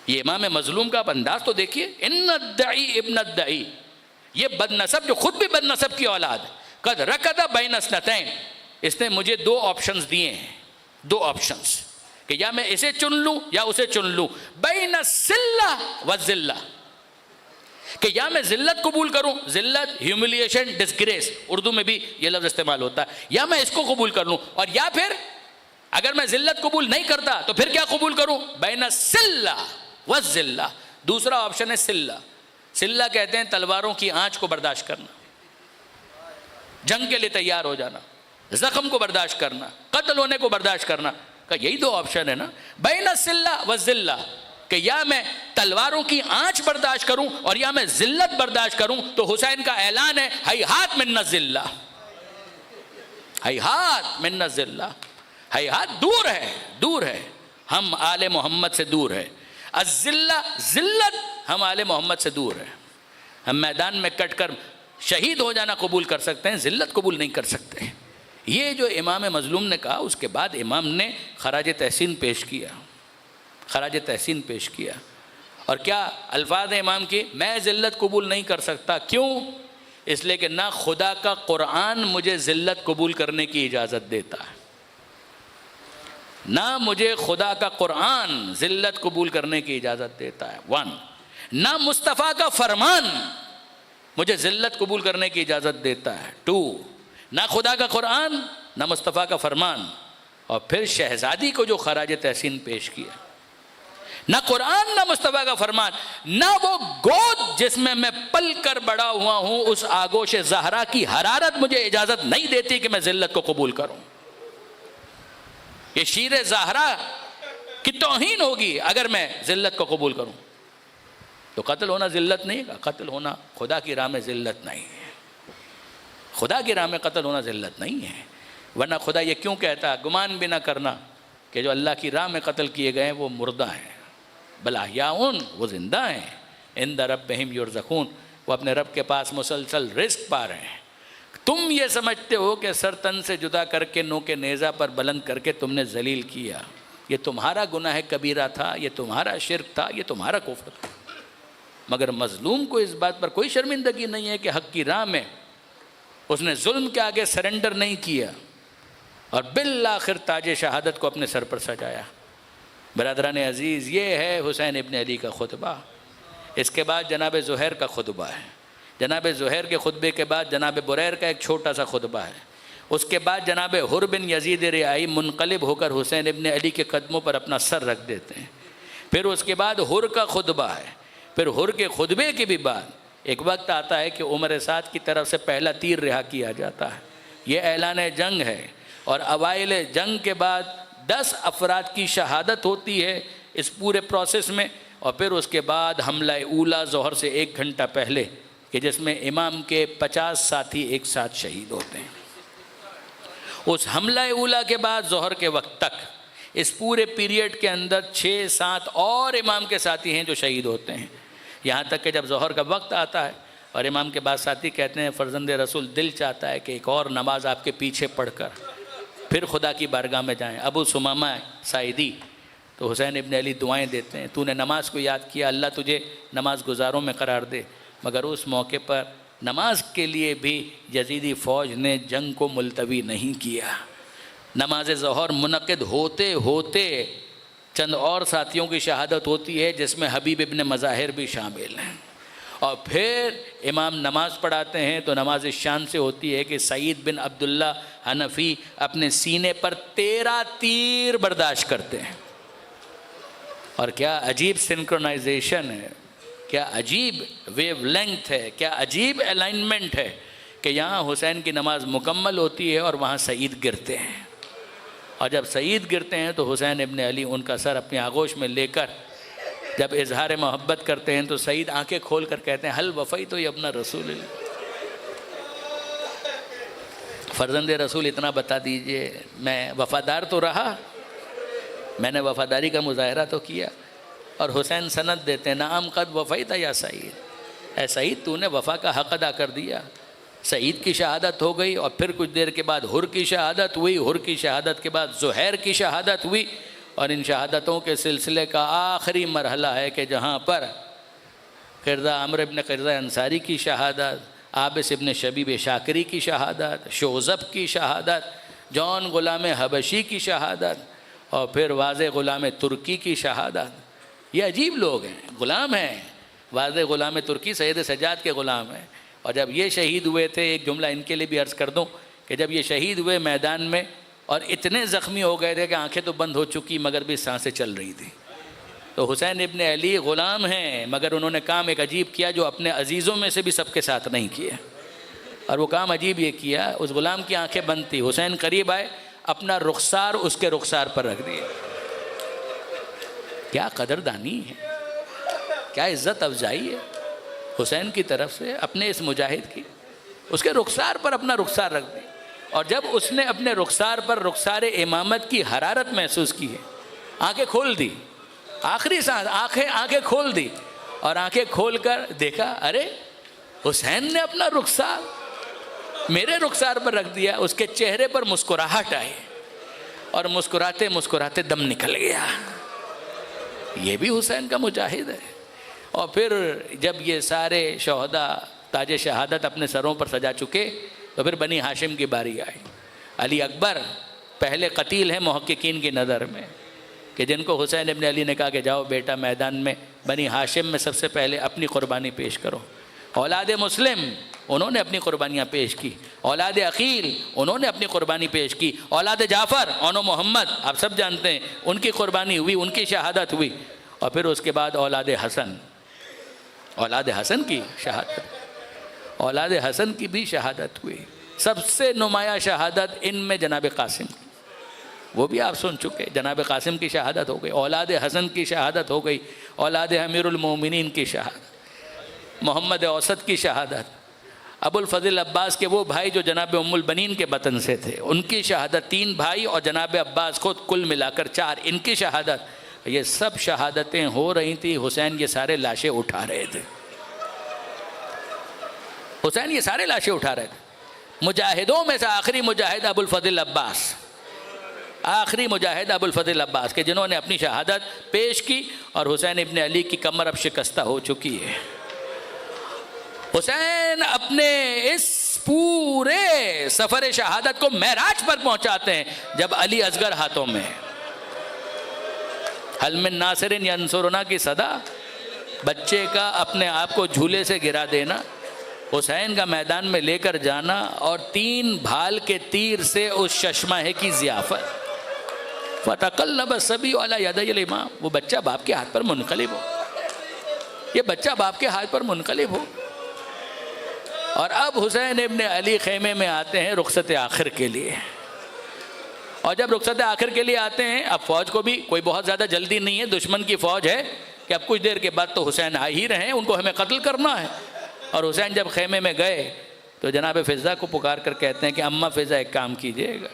یہ امام مظلوم کا انداز تو دیکھیے، ان الدعی ابن الدعی، یہ بد نسب جو خود بھی بد نسب کی اولاد ہے، قد رکض بین اثنتین، اس نے مجھے دو آپشنز دیے ہیں، دو آپشنز، کہ یا میں اسے چن لوں یا اسے چن لوں، بین السلہ والذلہ، کہ یا میں ذلت قبول کروں، ذلت، ہیوملیشن، ڈسگریس، اردو میں بھی یہ لفظ استعمال ہوتا ہے، یا میں اس کو قبول کر لوں، اور یا پھر اگر میں ذلت قبول نہیں کرتا تو پھر کیا قبول کروں؟ بین السلہ والذلہ۔ دوسرا آپشن ہے سلہ۔ سلہ کہتے ہیں تلواروں کی آنچ کو برداشت کرنا، جنگ کے لیے تیار ہو جانا، زخم کو برداشت کرنا، قتل ہونے کو برداشت کرنا، کہ یہی دو آپشن ہے نا، بین السلہ والذلہ، کہ یا میں تلواروں کی آنچ برداشت کروں اور یا میں ذلت برداشت کروں۔ تو حسین کا اعلان ہے، ہیہات من الذلہ، ہیہات من الذلہ، ہیہات دور ہے، دور ہے، ہم آل محمد سے دور ہے، الذلہ، ذلت ہم آل محمد سے دور ہے، ہم میدان میں کٹ کر شہید ہو جانا قبول کر سکتے ہیں، ذلت قبول نہیں کر سکتے۔ یہ جو امام مظلوم نے کہا، اس کے بعد امام نے خراج تحسین پیش کیا، خراج تحسین پیش کیا، اور کیا الفاظ ہیں امام کی؟ میں ذلت قبول نہیں کر سکتا، کیوں؟ اس لیے کہ نہ خدا کا قرآن مجھے ذلت قبول کرنے کی اجازت دیتا ہے، نہ مجھے خدا کا قرآن ذلت قبول کرنے کی اجازت دیتا ہے، 1، نہ مصطفیٰ کا فرمان مجھے ذلت قبول کرنے کی اجازت دیتا ہے، 2، نہ خدا کا قرآن نہ مصطفیٰ کا فرمان۔ اور پھر شہزادی کو جو خراج تحسین پیش کیا، نہ قرآن نہ مصطفیٰ کا فرمان، نہ وہ گود جس میں میں پل کر بڑا ہوا ہوں، اس آگوش زہرا کی حرارت مجھے اجازت نہیں دیتی کہ میں ذلت کو قبول کروں۔ یہ شیر زہرا کی توہین ہوگی اگر میں ذلت کو قبول کروں۔ تو قتل ہونا ذلت نہیں ہے، قتل ہونا خدا کی راہ میں ذلت نہیں ہے، خدا کی راہ میں قتل ہونا ذلت نہیں ہے، ورنہ خدا یہ کیوں کہتا ہے، گمان بھی نہ کرنا کہ جو اللہ کی راہ میں قتل کیے گئے ہیں وہ مردہ ہیں، بل احیاء، وہ زندہ ہیں، عند ربہم یرزقون، وہ اپنے رب کے پاس مسلسل رزق پا رہے ہیں۔ تم یہ سمجھتے ہو کہ سر تن سے جدا کر کے نوک نیزہ پر بلند کر کے تم نے ذلیل کیا، یہ تمہارا گناہ کبیرہ تھا، یہ تمہارا شرک تھا، یہ تمہارا کفر تھا، مگر مظلوم کو اس بات پر کوئی شرمندگی نہیں ہے کہ حق کی راہ میں اس نے ظلم کے آگے سرنڈر نہیں کیا اور بالآخر تاج شہادت کو اپنے سر پر سجایا۔ برادران عزیز، یہ ہے حسین ابن علی کا خطبہ۔ اس کے بعد جناب زہیر کا خطبہ ہے۔ جناب زہیر کے خطبے کے بعد جناب بریر کا ایک چھوٹا سا خطبہ ہے۔ اس کے بعد جناب حر بن یزید رعائی منقلب ہو کر حسین ابن علی کے قدموں پر اپنا سر رکھ دیتے ہیں۔ پھر اس کے بعد حر کا خطبہ ہے۔ پھر حر کے خطبے کے بھی بعد ایک وقت آتا ہے کہ عمر سعد کی طرف سے پہلا تیر رہا کیا جاتا ہے۔ یہ اعلان جنگ ہے، اور اوائل جنگ کے بعد 10 افراد کی شہادت ہوتی ہے اس پورے پروسیس میں، اور پھر اس کے بعد حملہ اولا ظہر سے 1 گھنٹہ پہلے، کہ جس میں امام کے 50 ساتھی ایک ساتھ شہید ہوتے ہیں۔ اس حملہ اولا کے بعد ظہر کے وقت تک اس پورے پیریڈ کے اندر 6-7 اور امام کے ساتھی ہیں جو شہید ہوتے ہیں، یہاں تک کہ جب ظہر کا وقت آتا ہے اور امام کے بعد ساتھی کہتے ہیں فرزند رسول دل چاہتا ہے کہ ایک اور نماز آپ کے پیچھے پڑھ کر پھر خدا کی بارگاہ میں جائیں۔ ابو سمامہ سائدی تو حسین ابن علی دعائیں دیتے ہیں، تو نے نماز کو یاد کیا، اللہ تجھے نماز گزاروں میں قرار دے۔ مگر اس موقع پر نماز کے لیے بھی یزیدی فوج نے جنگ کو ملتوی نہیں کیا۔ نماز ظہر منعقد ہوتے ہوتے چند اور ساتھیوں کی شہادت ہوتی ہے، جس میں حبیب ابن مظاہر بھی شامل ہیں، اور پھر امام نماز پڑھاتے ہیں تو نماز شان سے ہوتی ہے کہ سعید بن عبداللہ حنفی اپنے سینے پر 13 تیر برداشت کرتے ہیں۔ اور کیا عجیب سنکرونائزیشن ہے، کیا عجیب ویو لینگتھ ہے، کیا عجیب الائنمنٹ ہے کہ یہاں حسین کی نماز مکمل ہوتی ہے اور وہاں سعید گرتے ہیں، اور جب سعید گرتے ہیں تو حسین ابن علی ان کا سر اپنی آغوش میں لے کر جب اظہار محبت کرتے ہیں تو سعید آنکھیں کھول کر کہتے ہیں حل وفی تو یہ اپنا رسول اللہ، فرزند رسول اتنا بتا دیجئے میں وفادار تو رہا، میں نے وفاداری کا مظاہرہ تو کیا۔ اور حسین سند دیتے ہیں نعم قد وفیت یا سعید، اے سعید تو نے وفا کا حق ادا کر دیا۔ سعید کی شہادت ہو گئی، اور پھر کچھ دیر کے بعد حر کی شہادت ہوئی، حر کی شہادت کے بعد زہیر کی شہادت ہوئی، اور ان شہادتوں کے سلسلے کا آخری مرحلہ ہے کہ جہاں پر قرظہ عمرو ابن قرظہ انصاری کی شہادت، عابس ابن شبیب شاکری کی شہادت، شوذب کی شہادت، جون غلام حبشی کی شہادت، اور پھر واضح غلام ترکی کی شہادت۔ یہ عجیب لوگ ہیں، غلام ہیں۔ واضح غلام ترکی سید سجاد کے غلام ہیں، اور جب یہ شہید ہوئے تھے، ایک جملہ ان کے لیے بھی عرض کر دوں کہ جب یہ شہید ہوئے میدان میں اور اتنے زخمی ہو گئے تھے کہ آنکھیں تو بند ہو چکی مگر بھی سانسیں چل رہی تھیں، تو حسین ابن علی غلام ہیں، مگر انہوں نے کام ایک عجیب کیا جو اپنے عزیزوں میں سے بھی سب کے ساتھ نہیں کیا، اور وہ کام عجیب یہ کیا، اس غلام کی آنکھیں بند تھی، حسین قریب آئے، اپنا رخسار اس کے رخسار پر رکھ دیے۔ کیا قدردانی ہے، کیا عزت افزائی ہے حسین کی طرف سے اپنے اس مجاہد کی، اس کے رخسار پر اپنا رخسار رکھ دی۔ اور جب اس نے اپنے رخسار پر رخسار امامت کی حرارت محسوس کی ہے، آنکھیں کھول دی، آخری سانس آنکھیں کھول دی، اور آنکھیں کھول کر دیکھا ارے حسین نے اپنا رخسار میرے رخسار پر رکھ دیا۔ اس کے چہرے پر مسکراہٹ آئی، اور مسکراتے مسکراتے دم نکل گیا۔ یہ بھی حسین کا مجاہد ہے۔ اور پھر جب یہ سارے شہداء تاج شہادت اپنے سروں پر سجا چکے تو پھر بنی ہاشم کی باری آئی۔ علی اکبر پہلے قتیل ہیں محققین کی نظر میں، کہ جن کو حسین ابن علی نے کہا کہ جاؤ بیٹا میدان میں بنی ہاشم میں سب سے پہلے اپنی قربانی پیش کرو۔ اولاد مسلم انہوں نے اپنی قربانیاں پیش کی، اولاد عقیل انہوں نے اپنی قربانی پیش کی، اولاد جعفر اونو محمد آپ سب جانتے ہیں ان کی قربانی ہوئی، ان کی شہادت ہوئی، اور پھر اس کے بعد اولاد حسن کی شہادت، اولاد حسن کی بھی شہادت ہوئی۔ سب سے نمایاں شہادت ان میں جناب قاسم، وہ بھی آپ سن چکے، جناب قاسم کی شہادت ہو گئی، اولاد حسن کی شہادت ہو گئی، اولاد امیر المومنین کی شہادت، محمد اوسط کی شہادت، ابو الفضل عباس کے وہ بھائی جو جناب ام البنین کے بطن سے تھے ان کی شہادت، 3 بھائی اور جناب عباس خود کل ملا کر 4 ان کی شہادت۔ یہ سب شہادتیں ہو رہی تھی، حسین یہ سارے لاشیں اٹھا رہے تھے، حسین یہ سارے لاشیں اٹھا رہے تھے۔ مجاہدوں میں سے آخری مجاہد ابو الفضل عباس، آخری مجاہد ابو الفضل عباس کہ جنہوں نے اپنی شہادت پیش کی، اور حسین ابن علی کی کمر اب شکستہ ہو چکی ہے۔ حسین اپنے اس پورے سفر شہادت کو معراج پر پہنچاتے ہیں جب علی اصغر ہاتھوں میں ہے۔ حل من ناصر ینصرنا کی صدا، بچے کا اپنے آپ کو جھولے سے گرا دینا، حسین کا میدان میں لے کر جانا اور 3 بھال کے تیر سے اس ششمہ کی ضیافت۔ فَتَقَلَّبَ الصَّبِيُّ عَلَى يَدَيِ الْإِمَامِ، وہ بچہ باپ کے ہاتھ پر منقلب ہو، یہ بچہ باپ کے ہاتھ پر منقلب ہو۔ اور اب حسین ابن علی خیمے میں آتے ہیں رخصت آخر کے لیے، اور جب رخصت آخر کے لیے آتے ہیں، اب فوج کو بھی کوئی بہت زیادہ جلدی نہیں ہے، دشمن کی فوج ہے کہ اب کچھ دیر کے بعد تو حسین آ ہی رہے ہیں، ان کو ہمیں قتل کرنا ہے۔ اور حسین جب خیمے میں گئے تو جناب فضہ کو پکار کر کہتے ہیں کہ اماں فضہ ایک کام کیجئے گا،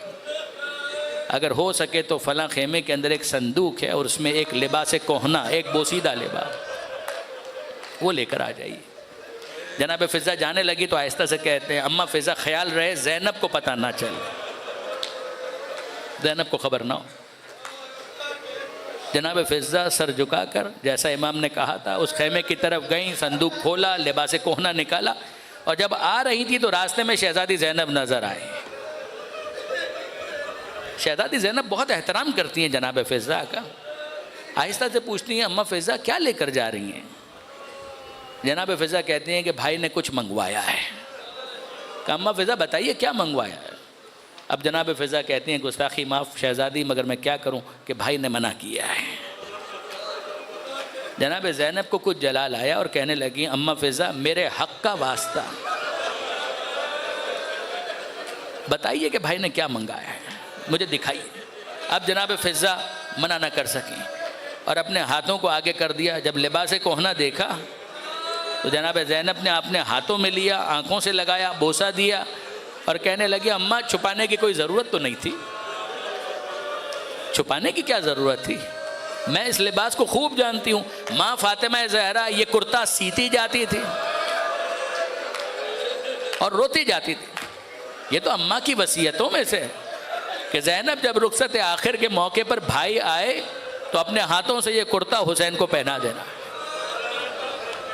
اگر ہو سکے تو فلاں خیمے کے اندر ایک صندوق ہے اور اس میں ایک لباس کہنا، ایک بوسیدہ لباس، وہ لے کر آ جائیے۔ جناب فضہ جانے لگی تو آہستہ سے کہتے ہیں اماں فضہ خیال رہے زینب کو پتہ نہ چلے، زینب کو خبر نہ ہو۔ جناب فضہ سر جھکا کر جیسا امام نے کہا تھا اس خیمے کی طرف گئیں، صندوق کھولا، لباس کہنا نکالا، اور جب آ رہی تھی تو راستے میں شہزادی زینب نظر آئی۔ شہزادی زینب بہت احترام کرتی ہیں جناب فضہ کا، آہستہ سے پوچھتی ہیں اماں فضہ کیا لے کر جا رہی ہیں؟ جناب فضہ کہتی ہیں کہ بھائی نے کچھ منگوایا ہے۔ کہ اماں فضہ بتائیے کیا منگوایا ہے؟ اب جناب فضہ کہتی ہیں گستاخی معاف شہزادی، مگر میں کیا کروں کہ بھائی نے منع کیا ہے۔ جناب زینب کو کچھ جلال آیا اور کہنے لگی اماں فضہ میرے حق کا واسطہ بتائیے کہ بھائی نے کیا منگایا ہے، مجھے دکھائیے۔ اب جناب فضہ منع نہ کر سکیں اور اپنے ہاتھوں کو آگے کر دیا۔ جب لباس کہنا دیکھا تو جناب زینب نے اپنے ہاتھوں میں لیا، آنکھوں سے لگایا، بوسہ دیا اور کہنے لگی اماں چھپانے کی کوئی ضرورت تو نہیں تھی، چھپانے کی کیا ضرورت تھی، میں اس لباس کو خوب جانتی ہوں۔ ماں فاطمہ زہرا یہ کرتا سیتی جاتی تھی اور روتی جاتی تھی، یہ تو اماں کی وصیتوں میں سے ہے کہ زینب جب رخصت آخر کے موقع پر بھائی آئے تو اپنے ہاتھوں سے یہ کرتا حسین کو پہنا دینا۔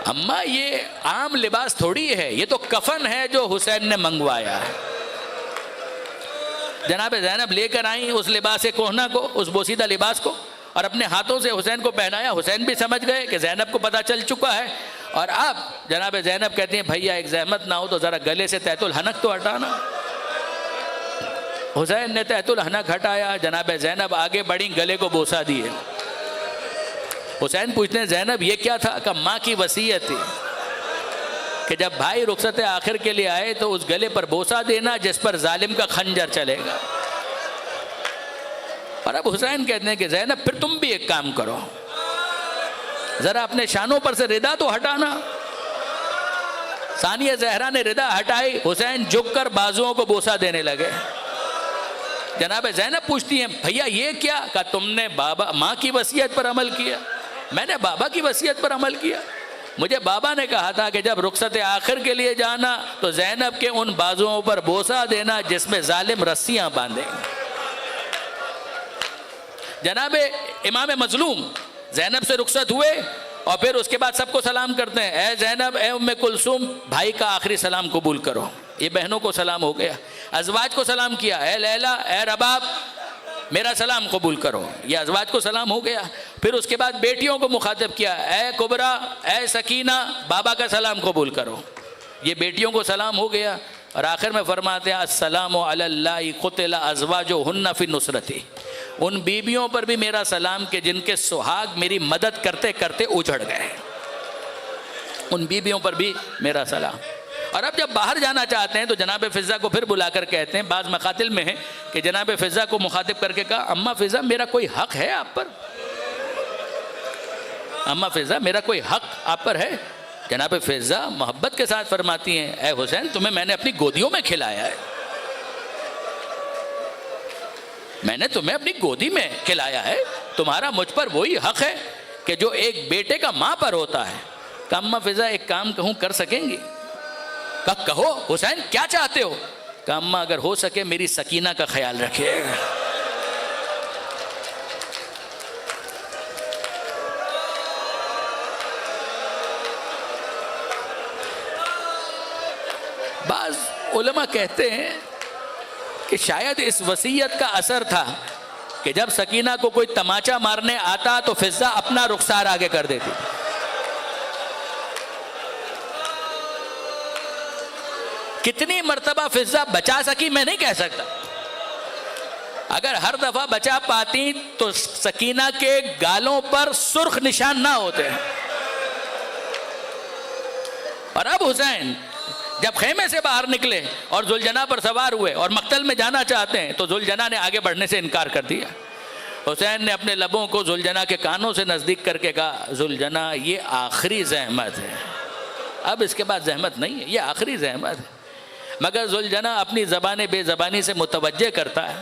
اماں یہ عام لباس تھوڑی ہے، یہ تو کفن ہے جو حسین نے منگوایا ہے۔ جناب زینب لے کر آئیں اس لباس کہنا کو، اس بوسیدہ لباس کو، اور اپنے ہاتھوں سے حسین کو پہنایا۔ حسین بھی سمجھ گئے کہ زینب کو پتہ چل چکا ہے، اور اب جناب زینب کہتے ہیں بھیا ایک زحمت نہ ہو تو ذرا گلے سے تحت الحنک تو ہٹانا۔ حسین نے تحت الحنک ہٹایا، جناب زینب آگے بڑھیں، گلے کو بوسہ دیے۔ حسین پوچھتے ہیں زینب یہ کیا تھا؟ کہ ماں کی وصیت تھی کہ جب بھائی رخصت آخر کے لیے آئے تو اس گلے پر بوسہ دینا جس پر ظالم کا خنجر چلے گا۔ اور اب حسین کہتے ہیں کہ زینب پھر تم بھی ایک کام کرو، ذرا اپنے شانوں پر سے ردا تو ہٹانا۔ ثانیہ زہرا نے ردا ہٹائی، حسین جھک کر بازوؤں کو بوسہ دینے لگے۔ جناب زینب پوچھتی ہیں بھیا یہ کیا؟ کہ تم نے ماں کی وصیت پر عمل کیا، میں نے بابا کی وصیت پر عمل کیا۔ مجھے بابا نے کہا تھا کہ جب رخصت آخر کے لیے جانا تو زینب کے ان بازوؤں پر بوسہ دینا جس میں ظالم رسیاں باندھیں۔ جناب امام مظلوم زینب سے رخصت ہوئے اور پھر اس کے بعد سب کو سلام کرتے ہیں، اے زینب، اے ام کلثوم، بھائی کا آخری سلام قبول کرو۔ یہ بہنوں کو سلام ہو گیا۔ ازواج کو سلام کیا، اے لیلا، اے رباب، میرا سلام قبول کرو، یہ ازواج کو سلام ہو گیا۔ پھر اس کے بعد بیٹیوں کو مخاطب کیا، اے کبرا، اے سکینہ، بابا کا سلام قبول کرو، یہ بیٹیوں کو سلام ہو گیا۔ اور آخر میں فرماتے ہیں السلام علی اللہ قتل ازواجہن فی نصرتی، ان بیویوں پر بھی میرا سلام کہ جن کے سہاگ میری مدد کرتے کرتے اجڑ گئے، ان بیویوں پر بھی میرا سلام۔ اور اب جب باہر جانا چاہتے ہیں تو جناب فضہ کو پھر بلا کر کہتے ہیں، بعض مقاتل میں ہے کہ جناب فضہ کو مخاطب کر کے کہا اماں فضہ میرا کوئی حق ہے آپ پر؟ اماں فضہ میرا کوئی حق آپ پر ہے؟ جناب فضہ محبت کے ساتھ فرماتی ہیں اے حسین تمہیں میں نے اپنی گودیوں میں کھلایا ہے، میں نے تمہیں اپنی گودی میں کھلایا ہے، تمہارا مجھ پر وہی حق ہے کہ جو ایک بیٹے کا ماں پر ہوتا ہے۔ کہ اماں فضہ ایک کام کہوں کر سکیں گی؟ کہو حسین کیا چاہتے ہو؟ کہ اماں اگر ہو سکے میری سکینہ کا خیال رکھے۔ بعض علماء کہتے ہیں کہ شاید اس وصیت کا اثر تھا کہ جب سکینہ کو کوئی تماچا مارنے آتا تو فضہ اپنا رخسار آگے کر دیتی. کتنی مرتبہ فضہ بچا سکی میں نہیں کہہ سکتا. اگر ہر دفعہ بچا پاتی تو سکینہ کے گالوں پر سرخ نشان نہ ہوتے. اور اب حسین جب خیمے سے باہر نکلے اور ذوالجناح پر سوار ہوئے اور مقتل میں جانا چاہتے ہیں تو ذوالجناح نے آگے بڑھنے سے انکار کر دیا. حسین نے اپنے لبوں کو ذوالجناح کے کانوں سے نزدیک کر کے کہا ذوالجناح یہ آخری زحمت ہے, اب اس کے بعد زحمت نہیں ہے, یہ آخری زحمت ہے. مگر ذوالجناح اپنی زبان بے زبانی سے متوجہ کرتا ہے.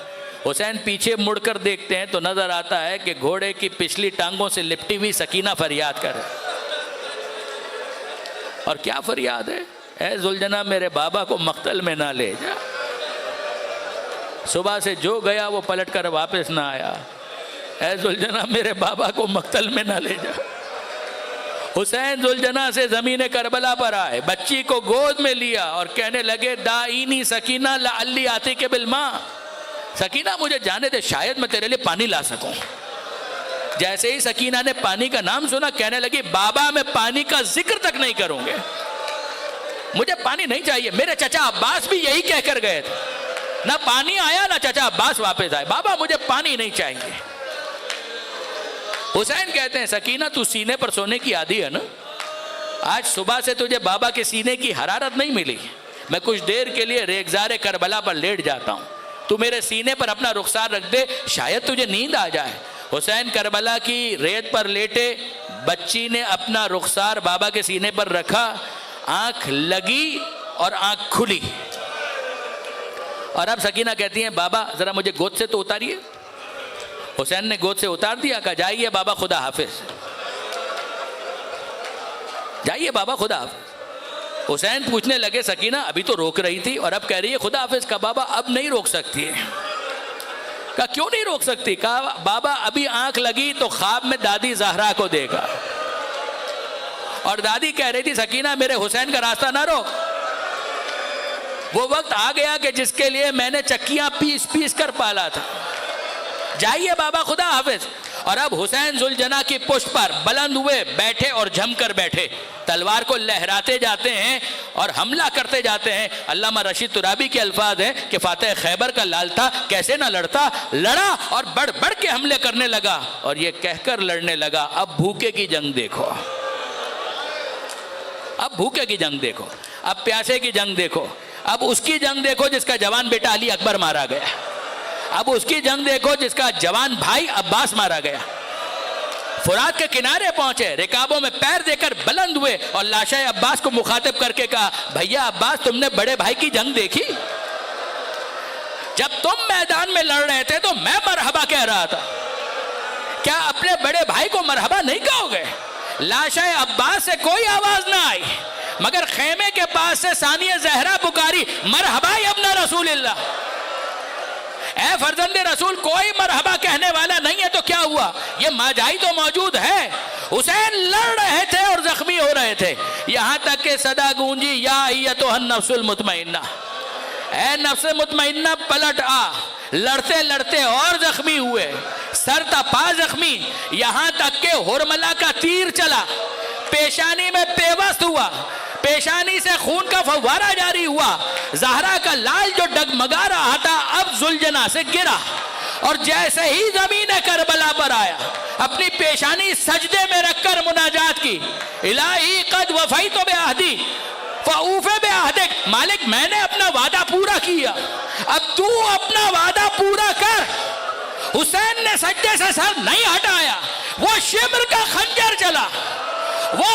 حسین پیچھے مڑ کر دیکھتے ہیں تو نظر آتا ہے کہ گھوڑے کی پچھلی ٹانگوں سے لپٹی ہوئی سکینہ فریاد کرے. اور کیا فریاد ہے؟ اے ذوالجناح میرے بابا کو مقتل میں نہ لے جا. صبح سے جو گیا وہ پلٹ کر واپس نہ آیا. اے ذوالجناح میرے بابا کو مقتل میں نہ لے جا. حسین ذوالجناح سے زمین کربلا پر آئے, بچی کو گود میں لیا اور کہنے لگے داعینی سکینہ لعلی آتیک بالماء, سکینہ مجھے جانے دے شاید میں تیرے لیے پانی لا سکوں. جیسے ہی سکینہ نے پانی کا نام سنا کہنے لگی بابا میں پانی کا ذکر تک نہیں کروں گے, مجھے پانی نہیں چاہیے. میرے چچا عباس بھی یہی کہہ کر گئے تھے, نہ پانی آیا نہ چچا عباس واپس آئے, بابا مجھے پانی نہیں چاہیے. حسین کہتے ہیں سکینہ تو سینے پر سونے کی عادی ہے نا, آج صبح سے تجھے بابا کے سینے کی حرارت نہیں ملی, میں کچھ دیر کے لیے ریگزار کربلا پر لیٹ جاتا ہوں, تو میرے سینے پر اپنا رخسار رکھ دے شاید تجھے نیند آ جائے. حسین کربلا کی ریت پر لیٹے, بچی نے اپنا رخسار بابا کے سینے پر رکھا, آنکھ لگی اور آنکھ کھلی. اور اب سکینہ کہتی ہیں بابا ذرا مجھے گود سے تو اتاریے. حسین نے گود سے اتار دیا, کہا جائیے بابا خدا حافظ, جائیے بابا خدا حافظ. حسین پوچھنے لگے سکینہ ابھی تو روک رہی تھی اور اب کہہ رہی ہے خدا حافظ. کہا بابا اب نہیں روک سکتی ہے. کہا کیوں نہیں روک سکتی؟ کہا بابا ابھی آنکھ لگی تو خواب میں دادی زہرا کو دیکھا, اور دادی کہہ رہی تھی سکینہ میرے حسین کا راستہ نہ روک, وہ وقت آ گیا کہ جس کے لیے میں نے چکیاں پیس پیس کر پالا تھا, جائیے بابا خدا حافظ. اور اب حسین ذوالجناح کی پشت پر بلند ہوئے, بیٹھے اور جھم کر بیٹھے, تلوار کو لہراتے جاتے ہیں اور حملہ کرتے جاتے ہیں. علامہ رشید ترابی کے الفاظ ہیں کہ فاتح خیبر کا لال تھا کیسے نہ لڑتا, لڑا اور بڑھ بڑھ کے حملے کرنے لگا اور یہ کہہ کر لڑنے لگا اب بھوکے کی جنگ دیکھو, اب بھوکے کی جنگ دیکھو, اب پیاسے کی جنگ دیکھو, اب اس کی جنگ دیکھو جس کا جوان بیٹا علی اکبر مارا گیا, اب اس کی جنگ دیکھو جس کا جوان بھائی عباس مارا گیا. فرات کے کنارے پہنچے, رکابوں میں پیر دے کر بلند ہوئے اور لاشائے عباس کو مخاطب کر کے کہا بھیا عباس تم نے بڑے بھائی کی جنگ دیکھی؟ جب تم میدان میں لڑ رہے تھے تو میں مرحبا کہہ رہا تھا, کیا اپنے بڑے بھائی کو مرحبا نہیں کہو گے؟ لاشائے عباس سے کوئی آواز نہ آئی, مگر خیمے کے پاس سے ثانیہ زہرا پکاری مرحبا ابن رسول اللہ. اے فرزند رسول کوئی مرحبا کہنے والا نہیں ہے تو کیا ہوا, یہ ماجائی تو موجود ہے. حسین لڑ رہے تھے اور زخمی ہو رہے تھے, یہاں تک کہ صدا گونجی یا ایتھا النفس المطمئنہ, اے نفس مطمئنہ پلٹ آ. لڑتے لڑتے اور زخمی ہوئے, سر تا پا زخمی, یہاں تک کہ ہرملا کا تیر چلا, پیشانی میں پیوست ہوا, پیشانی سے خون کا فوارہ جاری ہوا, زہرا کا لال جو ڈگمگا رہا تھا اب ذوالجناح سے گرا, اور جیسے ہی زمین کربلا پر آیا اپنی پیشانی سجدے میں رکھ کر مناجات کی, الہی قد وفیت بعہدی فاوف بعہدک, مالک میں نے اپنا وعدہ پورا کیا, اب تو اپنا وعدہ پورا کر. حسین نے سجدے سے سر نہیں ہٹایا, وہ شمر کا خنجر چلا, وہ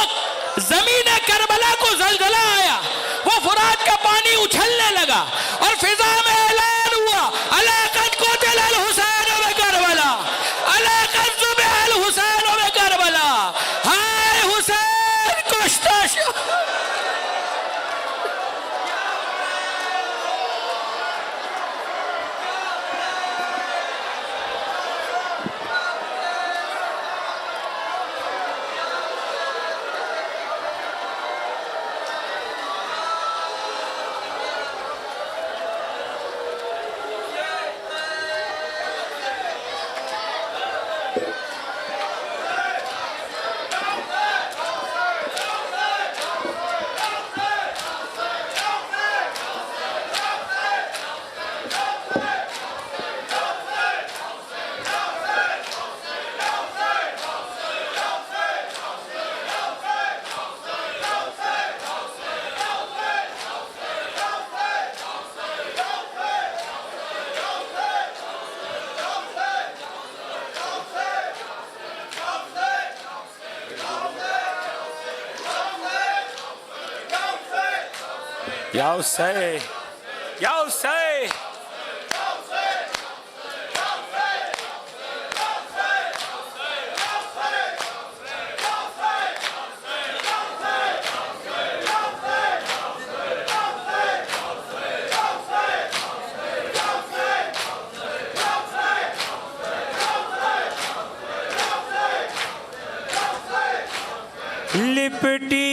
زمین کربلا کو زلزلہ آیا, وہ فرات کا پانی اچھلنے لگا اور فضا میں اعلان ہوا الی قد قتل الحسین بکربلا, الی قد ذبح الحسین بکربلا, ہائے حسین کشتہ شد. یا حسین یا حسین لپٹی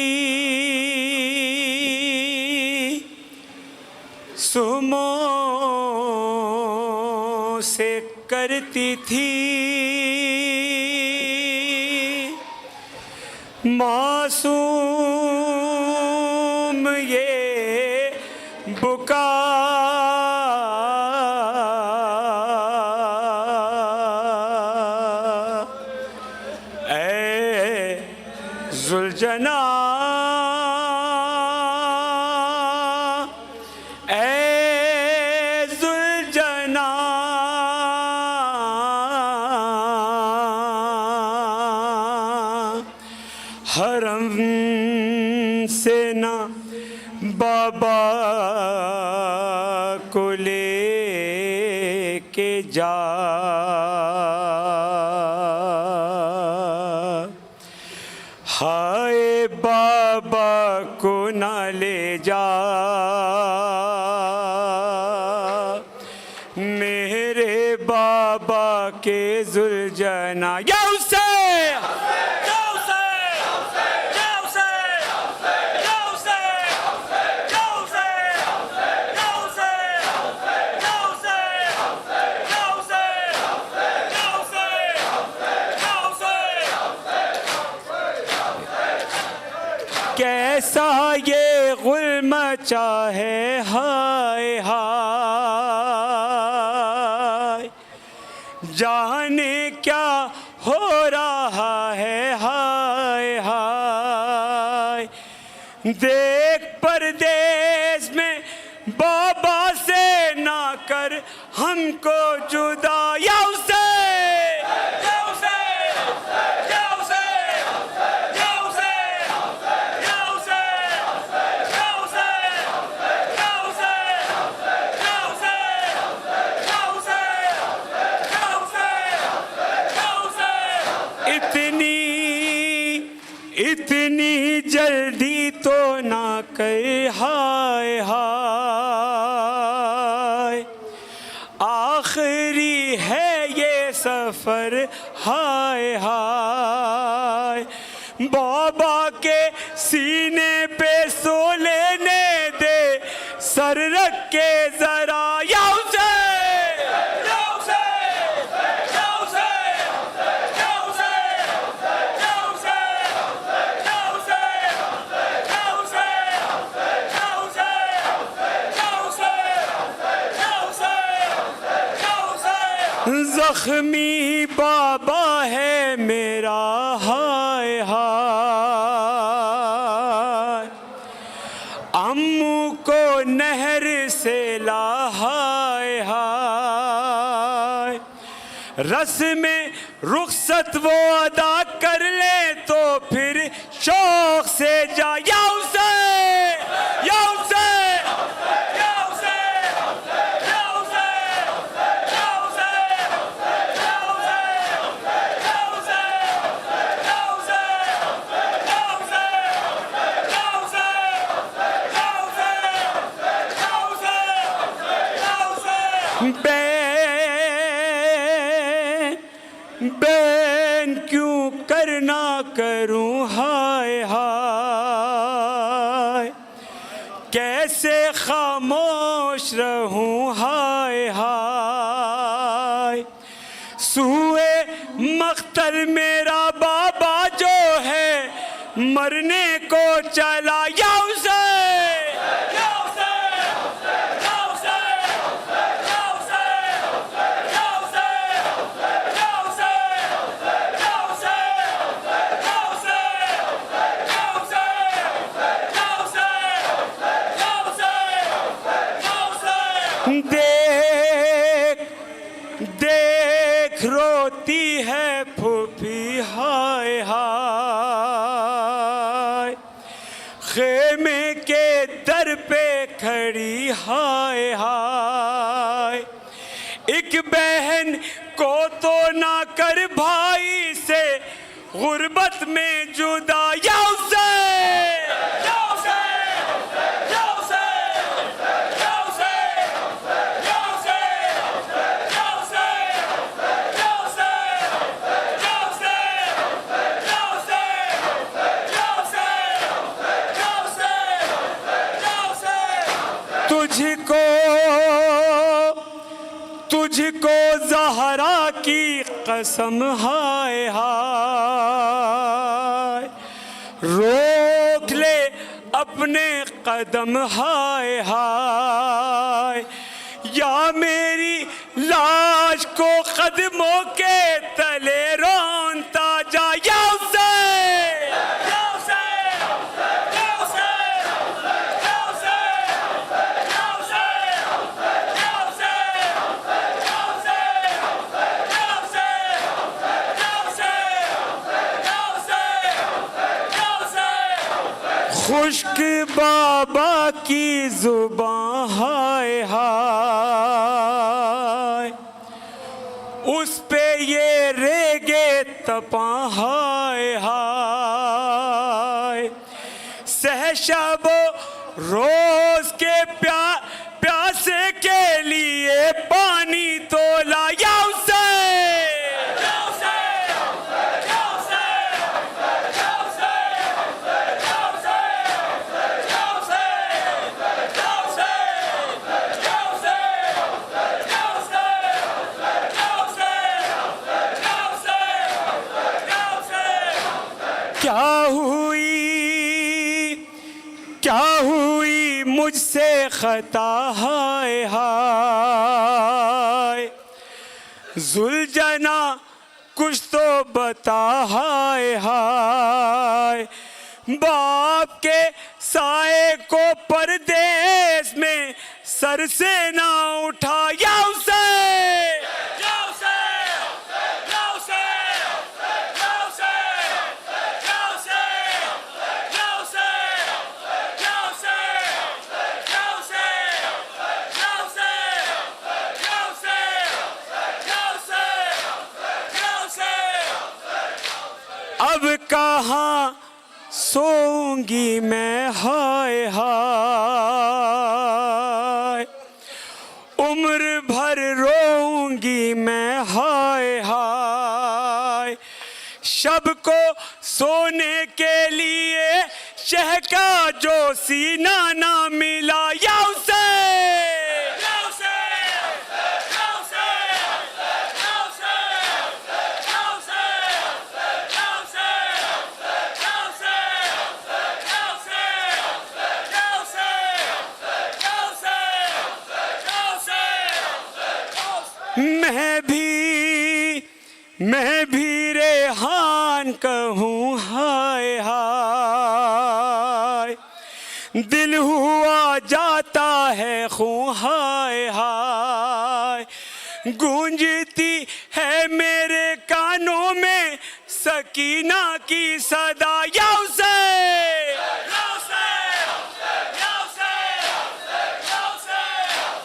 سموں سے کرتی تھی معصوم یہ بکا ذوالجنا اے ذوالجنا حرم سے نہ بابا کو لے کے جا ہائے بابا کو نہ لے جا میرے بابا کے ذوالجنا یا حسین یا حسین یا حسین یا حسین یا حسین یا حسین یا حسین یا حسین یا حسین کیسا یہ غل مچا ہے ہائے ہائے جانے کیا ہو رہا ہے ہائے ہائے دیکھ پردیس میں بابا سے نہ کر ہم کو جدا یا حسین یا حسین یا حسین یا حسین یا حسین یا حسین یا حسین یا حسین یا حسین یا حسین یا حسین اتنی جلدی تو نہ کر ہائے ہائے آخری ہے یہ سفر ہائے ہائے بابا کے سینے پہ سو لینے دے سر رکھ کے ذرا یا حسین یا حسین یا حسین یا حسین یا حسین یا حسین یا حسین یا حسین یا حسین یا حسین یا حسین زخمی بابا ہے میرا ہائے ہائے امو کو نہر سے لا ہائے ہائے رسم رخصت وہ ادا کر لے تو پھر شوق سے جا یا حسین یا حسین یا حسین یا حسین یا حسین یا حسین یا حسین یا حسین یا حسین یا حسین یا حسین بین کیوں کرنا کروں ہائے ہائے کیسے خاموش رہوں ہائے ہائے سوئے مقتل میرا بابا جو ہے مرنے کو چلا یا حسین یا حسین یا حسین یا حسین یا حسین یا حسین یا حسین یا حسین یا حسین یا حسین یا حسین دیکھ روتی ہے پھوپھی ہائے ہائے کے در پہ کھڑی ہائے ہائے، ایک بہن کو تو نہ کر بھائی سے غربت میں جدا، یا حسین یا حسین یا حسین یا حسین یا حسین یا حسین یا حسین یا حسین یا حسین یا حسین یا حسین تجھ کو زہرا کی قسم ہائے ہائے، روک لے اپنے قدم ہائے ہائے، یا میری لاش کو قدموں کے تلے رونتا جا، یا حسین یا حسین یا حسین یا حسین یا حسین یا حسین یا حسین یا حسین یا حسین یا حسین۔ خشک بابا کی زباں ہائے ہائے، اس پہ یہ ریگے تپاں ہائے ہائے، سہ شب و روز کے پیاسے کے لیے پانی تولا، یا حسین یا حسین یا حسین یا حسین یا حسین یا حسین یا حسین۔ کیا ہوئی مجھ سے خطا ہائے ہائے، ذوالجنا کچھ تو بتا ہائے ہائے، باپ کے سائے کو پردیس میں سر سے نہ اٹھا، یا حسین یا حسین یا حسین یا حسین یا حسین یا حسین یا حسین یا حسین یا حسین یا حسین یا حسین۔ اب کہاں سوؤں گی میں ہائے ہائے، عمر بھر روؤں گی میں ہائے ہائے، شب کو سونے کے لیے شہ کا جو سینہ نہ ملا، یا حسین یا حسین یا حسین یا حسین یا حسین یا حسین یا حسین یا حسین۔ میں بھی ریحان کہوں ہائے ہائے، دل ہوا جاتا ہے خوں ہائے ہائے، گونجتی ہے میرے کانوں میں سکینہ کی صدا، یا حسین یا حسین یا حسین یا حسین یا حسین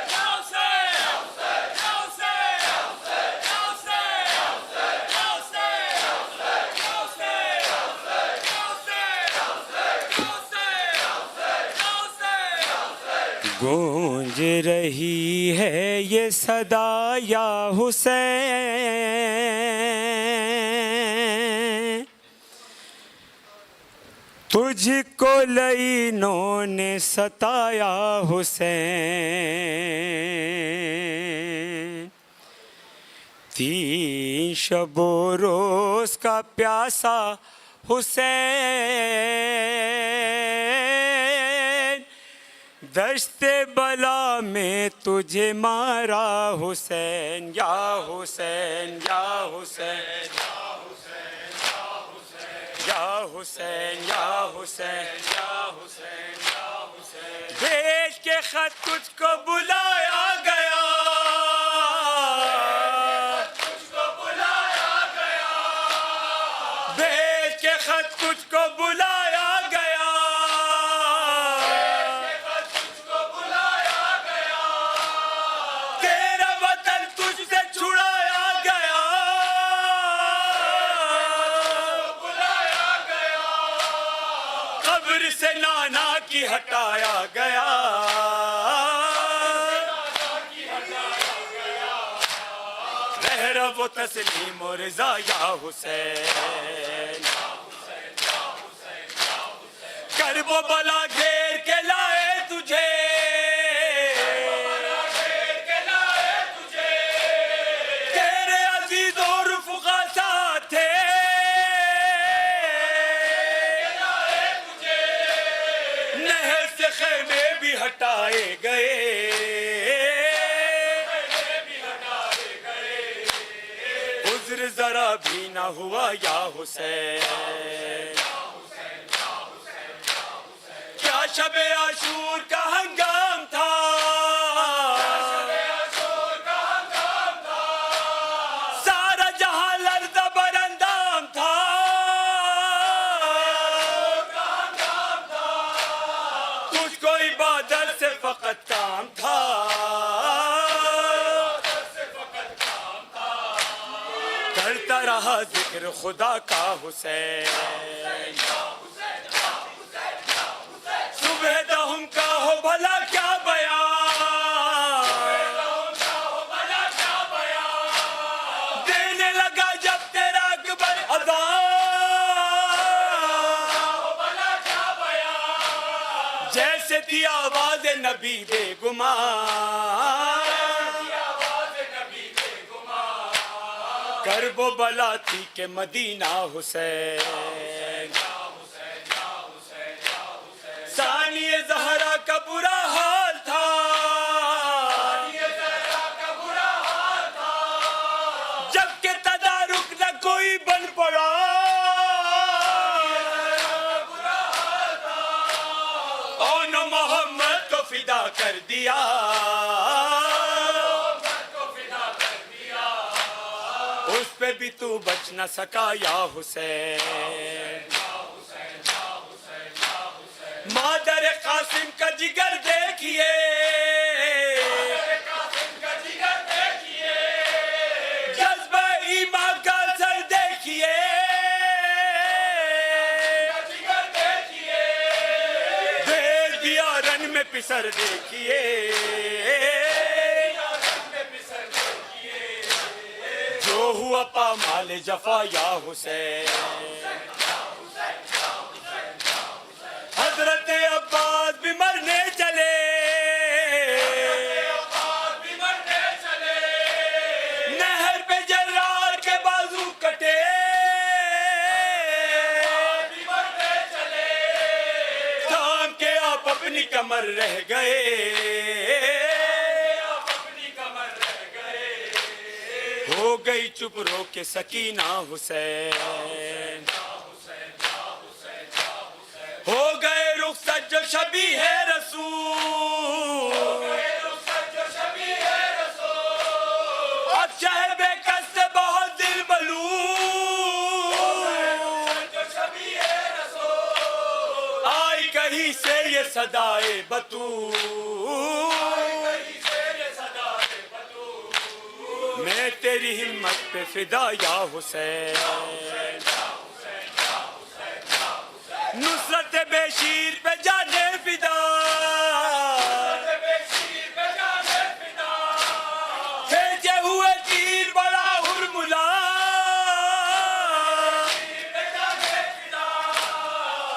یا حسین یا حسین۔ گونج رہی ہے یہ صدا یا حسین، تجھ کو لعینوں نے ستایا حسین، 3 شب و روز کا پیاسا حسین، دشت بلا میں تجھے مارا حسین، یا حسین یا حسین یا حسین یا حسین یا حسین یا حسین، بھیج کے خط تجھ کو بلایا گیا، بھیج کے خط تجھ کو بلایا گیا، نانا کی ہٹایا گیا رہرو و تسلیم و رضا یا حسین کرب و بلا گھیر کے لائے تجھے تیرے عزیز و رفقا ساتھ تھے نہر سے خیمے بھی ہٹائے گئے عذر ذرا بھی نہ ہوا یا حسین کیا شب عاشور کا ہنگام تھا سارا جہاں لرز بر اندام تھا تجھ کو عبادت سے فقط کام تھا کرتا رہا ذکر خدا کا حسین صبح دہم کا ہو بھلا کیا بیان دینے لگا جب تیرا اکبر اذان جیسے تھی آواز نبی بے گمان کرب و بلا تھی کہ مدینہ حسین ثانی زہرا کا برا حال تھا جب کہ تدارک نہ کوئی بن پڑا اون محمد کو فدا کر دیا اس پہ بھی تو بچ نہ سکا یا حسین مادر قاسم کا جگر دیکھیے جذبہ ایمان کا اثر دیکھیے دیر دیا رن میں پسر دیکھیے جو ہوا پامال جفا یا حسین حضرت عباس بھی مرنے چلے نہر پہ جرار کے بازو کٹے تھام کے آپ اپنی کمر رہ گئے ہو گئی چپ رو کے سکینہ حسین ہو گئے رخصت جو شبیہ رسول اب شہ بے کس سے بہت دل ملول آئی کہیں سے یہ صدائے بطول میں تیری ہمت پہ فدا یا حسین نصرت بے شیر پہ جانے فدا بھیجے ہوئے تیر بڑا ہرملا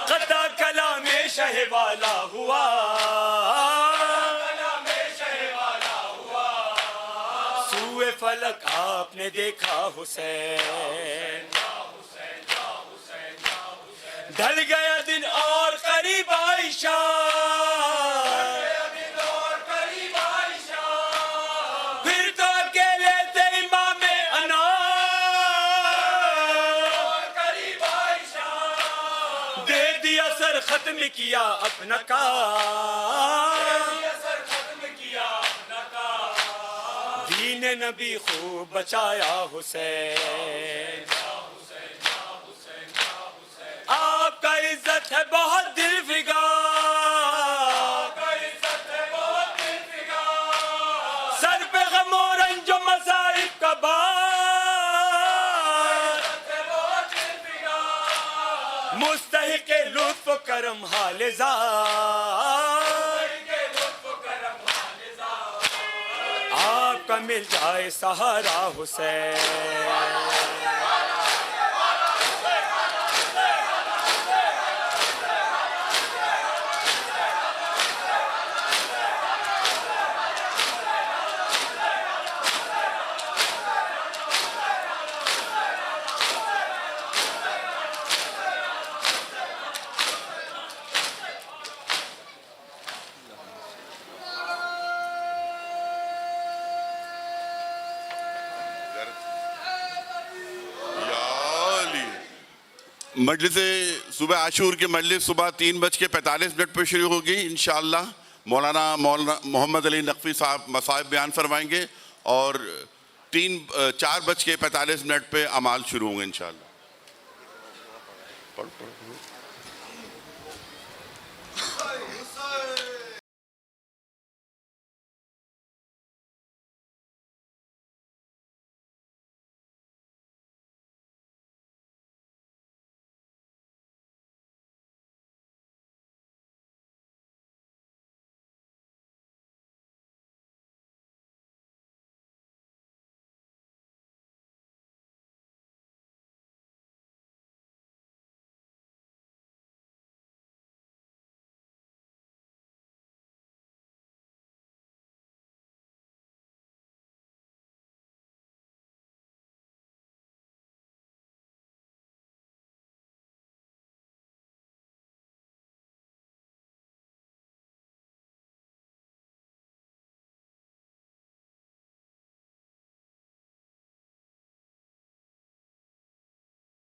قطع کلام شہ والا ہوا سوئے فلک آپ نے دیکھا حسین ڈھل گیا دن اور قریب عائشہ پھر تو اکیلے تھے امام انا دے دیا سر ختم کیا اپنا کام دین نبی خوب بچایا حسین آپ کا عزت ہے بہت دل فگار سر پہ غم و رنج و مصائب کا بار مستحق لطف کرم حال زار آپ کا مل جائے سہارا حسین مجلس صبح عاشور کی مجلس صبح 3:45 پہ شروع ہوگی انشاءاللہ. مولانا محمد علی نقوی صاحب مصائب بیان فرمائیں گے اور 4:45 پہ اعمال شروع ہوں گے انشاءاللہ.